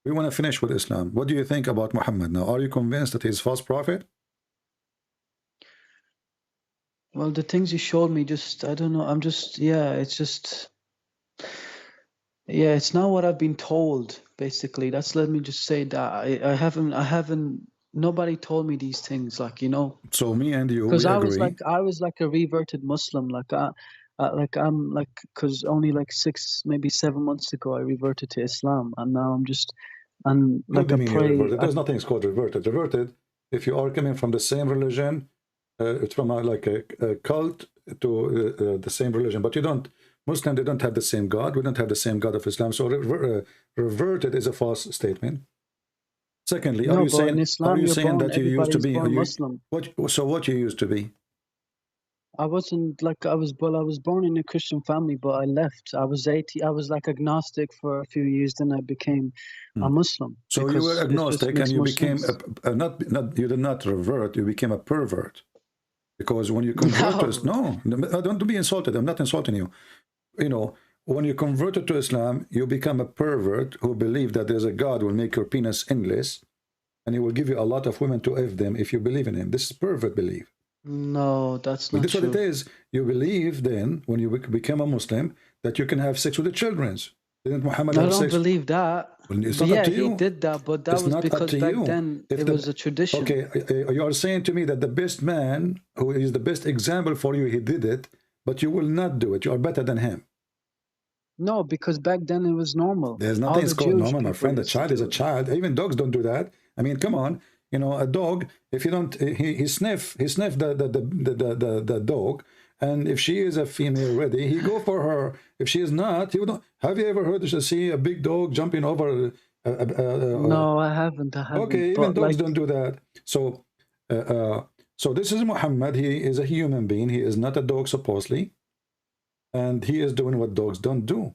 We want to finish with Islam. What do you think about Muhammad now? Are you convinced that he's a false prophet? well, the things you showed me, I don't know. It's not what I've been told. Basically, let me just say that I haven't. Nobody told me these things. So me and you, because we I agree. was like a reverted Muslim. Because only like 6, maybe 7 months ago I reverted to Islam, and now I'm What like do a you mean prey. reverted? There's nothing called reverted. Reverted, if you are coming from the same religion, it's from like a cult to the same religion, but you don't. Muslim, they don't have the same God. We don't have the same God of Islam. So reverted is a false statement. Secondly, No, are you but saying in Islam, that you used to be Muslim. what you used to be? I wasn't like I was born in a Christian family, but I left. I was 80. I was like agnostic for a few years, then I became a Muslim. So you were agnostic and you became not you did not revert. You became a pervert. Because when you convert to Islam, no, don't be insulted. I'm not insulting you. When you converted to Islam, you become a pervert who believe that there's a God who will make your penis endless, and he will give you a lot of women to F them if you believe in him. This is pervert belief. No, that's not This is true. what it is. You believe then, when you become a Muslim, that you can have sex with the children. Didn't Muhammad have sex? I don't believe that. Well, it's not up to you. He did that, but that was because back then it was a tradition. Okay, you are saying to me that the best man, who is the best example for you, he did it, but you will not do it. You are better than him. No, because back then it was normal. There's nothing called normal, my friend. A child is a child. Even dogs don't do that. I mean, come on. A dog, if you don't, he sniff the dog, and if she is a female ready, he go for her. If she is not, he would not. Have you ever heard see a big dog jumping over? No, I haven't. Okay, even dogs don't do that. So, so this is Muhammad. He is a human being. He is not a dog, supposedly, and he is doing what dogs don't do.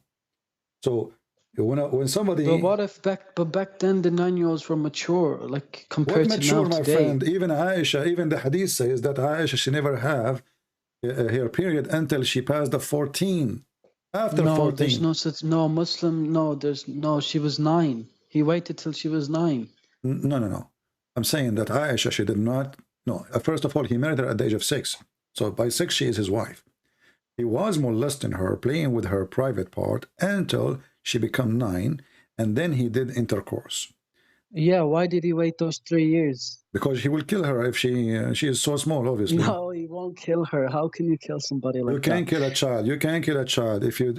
So when somebody, but what if back then the 9-year-olds were mature, like compared to now my today? friend? Even Aisha, even the hadith says that Aisha, she never have her period until she passed the 14. After 14, there's no such Muslim. No, she was 9. He waited till she was 9. No. I'm saying that Aisha, she did not. No, first of all, he married her at the age of 6. So by 6, she is his wife. He was molesting her, playing with her private part until she became 9, and then he did intercourse. Yeah, why did he wait those 3 years? Because he will kill her if she is so small, obviously. No, he won't kill her. How can you kill somebody like that? You can't kill a child. You can't kill a child. If you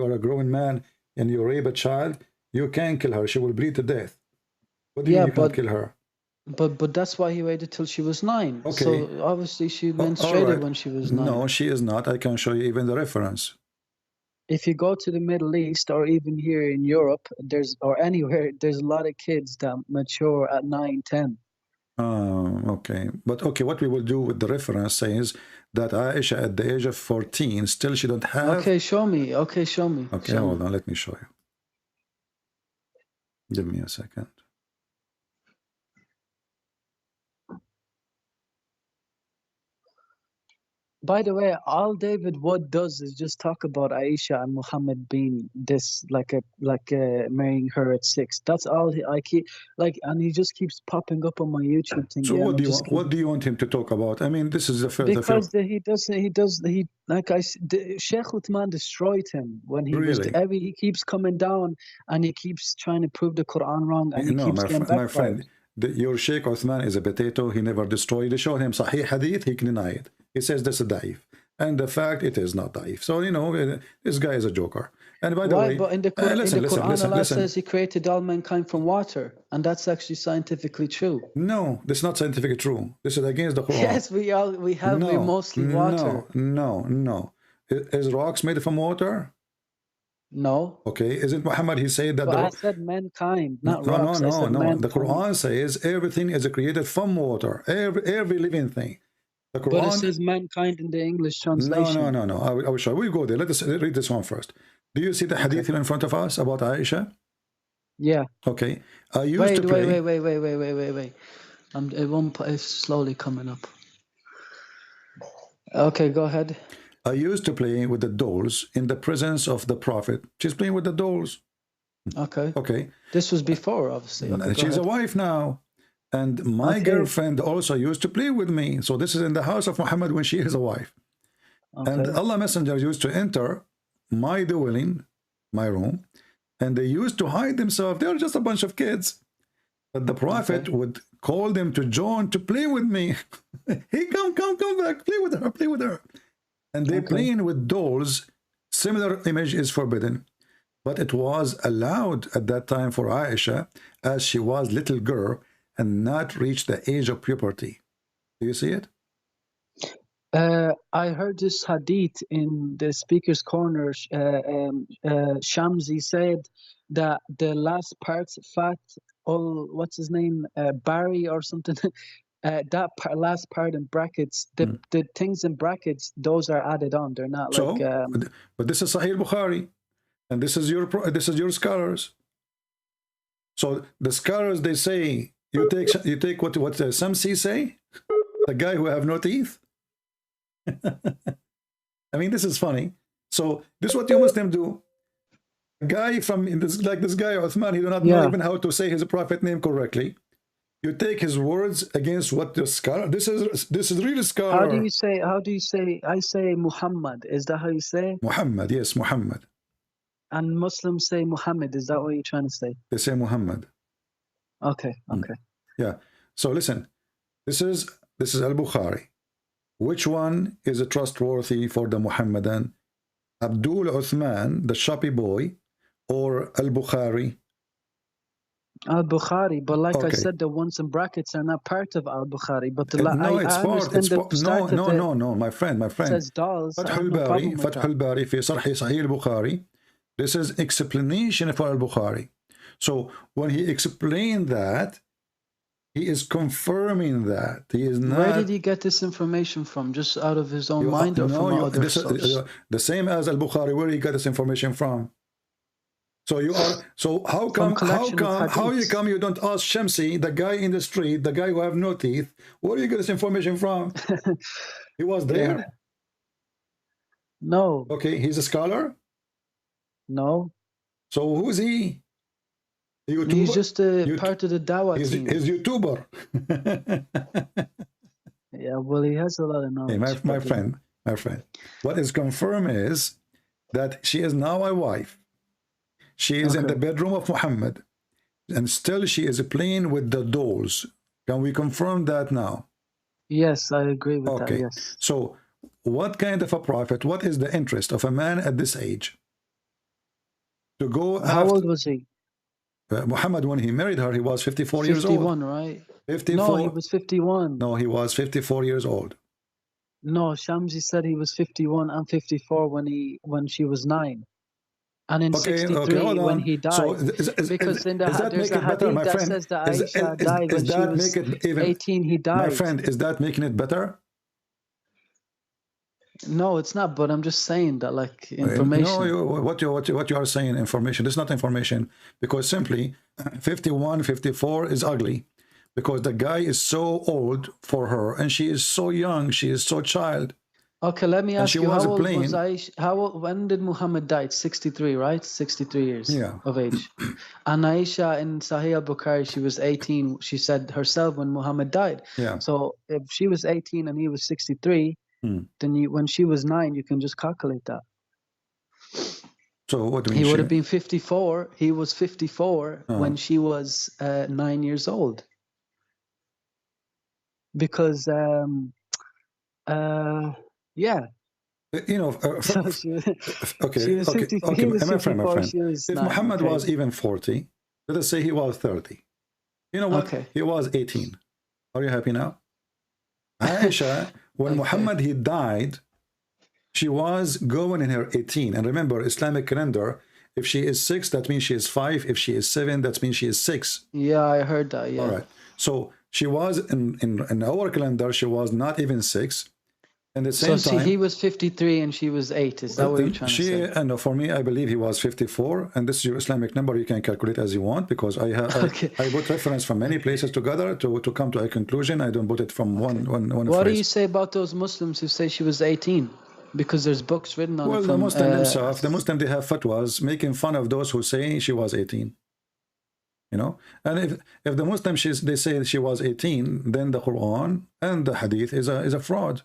are a grown man and you rape a child, you can't kill her. She will bleed to death. What do you mean you can't kill her? But that's why he waited till she was 9. Okay. So obviously she menstruated when she was 9. No, she is not. I can show you even the reference. If you go to the Middle East or even here in Europe, or anywhere, there's a lot of kids that mature at 9, 10. Okay. But okay, what we will do with the reference says that Aisha at the age of 14, still she don't have... Okay, show me. Okay, show me. Okay, hold on. Let me show you. Give me a second. By the way, all David Wood does is just talk about Aisha and Muhammad being this, like marrying her at 6. That's all I keep and he just keeps popping up on my YouTube thing. So yeah, what do you want him to talk about? I mean, this is the first. Because Sheikh Uthman destroyed him when he Really? he keeps coming down and he keeps trying to prove the Quran wrong, and he keeps getting back. My friend, your Sheikh Uthman is a potato. He never destroyed. They showed him Sahih Hadith. He can deny it. He says this is daif, and the fact it is not daif. So this guy is a joker. And by the way, but in the Quran, Allah says He created all mankind from water, and that's actually scientifically true. No, this is not scientifically true. This is against the Quran. Yes, we're mostly water. No. Is rocks made from water? No. Okay, isn't Muhammad? He said that. But I said mankind, not rocks. No. Mankind. The Quran says everything is created from water. Every living thing. The Quran, but it says mankind in the English translation. No. I will show. We'll go there. Let us read this one first. Do you see the hadith here in front of us about Aisha? Yeah. Okay. I used to play. Wait. It's slowly coming up. Okay, go ahead. I used to play with the dolls in the presence of the Prophet. She's playing with the dolls. Okay. This was before, obviously. Okay, she's a wife now. And my girlfriend also used to play with me. So this is in the house of Muhammad when she is a wife. And Allah Messenger used to enter my dwelling, my room, and they used to hide themselves. They were just a bunch of kids. But the Prophet would call them to join to play with me. Hey, come back, play with her. And they playing with dolls. Similar image is forbidden. But it was allowed at that time for Aisha, as she was little girl and not reached the age of puberty. Do you see it? I heard this hadith in the speaker's corner. Shamsi said that the last parts, what's his name, Barry or something, that last part in brackets, the things in brackets, those are added on. They're not but this is Sahih Bukhari, and this is your scholars. So the scholars, they say you take what Shamsi say, the guy who have no teeth. I mean, this is funny. So this is what you Muslim do. A guy this guy Uthman, he do not know even how to say his prophet name correctly. You take his words against what the scholar. This is really scholar. How do you say? I say Muhammad. Is that how you say? Muhammad, yes, Muhammad. And Muslims say Muhammad. Is that what you're trying to say? They say Muhammad. Okay. Yeah. So listen, this is Al-Bukhari. Which one is trustworthy for the Muhammadan? Abdul Uthman, the shoppy boy, or Al-Bukhari? Al-Bukhari, but like I said, the ones in brackets are not part of Al-Bukhari. But No, my friend. It says dolls. Fath al-Bari fi Sarhi Sahih al-Bukhari. This is explanation for Al-Bukhari. So when he explained that, he is confirming that he is not. Where did he get this information from? Just out of his own mind, or from other sources? The same as Al-Bukhari. Where he got this information from? So you are. So how come you don't ask Shamsi, the guy in the street, the guy who have no teeth? Where do you get this information from? He was there. No. Okay, he's a scholar. No. So who's he? YouTuber? He's just a part of the Dawah team. He's YouTuber. Yeah, well, he has a lot of knowledge. Hey, my friend. What is confirmed is that she is now a wife. She is in the bedroom of Muhammad, and still she is playing with the dolls. Can we confirm that now? Yes, I agree with that. Yes. So, what kind of a prophet? What is the interest of a man at this age? To go. How old was he? Muhammad, when he married her, he was 54 years old. 51, right? 54. No, he was 51. No, he was 54 years old. No, Shamsi said he was 51 and 54 when she was 9. And in 63 when he died. So because in there's a hadith that says that Aisha died when she was 18, he died. My friend, is that making it better? No, it's not, but I'm just saying that, like, information. No, what you are saying, information. It's not information, because simply 51, 54 is ugly, because the guy is so old for her, and she is so young, she is so child. Okay, let me ask she you, was how old playing- was Aisha? When did Muhammad die? 63, right? 63 years Yeah. of age. And Aisha in Sahih al-Bukhari, she was 18. She said herself when Muhammad died. Yeah. So if she was 18 and he was 63, then when she was 9, you can just calculate that. So what do you mean? He would have been 54. He was 54 Oh. when she was 9 years old. Because, yeah. You know, So she was, okay, she was 50, okay, he was my friend, 54, she was if 9, Muhammad okay. was even 40, let us say he was 30. You know what? Okay. He was 18. Are you happy now? Aisha, when Muhammad he died, she was going in her 18. And remember, Islamic calendar, if she is 6, that means she is 5. If she is 7, that means she is 6. Yeah, I heard that, yeah. All right. So she was in our calendar, she was not even 6. And at the same time, he was 53 and she was 8. Is that what you're trying to say? And for me, I believe he was 54. And this is your Islamic number. You can calculate as you want, because I put reference from many places together to come to a conclusion. I don't put it from one What do phrase. you say about those Muslims who say she was 18? Because there's books written on it. Well, from, the Muslim themselves, they have fatwas making fun of those who say she was 18. You know, and if the Muslims they say she was 18, then the Quran and the Hadith is a fraud.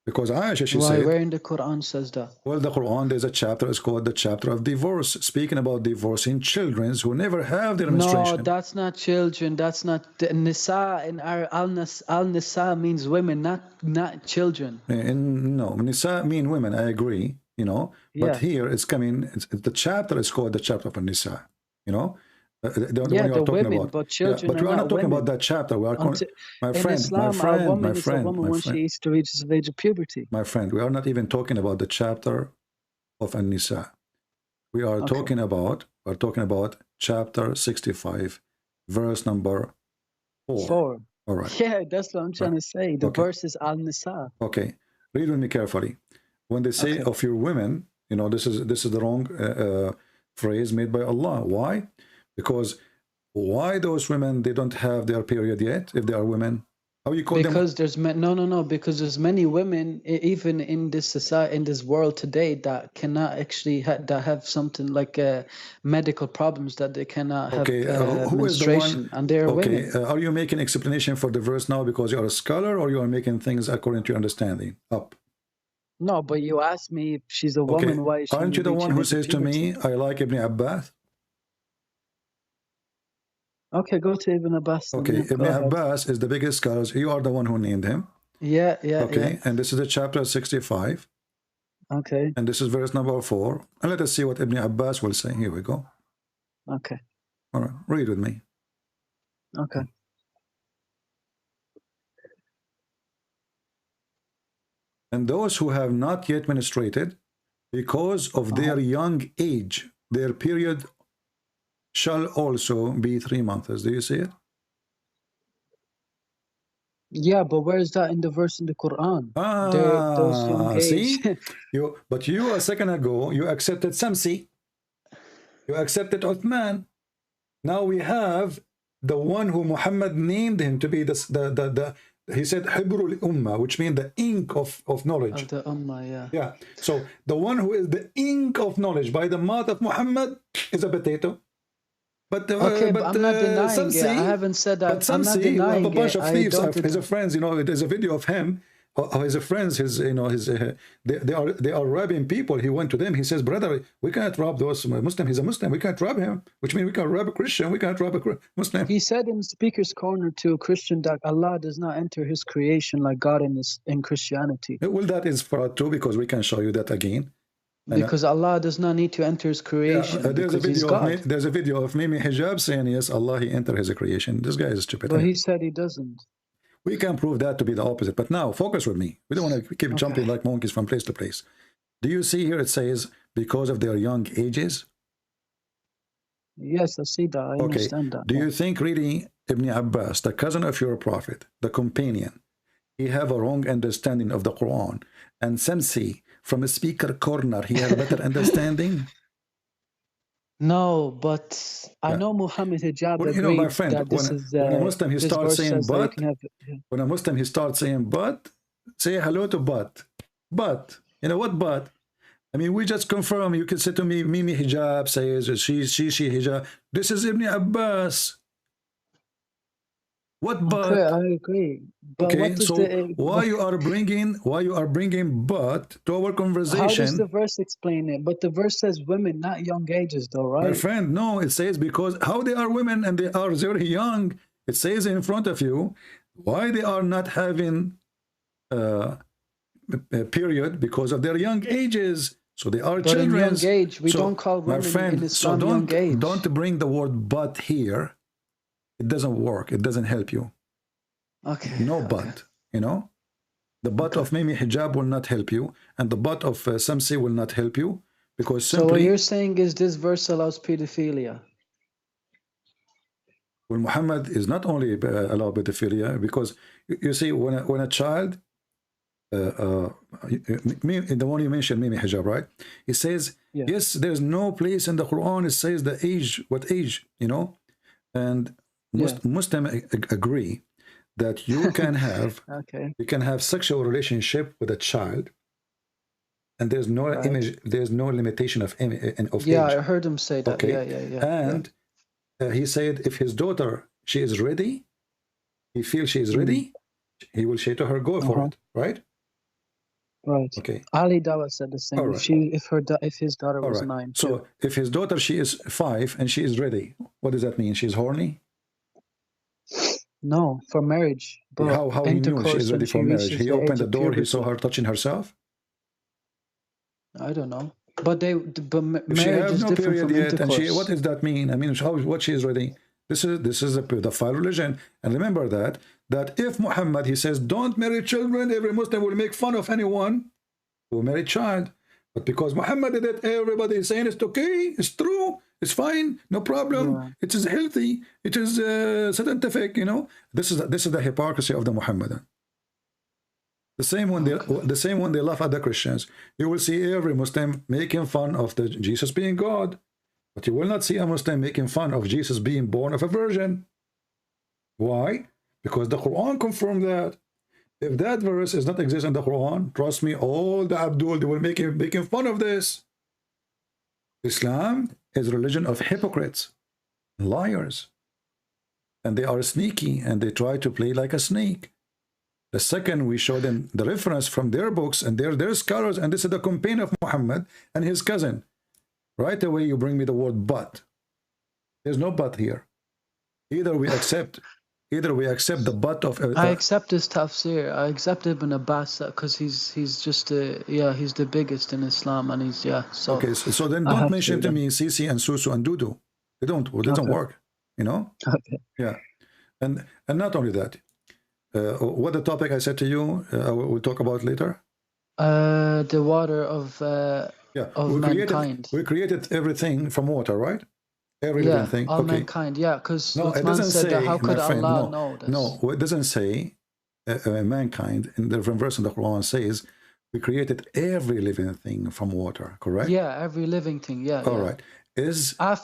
Because Aisha, she said, where in the Quran says that? Well, the Quran, there's a chapter, it's called the chapter of divorce, speaking about divorcing children who never have their menstruation. No, that's not children. That's not Nisa. In our al-Nisa means women, not children. No, Nisa mean women. I agree. You know, but here it's coming. The chapter is called the chapter of Nisa. You know. The women, but children but we are not talking about that chapter. We are my friend, a woman when she reaches the age of puberty. My friend, we are not even talking about the chapter of An-Nisa. We are talking about chapter 65, verse number 4. All right. Yeah, that's what I'm trying to say. The verse is Al-Nisa. Okay, read with me carefully. When they say of your women, you know, this is the wrong phrase made by Allah. Why? Because why those women, they don't have their period yet, if they are women? How you call them? Because there's because there's many women even in this society, in this world today, that cannot actually that have something like medical problems, that they cannot have menstruation, and they're women. Are you making explanation for the verse now because you are a scholar, or you are making things according to your understanding up? No, but you asked me if she's a woman. Why is she? Aren't you the one who says to me, I like Ibn Abbas? Okay, go to Ibn Abbas. Okay, Ibn Abbas is the biggest scholar. You are the one who named him. Yeah. Okay, and this is the chapter 65. Okay. And this is verse number 4. And let us see what Ibn Abbas will say. Here we go. Okay. All right, read with me. Okay. And those who have not yet menstruated, because of their young age, their period shall also be 3 months. Do you see it? Yeah, but where is that in the verse in the Quran? Those young age. See? But you a second ago, you accepted Samsi. You accepted Uthman. Now we have the one who Muhammad named him to be he said Hibrul Ummah, which means the ink of knowledge. Of the Ummah, yeah. Yeah. So the one who is the ink of knowledge by the mouth of Muhammad is a potato. But I'm not denying Samsi, it. I haven't said that. But Samsi, I'm not denying a bunch it. of thieves. His friends, you know, there's a video of him. His friends, they are robbing people. He went to them. He says, "Brother, we can't rob those Muslims. He's a Muslim. We can't rob him. Which means we can't rob a Christian. We can't rob a Muslim." He said in Speaker's Corner to a Christian that Allah does not enter His creation like God in Christianity. Well, that is fraud too, because we can show you that again. Because Allah does not need to enter His creation. There's a video of Mimi Hijab saying, yes, Allah, He entered His creation. This guy is stupid. But he said He doesn't. We can prove that to be the opposite. But now, focus with me. We don't want to keep jumping like monkeys from place to place. Do you see here it says, because of their young ages? Yes, I see that. I understand that. Do you think really Ibn Abbas, the cousin of your prophet, the companion, he have a wrong understanding of the Quran? And Samsi, from a Speaker Corner, he has a better understanding? No, but I know Muhammad Hijab agreed, you know, my friend, that this is when a Muslim he starts saying but, when a Muslim he starts saying but, say hello to but. But you know what? But I mean, we just confirm. You can say to me, Mimi hijab says she hijab. This is Ibn Abbas. What but? Okay, I agree. But Okay, what does so why you are bringing but to our conversation? How does the verse explain it? But the verse says women, not young ages, though, right? My friend, no, it says because how they are women and they are very young. It says in front of you why they are not having a period because of their young ages. So they are children. In young age, we don't call women in Islam young age. Don't bring the word but here. It doesn't work. It doesn't help you. Okay. No but, you know. The but of Mimi hijab will not help you, and the but of Samsi will not help you because simply. So what you're saying is this verse allows pedophilia. Well, Muhammad is not only allowed pedophilia because you see when a child, the one you mentioned, Mimi hijab, right? It says yes. There's no place in the Quran. It says the age, what age, you know, and. Muslims agree that you can have you can have sexual relationship with a child, and there's no image, there's no limitation of age. I heard him say that. Okay. And he said if his daughter she is ready, he feels she is ready, he will say to her, go for it, right? Right. Okay. Ali Dawah said the same. Right. If his daughter was 9. So if his daughter she is 5 and she is ready, what does that mean? She's horny? No, for marriage. But how he knew she is ready for marriage? He opened the door, he saw her touching herself? I don't know. But marriage she has is no different period from yet, intercourse. and what does that mean? I mean, what she is ready? This is a pedophile religion. And remember that if Muhammad, he says, don't marry children, every Muslim will make fun of anyone who marry child. But because Muhammad did it, everybody is saying it's okay, it's true, it's fine, no problem, it is healthy, it is scientific, you know. This is the hypocrisy of the Muhammadan. The same when they laugh at the Christians. You will see every Muslim making fun of the Jesus being God, but you will not see a Muslim making fun of Jesus being born of a virgin. Why? Because the Quran confirmed that. If that verse does not exist in the Quran, trust me, all the Abdul, they will making fun of this. Islam is a religion of hypocrites, liars, and they are sneaky and they try to play like a snake. The second we show them the reference from their books and their scholars, and this is the campaign of Muhammad and his cousin, right away you bring me the word but. There's no but here. Either we accept the but of. I accept his tafsir. I accept Ibn Abbas because he's just he's the biggest in Islam, and he's So okay, so then don't mention to me Sisi and Susu and Dudu. It doesn't work, you know. Okay. Yeah, and not only that. What the topic I said to you, we'll talk about later. The water of mankind. We created everything from water, right? Every living thing. All mankind. Yeah, because no, it doesn't say. That, how could friend, Allah know this? No, it doesn't say mankind. In the different verse in the Quran says we created every living thing from water. Correct? Yeah, every living thing. Yeah. All right. I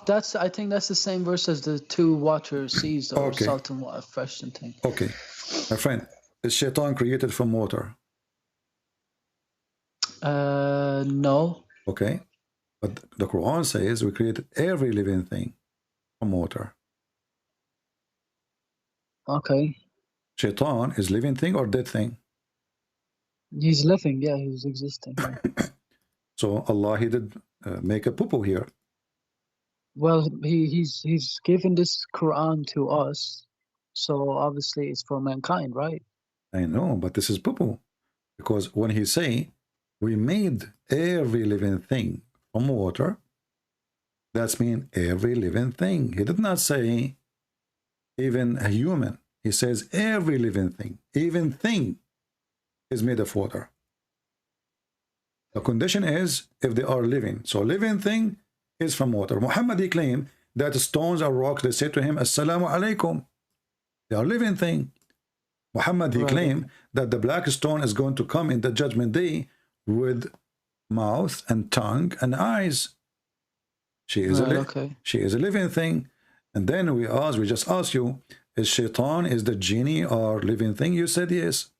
think that's the same verse as the two water seas or salt and water, fresh and thing. Okay, my friend, is Shaitan created from water? No. Okay, but the Quran says we created every living thing from water. Okay. Shaitan is living thing or dead thing? He's living. Yeah, he's existing. So Allah, he did make a poo-poo here. Well, he's given this Quran to us, so obviously it's for mankind, right? I know, but this is poo-poo, because when he say we made every living thing from water, that's mean every living thing. He did not say even a human. He says every living thing, even thing, is made of water. The condition is if they are living. So living thing is from water. Muhammad, he claimed that stones or rocks, they say to him, Assalamu alaikum. They are living thing. Muhammad, he claimed that the black stone is going to come in the judgment day with mouth and tongue and eyes. She is she is a living thing. And then we just asked you, is Shaitan, is the genie or living thing? You said yes.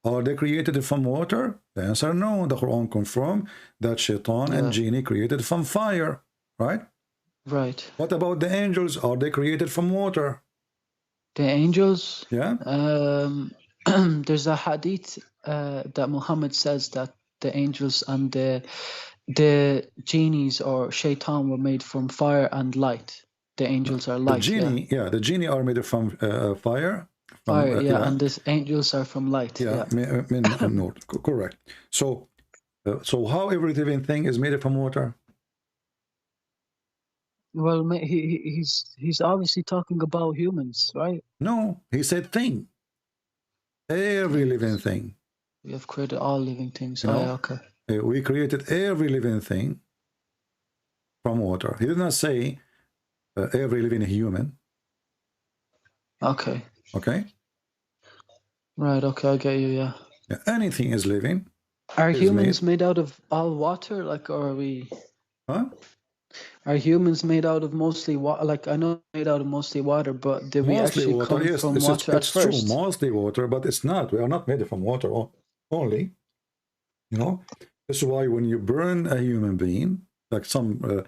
Are they created from water? The answer no. The Quran confirms that shaitan and genie created from fire, right? Right. What about the angels? Are they created from water? The angels? Yeah. There's a hadith that Muhammad says that the angels and the genies or shaitan were made from fire and light. The angels are light. The genie are made from fire. Fire, and the angels are from light. No, correct. So how every living thing is made from water? Well, he's obviously talking about humans, right? No, he said thing. Every living thing. We have created all living things. Okay. We created every living thing from water. He did not say every living human. Okay. Okay. Right. Okay, I get you. Yeah. Anything is living. Are humans made out of all water? Like, or are we? Huh? Are humans made out of mostly water? Like, I know made out of mostly water, but did we actually come from water at first? It's true, mostly water, but it's not. We are not made from water only. You know, this is why when you burn a human being, like some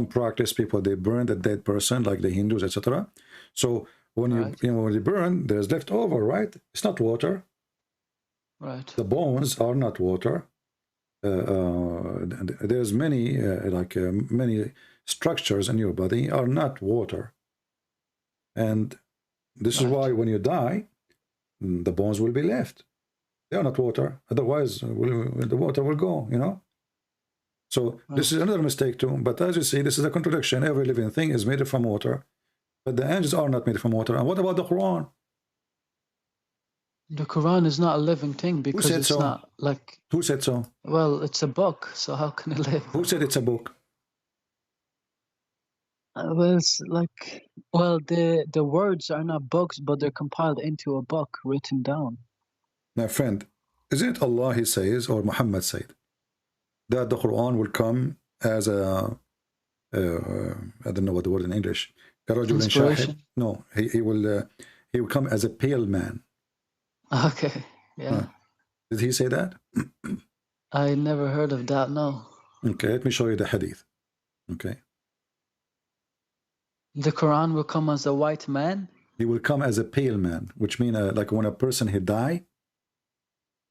practice people, they burn the dead person, like the Hindus, etc. So when when you burn, there's leftover, right? It's not water. Right. The bones are not water. There's many many structures in your body are not water, and this is why when you die, the bones will be left. They are not water. Otherwise, the water will go. You know. So this is another mistake too. But as you see, this is a contradiction. Every living thing is made from water, but the angels are not made from water. And what about the Quran? The Quran is not a living thing because it's not like... Who said so? Well, it's a book, so how can it live? Who said it's a book? Well, it's like... Well, the words are not books, but they're compiled into a book, written down. My friend, is it Allah he says, or Muhammad said, that the Quran will come as a... I don't know what the word in English. Inspiration? No, he will come as a pale man. Okay, yeah. Did he say that? I never heard of that, no. Okay, let me show you the hadith. Okay. The Quran will come as a white man? He will come as a pale man, which means like when a person he die,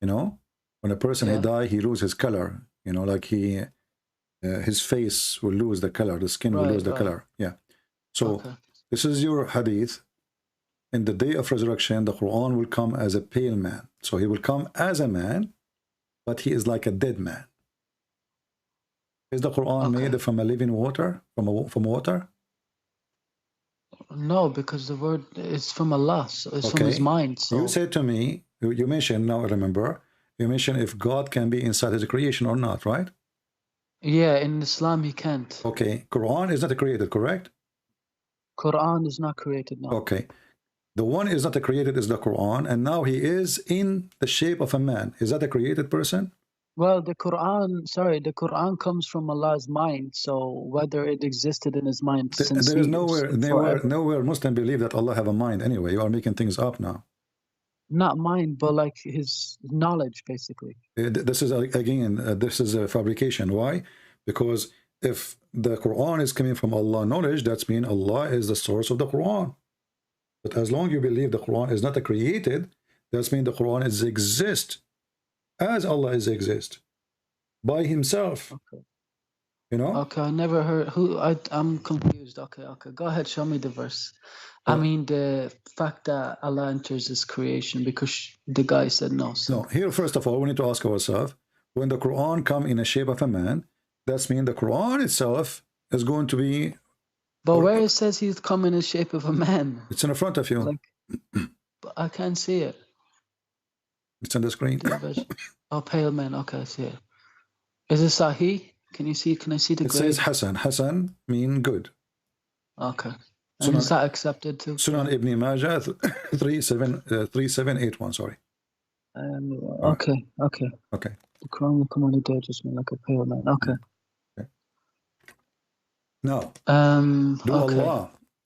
you know, when a person he die, he lose his color, you know, like his face will lose the color, the skin will lose the color. Yeah. So this is your hadith. In the day of resurrection, the Quran will come as a pale man. So he will come as a man, but he is like a dead man. Is the Quran made from a living water, from water? No, because the word is from Allah, so it's from His mind. So. You said to me, you mentioned, now I remember, you mentioned if God can be inside His creation or not, right? Yeah, in Islam He can't. Okay, Quran is not created, correct? Quran is not created, no. Okay. The one is not created is the Quran, and now he is in the shape of a man. Is that a created person? Well, the Quran comes from Allah's mind. So whether it existed in His mind since there is nowhere Muslim believe that Allah have a mind. Anyway, you are making things up now. Not mind, but like His knowledge, basically. This is again, this is a fabrication. Why? Because if the Quran is coming from Allah knowledge, that means Allah is the source of the Quran. But as long as you believe the Quran is not created, that means the Quran is exist as Allah is exist by Himself. Okay. You know? Okay, I never heard who. I'm confused. Okay, go ahead. Show me the verse. I mean the fact that Allah enters His creation, because the guy said no. So. No. Here, first of all, we need to ask ourselves: when the Quran come in a shape of a man, that means the Quran itself is going to be. But where it says He's come in the shape of a man? It's in front of you. Like, but I can't see it. It's on the screen. Oh, pale man. Okay, I see it. Is it Sahih? Can you see? Can I see the grade? It says Hassan. Hassan mean good. Okay. And is that accepted too? Sunan Ibn Majah 3781. Sorry. Okay. Okay. The Quran will come on the day just mean like a pale man. Okay. Now,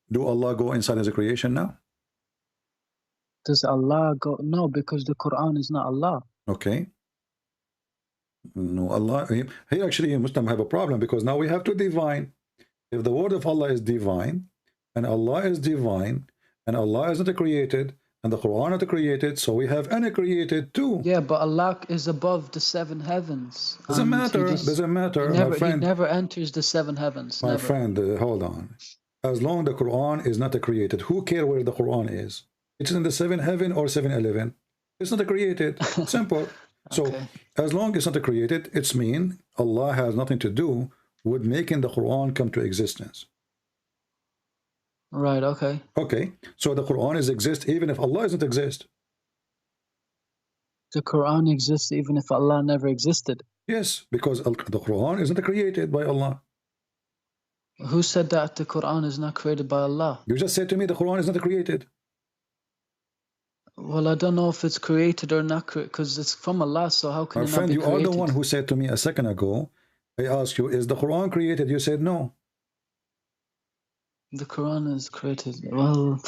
do Allah go inside His creation now? Does Allah go? No, because the Quran is not Allah. Okay. No, Allah. Here actually, Muslim have a problem because now we have to divine. If the word of Allah is divine, and Allah is divine, and Allah is not created, and the Quran not created, so we have uncreated too. Yeah, but Allah is above the 7 heavens. Doesn't matter. Doesn't matter, my friend. He never enters the 7 heavens. My never. friend, hold on. As long the Quran is not created, who care where the Quran is? It's in the 7 heaven or 7-11. It's not created. Simple. So Okay. as long it's not created, it's mean Allah has nothing to do with making the Quran come to existence. Right, okay. Okay, so the Quran is exist even if Allah doesn't exist. The Quran exists even if Allah never existed. Yes, because the Quran isn't created by Allah. Who said that the Quran is not created by Allah? You just said to me the Quran is not created. Well, I don't know if it's created or not, because it's from Allah, so how can My it not friend, be you created? are the one who said to me a second ago, I asked you, is the Quran created? You said no. The Quran is created. Well,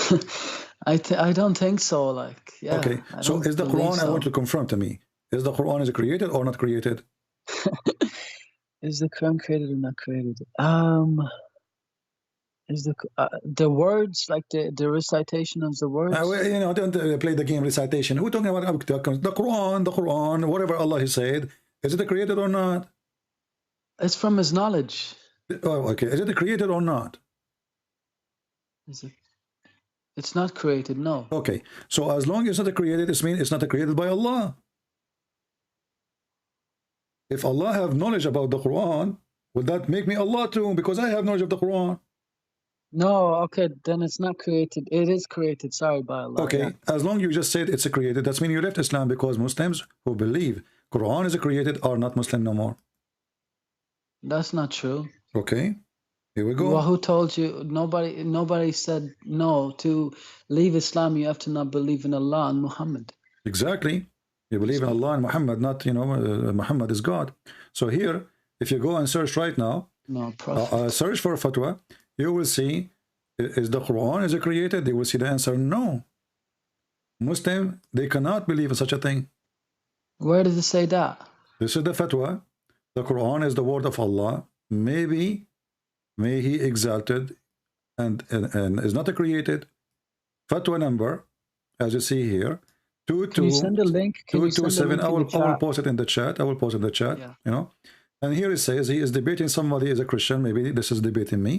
I don't think so. Like, yeah. Okay, I so don't is the believe Quran, I so. want to confirm to me, is the Quran is created or not created? Is the Quran created or not created? Is the words, like the recitation of the words? You know, don't play the game recitation. We're talking about the Quran, whatever Allah has said. Is it created or not? It's from His knowledge. Oh, okay. Is it created or not? Is it? It's not created, no. Okay. So as long as it's not created, it means it's not created by Allah. If Allah have knowledge about the Quran, will that make me Allah too? Because I have knowledge of the Quran. No, okay, then it's not created. It is created, sorry, by Allah. Okay, yeah. as long as you just said it's created, that's mean you left Islam, because Muslims who believe Quran is created are not Muslim no more. That's not true. Okay, here we go. Well, who told you? Nobody said no. To leave Islam, you have to not believe in Allah and Muhammad. Exactly. You believe in Allah and Muhammad, not, you know, Muhammad is God. So here, if you go and search right now, No, Prophet. search for fatwa, you will see, is the Quran is it created? They will see the answer, no. Muslim, they cannot believe in such a thing. Where does it say that? This is the fatwa. The Quran is the word of Allah. May He exalted and is not created. Fatwa number, as you see here, Can you send a link? Can you send a 227. link I in will the chat? post it in the chat. I will post it in the chat. Yeah. You know, and here it says he is debating somebody is a Christian. Maybe this is debating me,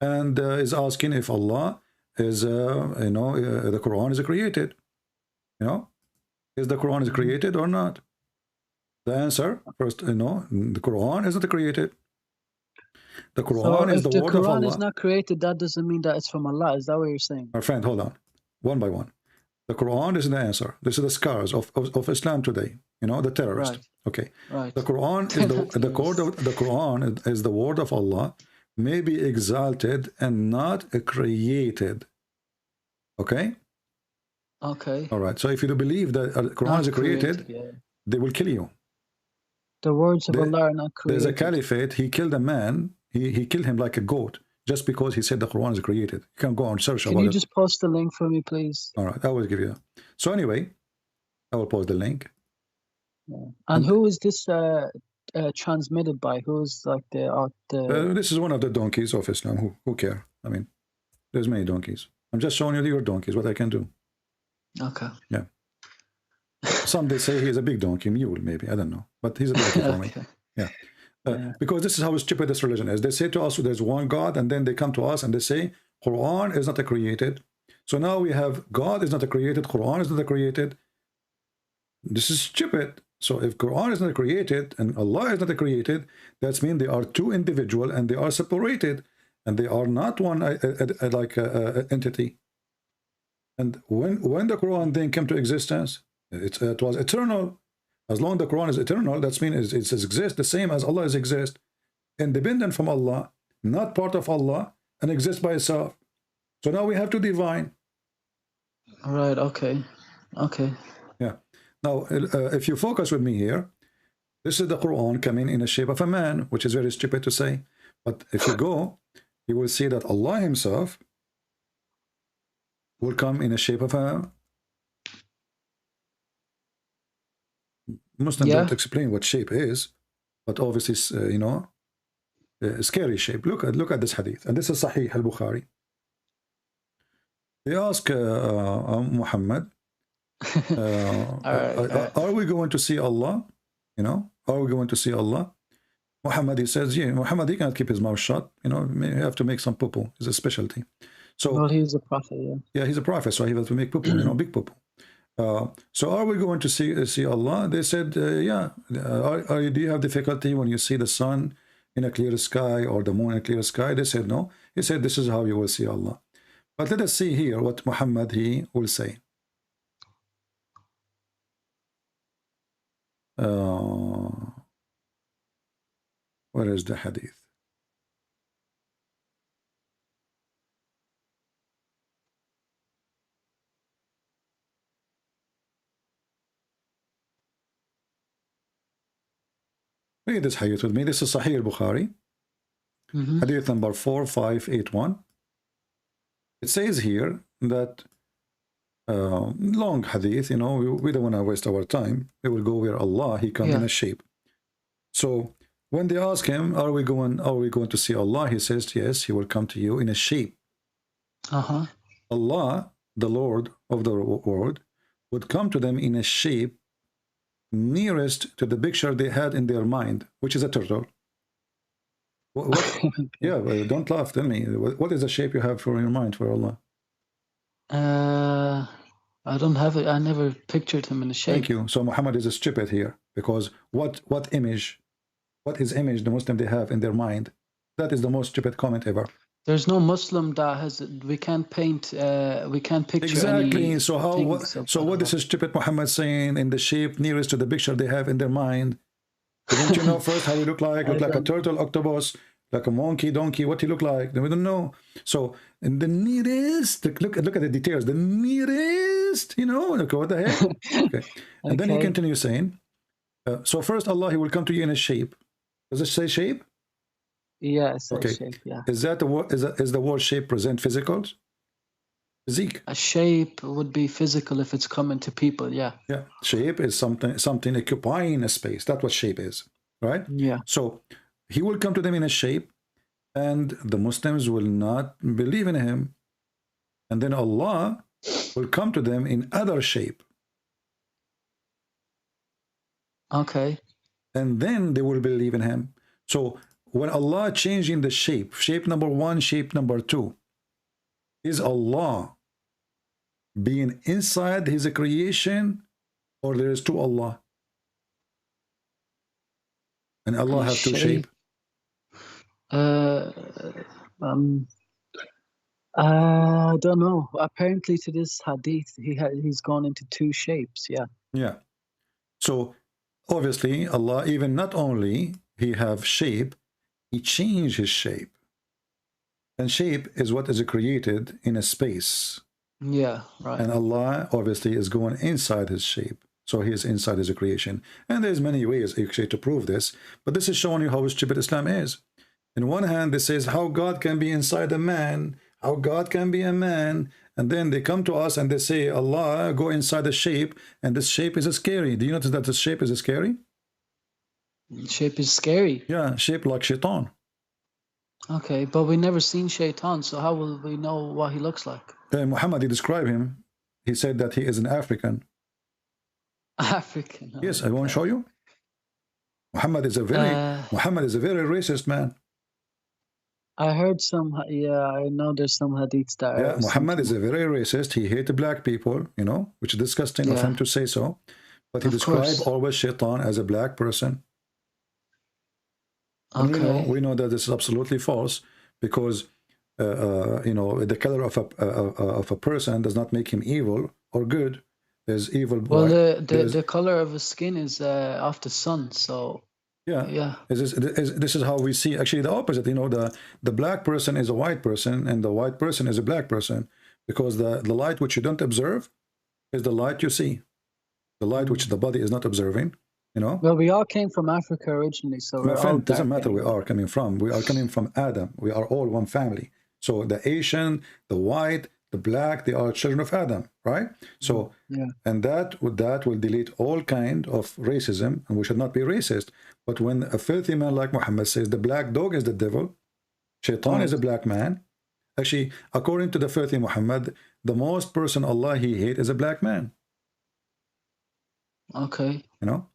and is asking if Allah is, you know, the Quran is created. You know, is the Quran is created or not? The answer first, you know, the Quran isn't created. The Quran is the word of Allah. If the Quran is not created, that doesn't mean that it's from Allah. Is that what you're saying? My friend, hold on, one by one. The Quran is the answer. This is the scars of Islam today. You know, the terrorist. Right. Okay. Right. The Quran is the Quran is the word of Allah, may be exalted and not created. Okay. Okay. All right. So if you do believe that Quran Not is created, yeah. they will kill you. The words of There- Allah are not created. There's a caliphate. He killed a man. He killed him like a goat just because he said the Quran is created. You can go and search Can about you it. just post the link for me, please? All right. I will give you. So anyway, I will post the link. And who is this transmitted by? Who's like the This is one of the donkeys of Islam. Who care? I mean, there's many donkeys. I'm just showing you your donkeys, what I can do. Okay. Yeah. Some they say he's a big donkey, mule maybe. I don't know. But he's a donkey for me. Okay. Yeah. Because this is how stupid this religion is. They say to us there's one God, and then they come to us and they say Quran is not created. So now we have God is not created, Quran is not created. This is stupid. So if Quran is not created and Allah is not created, that means they are two individual and they are separated and they are not one entity. And when the Quran then came to existence, it was eternal. As long as the Quran is eternal, that means it exists the same as Allah exists, independent from Allah, not part of Allah, and exists by itself. So now we have to divine. All right. Okay. Okay. Yeah. Now, if you focus with me here, this is the Quran coming in the shape of a man, which is very stupid to say. But if you go, you will see that Allah Himself will come in the shape of a Muslims Yeah. don't explain what shape is, but obviously, you know, a scary shape. Look at this hadith, and this is Sahih al-Bukhari. They ask Muhammad, are we going to see Allah? You know, are we going to see Allah? Muhammad, he says, yeah. Muhammad, he cannot keep his mouth shut. You know, you have to make some poo-poo. It's a specialty. So, well, he's a prophet, yeah. Yeah, he's a prophet, so he has to make poo-poo, you know, big poo-poo. So are we going to see Allah? They said, yeah. Do you have difficulty when you see the sun in a clear sky or the moon in a clear sky? They said, no. He said, this is how you will see Allah. But let us see here what Muhammad, he will say. Where is the hadith? Read this hadith with me. This is Sahih al-Bukhari. Hadith number 4581. It says here that long hadith, you know, we don't want to waste our time. We will go where Allah, he comes in a shape. So when they ask him, are we going to see Allah? He says, yes, he will come to you in a shape. Allah, the Lord of the world, would come to them in a shape nearest to the picture they had in their mind, which is a turtle. Yeah, don't laugh. Tell me, what is the shape you have for your mind for Allah? I don't have it. I never pictured him in a shape. Thank you. So Muhammad is stupid here, because what image the Muslim they have in their mind? That is the most stupid comment ever. There's no Muslim that has. We can't paint. We can't picture. Exactly. So what is this stupid Muhammad saying in the shape nearest to the picture they have in their mind? Don't you know first how he look like? Look like a turtle, octopus, like a monkey, donkey. What he look like? We don't know. So in the nearest, look at the details. The nearest, you know, look, what the heck? Okay. And then he continues saying, so first Allah, he will come to you in a shape. Does it say shape? Yeah, it says shape. Yeah. Is that the word? Is the word shape present physical? Physique. A shape would be physical if it's coming to people. Yeah. Yeah. Shape is something occupying a space. That's what shape is, right? Yeah. So he will come to them in a shape, and the Muslims will not believe in him, and then Allah will come to them in other shape. Okay. And then they will believe in him. So when Allah changing the shape number 1, shape number 2, is Allah being inside his creation, or there is two Allah? And Allah has two shape. I don't know. Apparently to this hadith, he's gone into two shapes. Yeah. Yeah. So obviously Allah, even not only he have shape, he changed his shape. And shape is what is created in a space. Yeah, right. And Allah obviously is going inside his shape. So he is inside his creation. And there's many ways actually to prove this. But this is showing you how stupid Islam is. In one hand, this says how God can be inside a man, how God can be a man. And then they come to us and they say, Allah, go inside the shape. And this shape is scary. Do you notice that the shape is scary? Shape is scary. Yeah, shape like shaitan. Okay, but we never seen shaitan, so how will we know what he looks like? Muhammad, he described him. He said that he is an African. African? Yes, I want to show you. Muhammad is a very racist man. I heard some, yeah, I know there's some hadiths that yeah, Muhammad is a very racist. He hated black people, you know, which is disgusting of him to say so. But he described always shaitan as a black person. Okay. We know that this is absolutely false, because you know, the color of a person does not make him evil or good. There's evil. Well, the color of his skin is of the sun, so yeah. This is how we see actually the opposite. You know, the black person is a white person, and the white person is a black person, because the light which you don't observe is the light you see. The light which the body is not observing. You know? Well, we all came from Africa originally, so my friend, doesn't matter where we are coming from. We are coming from Adam. We are all one family. So the Asian, the white, the black, they are children of Adam, right? So, and that will delete all kind of racism, and we should not be racist. But when a filthy man like Muhammad says the black dog is the devil, Shaitan is a black man. Actually, according to the filthy Muhammad, the most person Allah he hates is a black man. Okay. You know?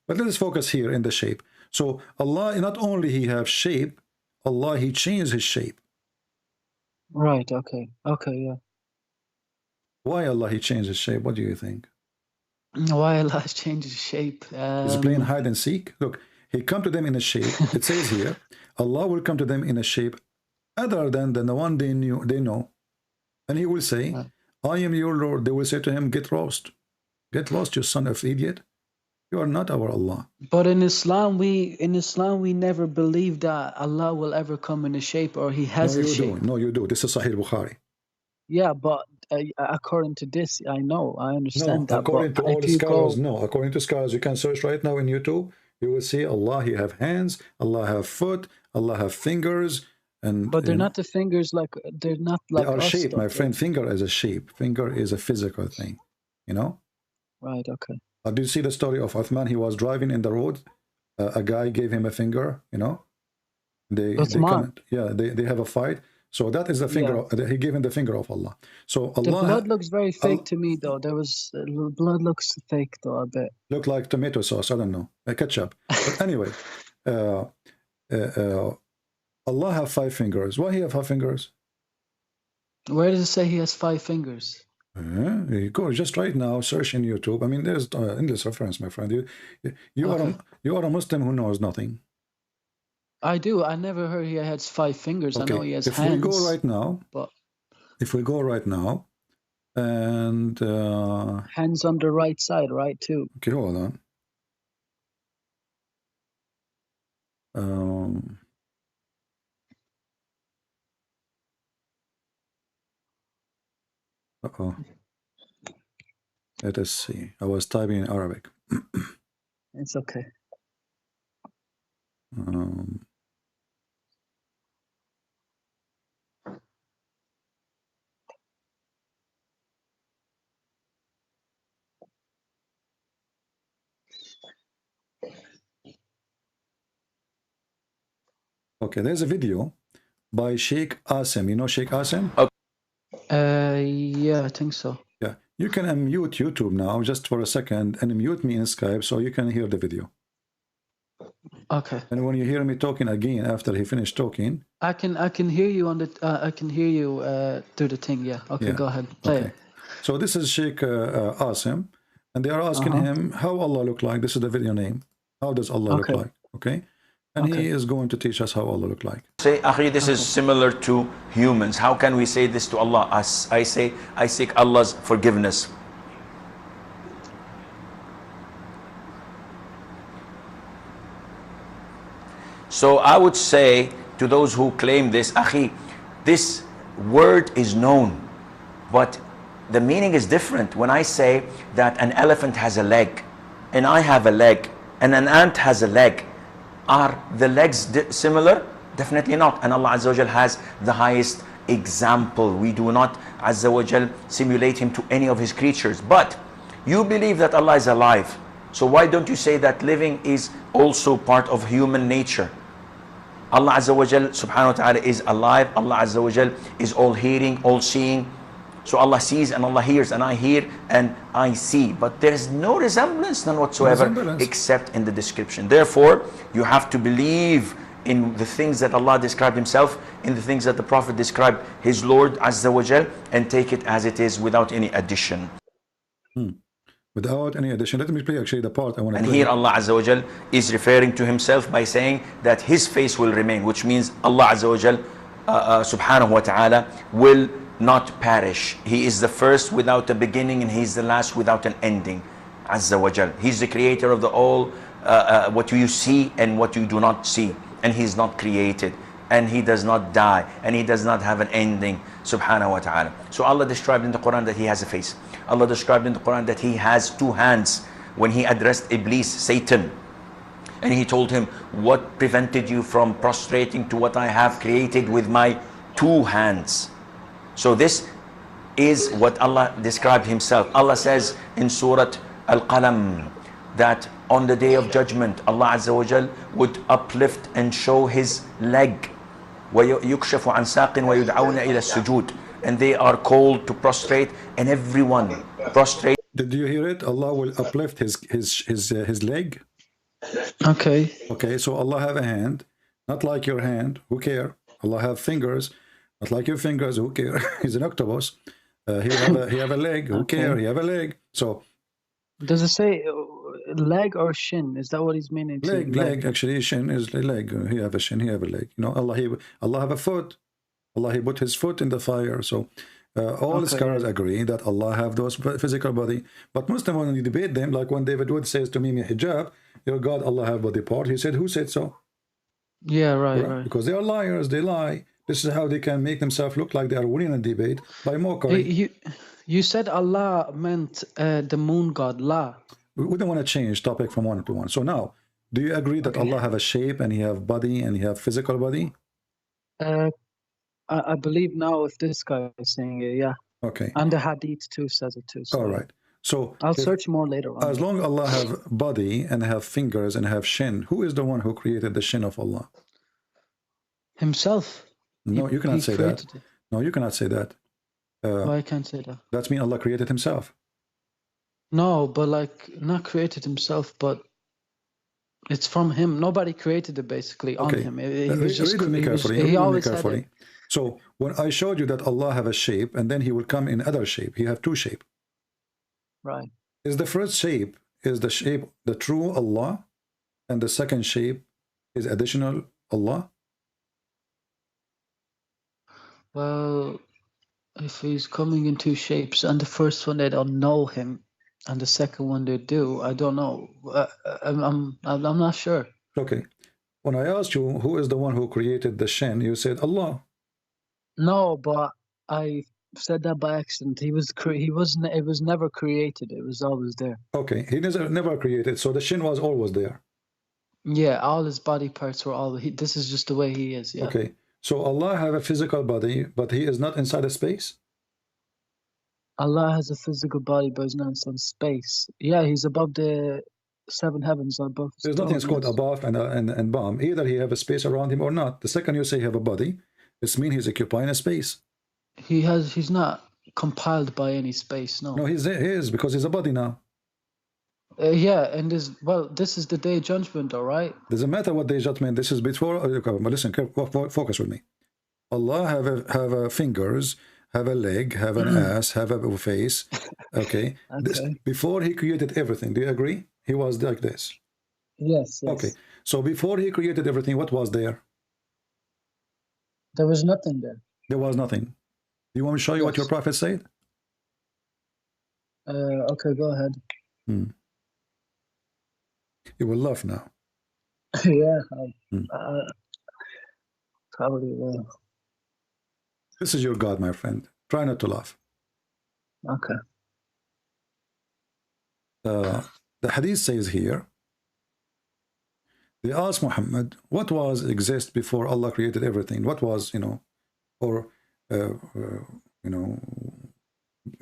But let us focus here in the shape. So Allah, not only he have shape, Allah he changed his shape. Right, okay. Okay, yeah. Why Allah he changed his shape? What do you think? Why Allah has changed his shape? He's playing hide and seek. Look, he come to them in a shape. It says here, Allah will come to them in a shape other than the one they know. And he will say, I am your Lord. They will say to him, get lost. Get lost, you son of idiot. You are not our Allah. But in Islam we never believe that Allah will ever come in a shape, or he has a shape. No, you do. This is Sahih Bukhari. Yeah, but according to this, I understand that. According to all the scholars, no. According to scholars, you can search right now in YouTube. You will see Allah, he have hands, Allah have foot, Allah have fingers. But they're not the fingers they're not like they are us, shape, though. my friend. Finger is a shape. Finger is a physical thing, you know? Right, okay. Do you see the story of Uthman? He was driving in the road. A guy gave him a finger, you know? They have a fight. So that is the finger. He gave him the finger of Allah. So Allah. The blood looks very fake to me, though. Blood looks fake, though, a bit. Look like tomato sauce. I don't know. Ketchup. But anyway, Allah have 5 fingers. Why he have 5 fingers? Where does it say he has 5 fingers? You go just right now, search in YouTube. I mean, there's in this reference, my friend. You are a Muslim who knows nothing. I do. I never heard he has 5 fingers. Okay. I know he has if hands. We go right now, if we go right now, and hands on the right side, right too. Okay, hold on. Let us see. I was typing in Arabic. It's okay. Okay, there's a video by Sheikh Asim. You know Sheikh Asim? Yeah, I think so. Yeah, you can unmute YouTube now just for a second and mute me in Skype so you can hear the video. Okay. And when you hear me talking again after he finished talking, I can hear you on the I can hear you through the thing. Yeah. Okay, go ahead. Play it. So this is Sheikh Asim, and they are asking him how Allah look like. This is the video name. How does Allah look like? Okay. And he is going to teach us how Allah look like. Say, Akhi, this is similar to humans. How can we say this to Allah? I say, I seek Allah's forgiveness. So I would say to those who claim this, Akhi, this word is known, but the meaning is different. When I say that an elephant has a leg, and I have a leg, and an ant has a leg, are the legs similar? Definitely not. And Allah Azza wa Jal has the highest example. We do not Azza wa Jal simulate him to any of his creatures. But you believe that Allah is alive. So why don't you say that living is also part of human nature? Allah Azza wa Jal subhanahu wa ta'ala is alive. Allah Azza wa Jal is all hearing, all seeing. So Allah sees and Allah hears, and I hear and I see. But there is no resemblance, none whatsoever, except in the description. Therefore, you have to believe in the things that Allah described himself, in the things that the Prophet described his Lord Azza wa Jal, and take it as it is without any addition. Without any addition. Let me play actually the part I want to play. And here Allah Azza wa Jal is referring to himself by saying that his face will remain, which means Allah Azza wa Jal subhanahu wa ta'ala will not perish. He is the first without a beginning, and he is the last without an ending. Azza wa Jal. He's the creator of the all, what you see and what you do not see. And he's not created, and he does not die, and he does not have an ending, subhanahu wa ta'ala. So Allah described in the Quran that he has a face. Allah described in the Quran that he has 2 hands. When he addressed Iblis, Satan, and he told him, what prevented you from prostrating to what I have created with my 2 hands? So this is what Allah described himself. Allah says in Surah Al-Qalam that on the day of judgment, Allah Azza wa Jal would uplift and show his leg. وَيُكْشَفُ عَنْ سَاقٍ وَيُدْعَوْنَ إِلَى السُّجُودِ, and they are called to prostrate, and everyone prostrate. Did you hear it? Allah will uplift his leg. Okay. Okay, so Allah have a hand, not like your hand. Who care? Allah have fingers, not like your fingers. Who care? He's an octopus. He have a leg. Who care? He have a leg. So does it say leg or shin? Is that what he's meaning? Leg. Actually, shin is a leg. He have a shin. He have a leg. You know, Allah have a foot. Allah, he put his foot in the fire. So all the scholars agree that Allah have those physical body. But Muslim, when you debate them, like when David Wood says to Mimi Hijab, your God, Allah have body part. He said, who said so? Yeah, right. Because they are liars. They lie. This is how they can make themselves look like they are winning a debate by mockery. You said Allah meant the moon god, La. We don't want to change topic from one to one. So now, do you agree that Allah have a shape and he have body and he have physical body? I believe now if this guy is saying it, yeah. Okay. And the hadith too says it too. So all right. So I'll search more later on. As long as Allah have body and have fingers and have shin, who is the one who created the shin of Allah? Himself. No, you cannot say that. No, you cannot say that. Why I can't say that? That means Allah created himself. No, but like not created himself, but it's from him. Nobody created it basically on him. He was just he always had it. So when I showed you that Allah have a shape and then he will come in other shape, he have two shape. Right. Is the first shape is the shape the true Allah, and the second shape is additional Allah? Well, if he's coming in two shapes, and the first one they don't know him, and the second one they do, I don't know. I'm not sure. Okay. When I asked you who is the one who created the shin, you said Allah. No, but I said that by accident. It was never created. It was always there. Okay, he never created. So the shin was always there. Yeah, all his body parts were all. This is just the way he is. Yeah. Okay. So Allah have a physical body, but he is not inside a space? Allah has a physical body, but he's not inside space. Yeah, he's above the seven heavens. Above. There's nothing called above and bottom. Either he have a space around him or not. The second you say he have a body, it means he's occupying a space. He's not compiled by any space, no. No, he is because he's a body now. Yeah, and this is the day of judgment, all right? Doesn't matter what day of judgment. This is before. But listen, focus with me. Allah have a fingers, have a leg, have an ass, have a face. Okay. Before he created everything, do you agree? He was like this. Yes. Okay. So before he created everything, what was there? There was nothing there. There was nothing. Do you want me to show you what your prophet said? Okay, go ahead. You will laugh now. Yeah, probably will. This is your God, my friend. Try not to laugh. Okay. The hadith says here, they asked Muhammad, what was exist before Allah created everything? What was,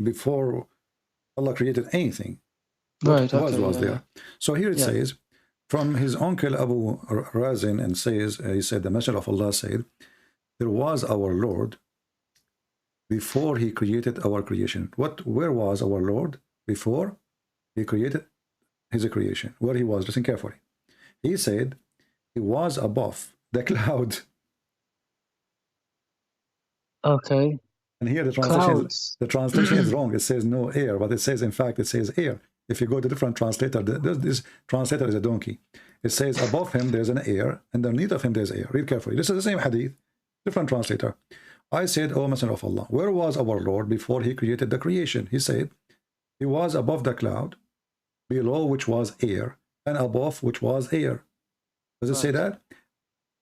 before Allah created anything? What was there? So here it says, from his uncle Abu Razin, and says, he said, the Messenger of Allah said, there was our Lord before he created our creation. Where was our Lord before he created his creation? Where he was, listen carefully. He said he was above the cloud. Okay. And here the translation is wrong. It says no air, but it says, in fact, it says air. If you go to different translator, this translator is a donkey. It says above him there's an air, and underneath of him there's air. Read carefully. This is the same hadith, different translator. I said, O Messenger of Allah, where was our Lord before he created the creation? He said, he was above the cloud, below which was air, and above which was air. Does it say that?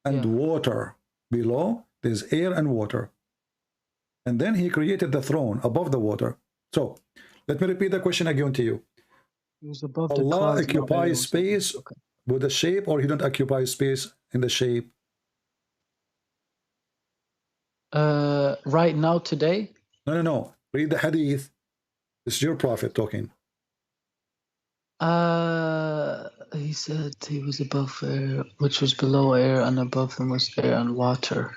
And water. Below there's air and water. And then he created the throne above the water. So let me repeat the question again to you. Allah occupies space with a shape, or he don't occupy space in the shape? Right now, today? No. Read the hadith. This is your prophet talking. He said he was above air, which was below air, and above him was air and water.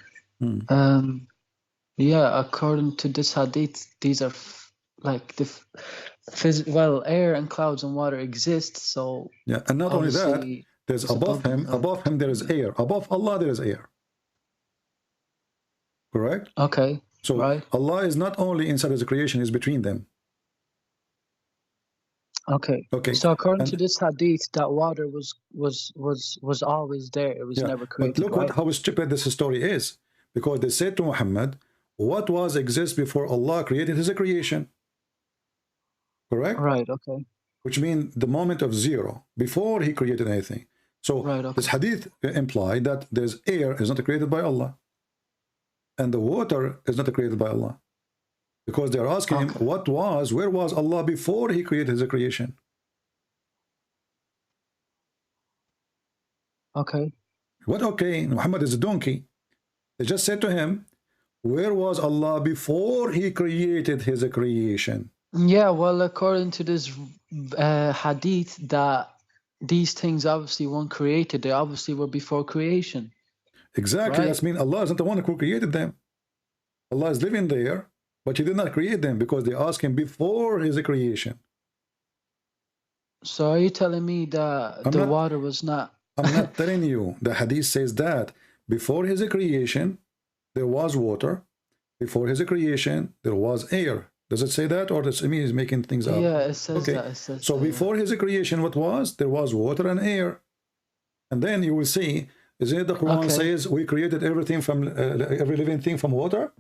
Yeah, according to this hadith, these are like the well, air and clouds and water exist. So yeah, and not only that, there's above him. Above him there is air. Above Allah there is air. Correct? Okay. So right. Allah is not only inside His creation; He's between them. Okay. Okay. So according to this hadith, that water was always there. It was never created. But look how stupid this story is, because they said to Muhammad, "What was exist before Allah created His creation?" Correct? Right. Okay. Which means the moment of zero, before He created anything. So this hadith implied that there's air is not created by Allah, and the water is not created by Allah. Because they're asking him, where was Allah before He created His creation? Okay. What okay? Muhammad is a donkey. They just said to him, where was Allah before He created His creation? Yeah, well, according to this hadith, that these things obviously weren't created. They obviously were before creation. Exactly. Right? That means Allah isn't the one who created them. Allah is living there, but He did not create them because they asked Him before His creation. So are you telling me that the water was not... I'm not telling you. The hadith says that before His creation, there was water. Before His creation, there was air. Does it say that, or does it mean He's making things up? Yeah, it says that. It says so before His creation, what was? There was water and air. And then you will see, isn't it the Quran says we created everything from, every living thing from water?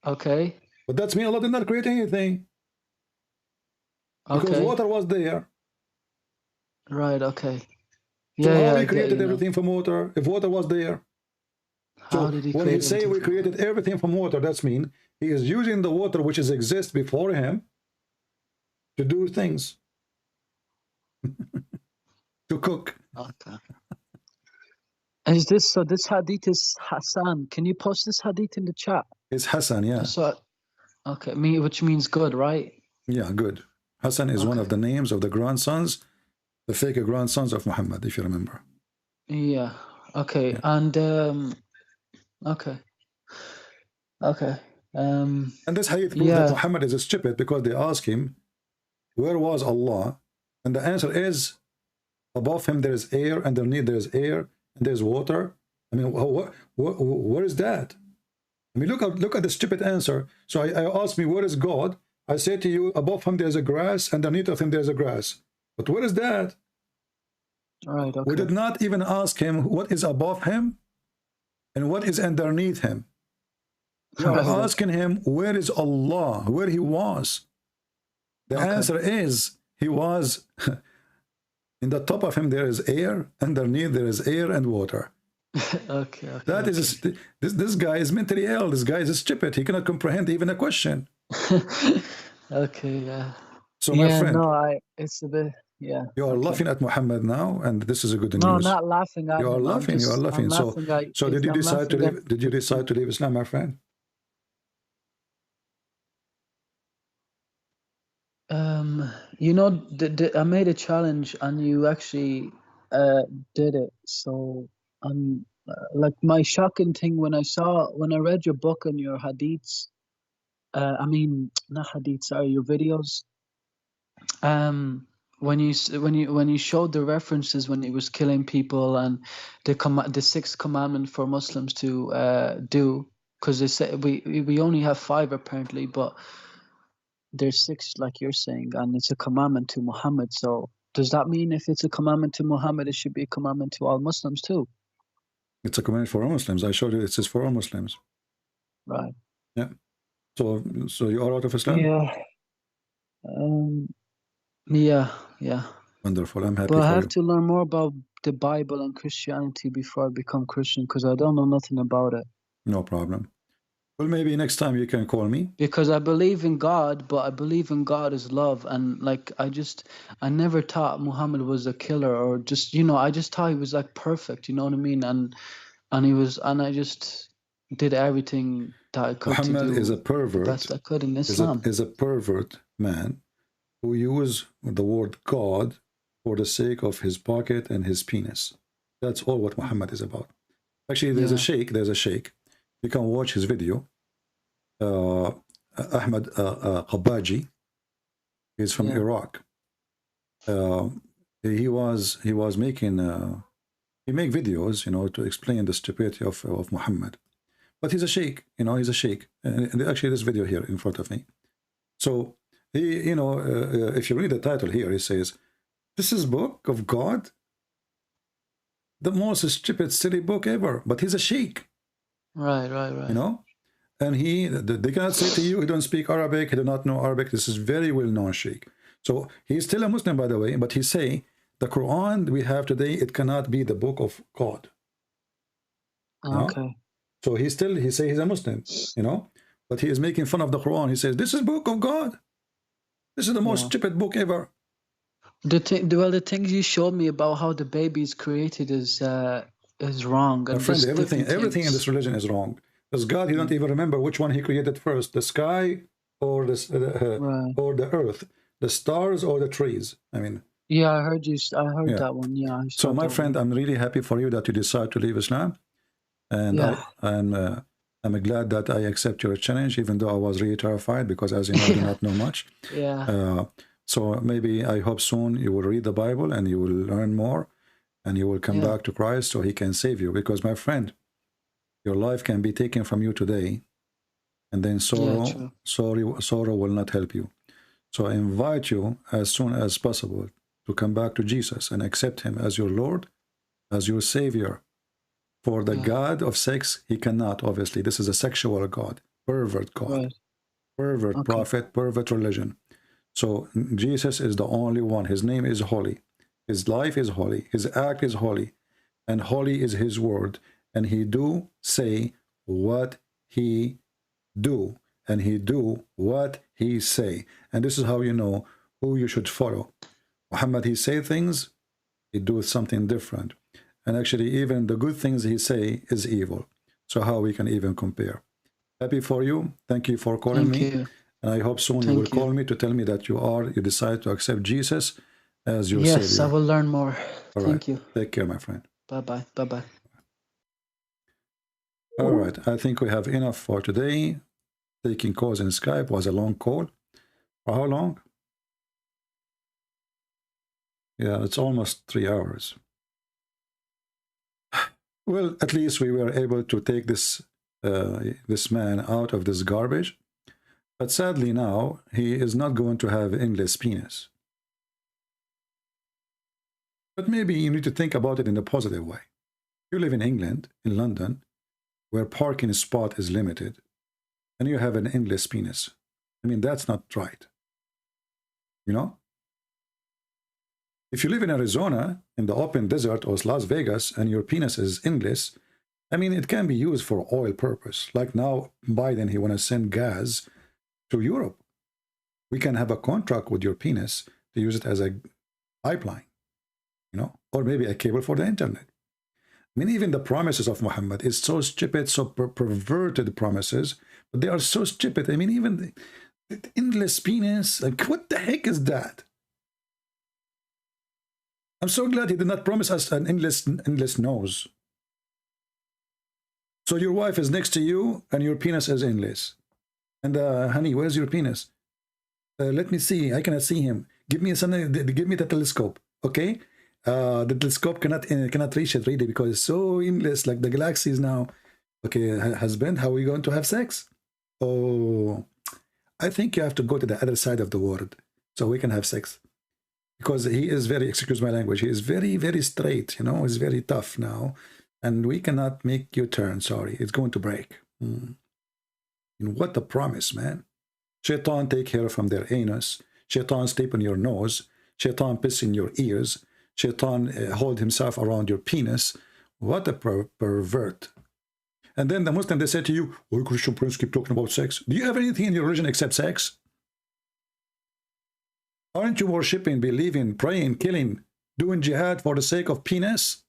Okay. But that's mean Allah did not create anything. Because water was there. Right, okay. So how He created everything from water, if water was there? How did He when He say we created everything from water, that's mean He is using the water which exists before Him to do things. To cook. Okay. Is this, so this hadith is Hassan. Can you post this hadith in the chat? It's Hassan, yeah. So, okay, which means good, right? Yeah, good. Hassan is one of the names of the grandsons, the fake grandsons of Muhammad, if you remember. Yeah, okay, and, okay. And this hadith proves that Muhammad is stupid because they ask him, where was Allah? And the answer is, above him there is air, underneath there is air, and there's water. I mean, where is that? I mean, look at the stupid answer. So I asked me, where is God? I say to you, above him there's a grass, underneath of him there's a grass. But where is that? Right, okay. We did not even ask him what is above him and what is underneath him. We are asking him, where is Allah? Where He was? The answer is, He was, in the top of Him there is air, underneath there is air and water. That is, this guy is mentally ill. This guy is stupid. He cannot comprehend even a question. So my friend, it's a bit, you are laughing at Muhammad now, and this is a good news. No, not laughing at you are him. laughing. You are laughing. So did you decide to leave? Did you decide to leave Islam, my friend? You know, I made a challenge, and you actually did it. So like my shocking thing when I read your book and your hadiths, I mean not hadiths, sorry, your videos. When you showed the references when He was killing people and the sixth commandment for Muslims to do, because they say we only have 5 apparently, but there's 6 like you're saying, and it's a commandment to Muhammad. So does that mean if it's a commandment to Muhammad, it should be a commandment to all Muslims too? It's a commandment for all Muslims. I showed you it says for all Muslims. Right. Yeah. So you are out of Islam? Yeah. Yeah. Wonderful. I'm happy. But I have to learn more about the Bible and Christianity before I become Christian, because I don't know nothing about it. No problem. Well, maybe next time you can call me. Because I believe in God, but I believe in God is love. And like, I never thought Muhammad was a killer, or just, I just thought he was like perfect, you know what I mean? And I just did everything that I could Muhammad to do is a the pervert. best I could in Islam. Is a pervert man who use the word God for the sake of his pocket and his penis. That's all what Muhammad is about. Actually, there's a sheikh. There's a sheikh. You can watch his video. Ahmad Qabaji. He's from Iraq. He was making he make videos, you know, to explain the stupidity of Muhammad. But he's a sheikh, you know, he's a sheikh. And actually, this video here in front of me. So he, you know, if you read the title here, he says, "This is book of God, the most stupid, silly book ever." But he's a sheikh. Right. You know, and they cannot say to you, he don't speak Arabic, he do not know Arabic. This is very well known sheikh. So he's still a Muslim, by the way, but he say the Quran we have today, it cannot be the book of God. Okay. No? So he say he's a Muslim, you know, but he is making fun of the Quran. He says, this is book of God. This is the most stupid book ever. The things you showed me about how the baby is created is wrong. My friend, everything in this religion is wrong. Because God, he don't even remember which one he created first, the sky or or the earth, the stars or the trees. I mean. Yeah, I heard that one. Yeah. So my friend, I'm really happy for you that you decide to leave Islam. And I'm glad that I accept your challenge, even though I was really terrified because, as you know, I do not know much. So maybe I hope soon you will read the Bible and you will learn more and you will come back to Christ so he can save you. Because, my friend, your life can be taken from you today and then sorrow will not help you. So I invite you as soon as possible to come back to Jesus and accept him as your Lord, as your Savior. For the God of sex, he cannot, obviously. This is a sexual God, pervert God, pervert prophet, pervert religion. So Jesus is the only one. His name is holy. His life is holy. His act is holy. And holy is his word. And he do say what he do. And he do what he say. And this is how you know who you should follow. Muhammad, he say things, he do something different. And actually, even the good things he say is evil. So how we can even compare? Happy for you. Thank you for calling me. And I hope soon you will call me to tell me that you decide to accept Jesus as your Savior. Yes, I will learn more. Thank you. Take care, my friend. Bye-bye. Bye-bye. All right. I think we have enough for today. Taking calls in Skype was a long call. For how long? Yeah, it's almost 3 hours. Well, at least we were able to take this man out of this garbage. But sadly now, he is not going to have endless penis. But maybe you need to think about it in a positive way. You live in England, in London, where parking spot is limited, and you have an endless penis. I mean, that's not right. You know? If you live in Arizona, in the open desert, or Las Vegas, and your penis is endless, I mean, it can be used for oil purpose. Like now, Biden, he want to send gas to Europe. We can have a contract with your penis to use it as a pipeline, you know, or maybe a cable for the internet. I mean, even the promises of Muhammad is so stupid, so perverted promises, but they are so stupid. I mean, even the endless penis, like, what the heck is that? I'm so glad he did not promise us an endless nose. So your wife is next to you and your penis is endless. And honey, where's your penis? Let me see. I cannot see him. Give me the telescope, okay? The telescope cannot reach it really because it's so endless, like the galaxies now. Okay, husband, how are we going to have sex? Oh, I think you have to go to the other side of the world so we can have sex. Because he is very, excuse my language, he is very, very straight, you know, he's very tough now. And we cannot make you turn, sorry, it's going to break. And what a promise, man. Shaitan take hair from their anus. Shaitan sleep on your nose. Shaitan piss in your ears. Shaitan hold himself around your penis. What a pervert. And then the Muslim, they say to you, oh, Christian Prince keep talking about sex. Do you have anything in your religion except sex? Aren't you worshipping, believing, praying, killing, doing jihad for the sake of penis?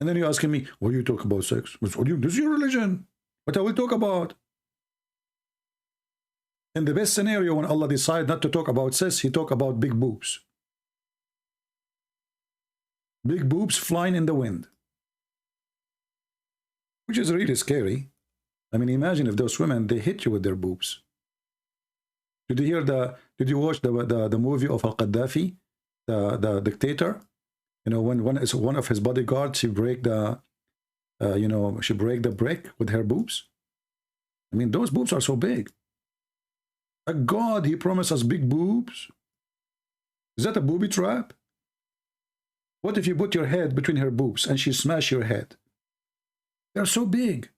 And then you're asking me, what do you talk about sex? This is your religion. But I will talk about, in the best scenario, when Allah decides not to talk about sex, He talk about big boobs. Big boobs flying in the wind, which is really scary. I mean, imagine if those women, they hit you with their boobs. Did you watch the movie of Al-Qaddafi, the dictator? You know, when one of his bodyguards, she break the brick with her boobs. I mean, those boobs are so big. A God, He promised us big boobs. Is that a booby trap? What if you put your head between her boobs and she smash your head? They're so big.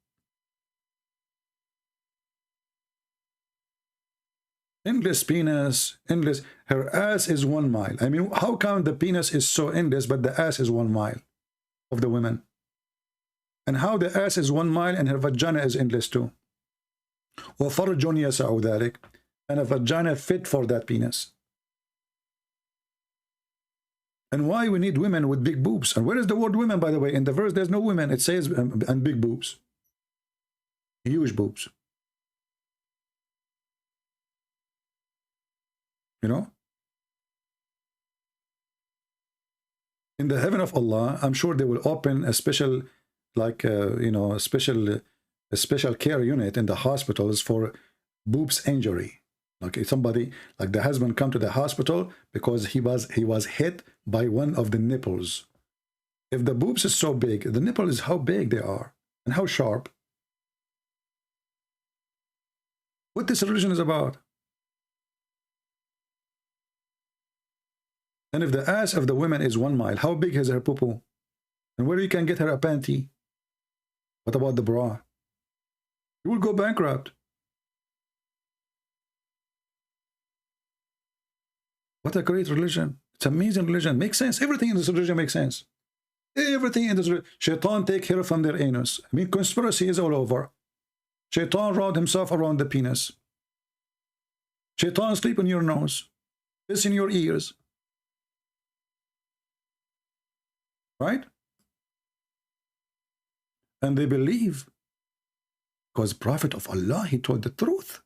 Endless penis, endless. Her ass is 1 mile. I mean, how come the penis is so endless, but the ass is 1 mile of the women? And how the ass is 1 mile and her vagina is endless too? وَفَرْجٌ يَسَعُ ذَلِكَ. And a vagina fit for that penis. And why we need women with big boobs? And where is the word women, by the way? In the verse, there's no women. It says, and big boobs. Huge boobs. You know? In the heaven of Allah, I'm sure they will open a special, like, a special care unit in the hospitals for boobs injury. Like somebody, like the husband come to the hospital because he was hit by one of the nipples. If the boobs is so big, the nipple is how big they are and how sharp. What this religion is about. And if the ass of the women is 1 mile, how big is her poo-poo? And where you can get her a panty? What about the bra? You will go bankrupt. What a great religion. It's an amazing religion. Makes sense. Everything in this religion makes sense. Everything in this religion. Shaitan take hair from their anus. I mean, conspiracy is all over. Shaitan wrapped himself around the penis. Shaitan sleep in your nose. Piss in your ears. Right? And they believe because Prophet of Allah, he told the truth.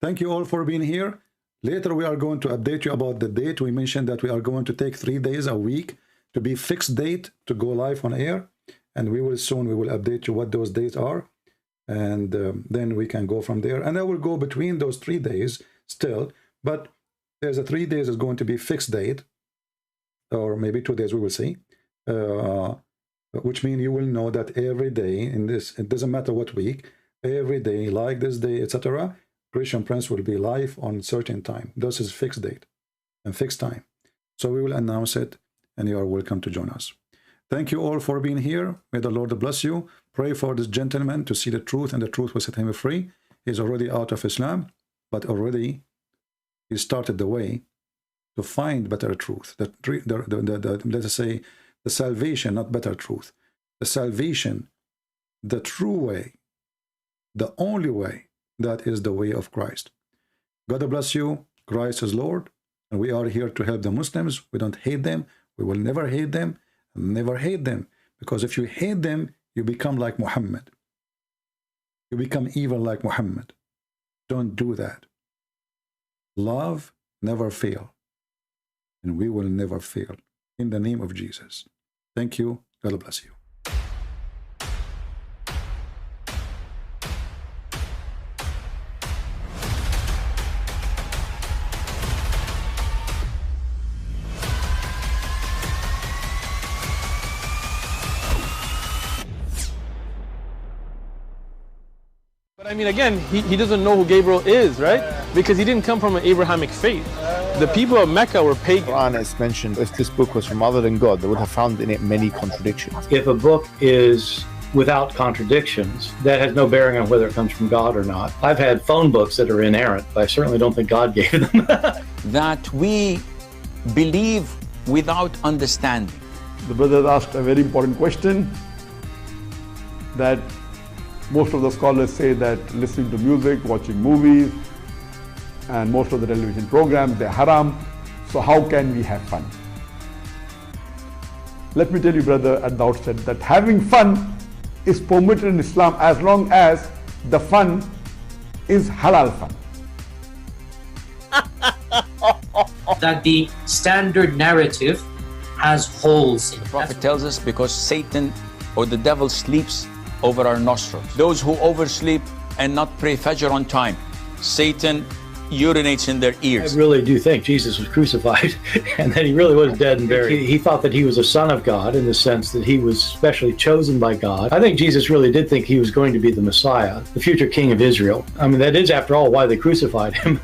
Thank you all for being here. Later we are going to update you about the date. We mentioned that we are going to take 3 days a week to be fixed date to go live on air, and we will update you what those dates are, and then we can go from there. And I will go between those 3 days still, but there's a 3 days is going to be fixed date, or maybe 2 days, we will see, which means you will know that every day in this, it doesn't matter what week, every day like this day, etc., Christian Prince will be live on certain time. This is fixed date and fixed time. So we will announce it, and you are welcome to join us. Thank you all for being here. May the Lord bless you. Pray for this gentleman to see the truth, and the truth will set him free. He's already out of Islam, but already he started the way to find better truth. Let us say the salvation, not better truth. The salvation, the true way, the only way. That is the way of Christ. God bless you. Christ is Lord, and we are here to help the Muslims. We don't hate them. We will never hate them. Never hate them, because if you hate them, you become like Muhammad. You become evil like Muhammad. Don't do that. Love never fail, and we will never fail. In the name of Jesus. Thank you. God bless you. But I mean, again, he doesn't know who Gabriel is, right? Because he didn't come from an Abrahamic faith. The people of Mecca were pagan. The Quran is mentioned, if this book was from other than God, they would have found in it many contradictions. If a book is without contradictions, that has no bearing on whether it comes from God or not. I've had phone books that are inerrant, but I certainly don't think God gave them. That we believe without understanding. The brother asked a very important question, that most of the scholars say that listening to music, watching movies, and most of the television programs, they're haram. So how can we have fun? Let me tell you, brother, at the outset, that having fun is permitted in Islam as long as the fun is halal fun. That the standard narrative has holes in it. The Prophet tells us because Satan or the devil sleeps over our nostrils. Those who oversleep and not pray Fajr on time, Satan urinates in their ears. I really do think Jesus was crucified and that he really was dead and buried. He thought that he was a son of God in the sense that he was specially chosen by God. I think Jesus really did think he was going to be the Messiah, the future king of Israel. I mean, that is, after all, why they crucified him.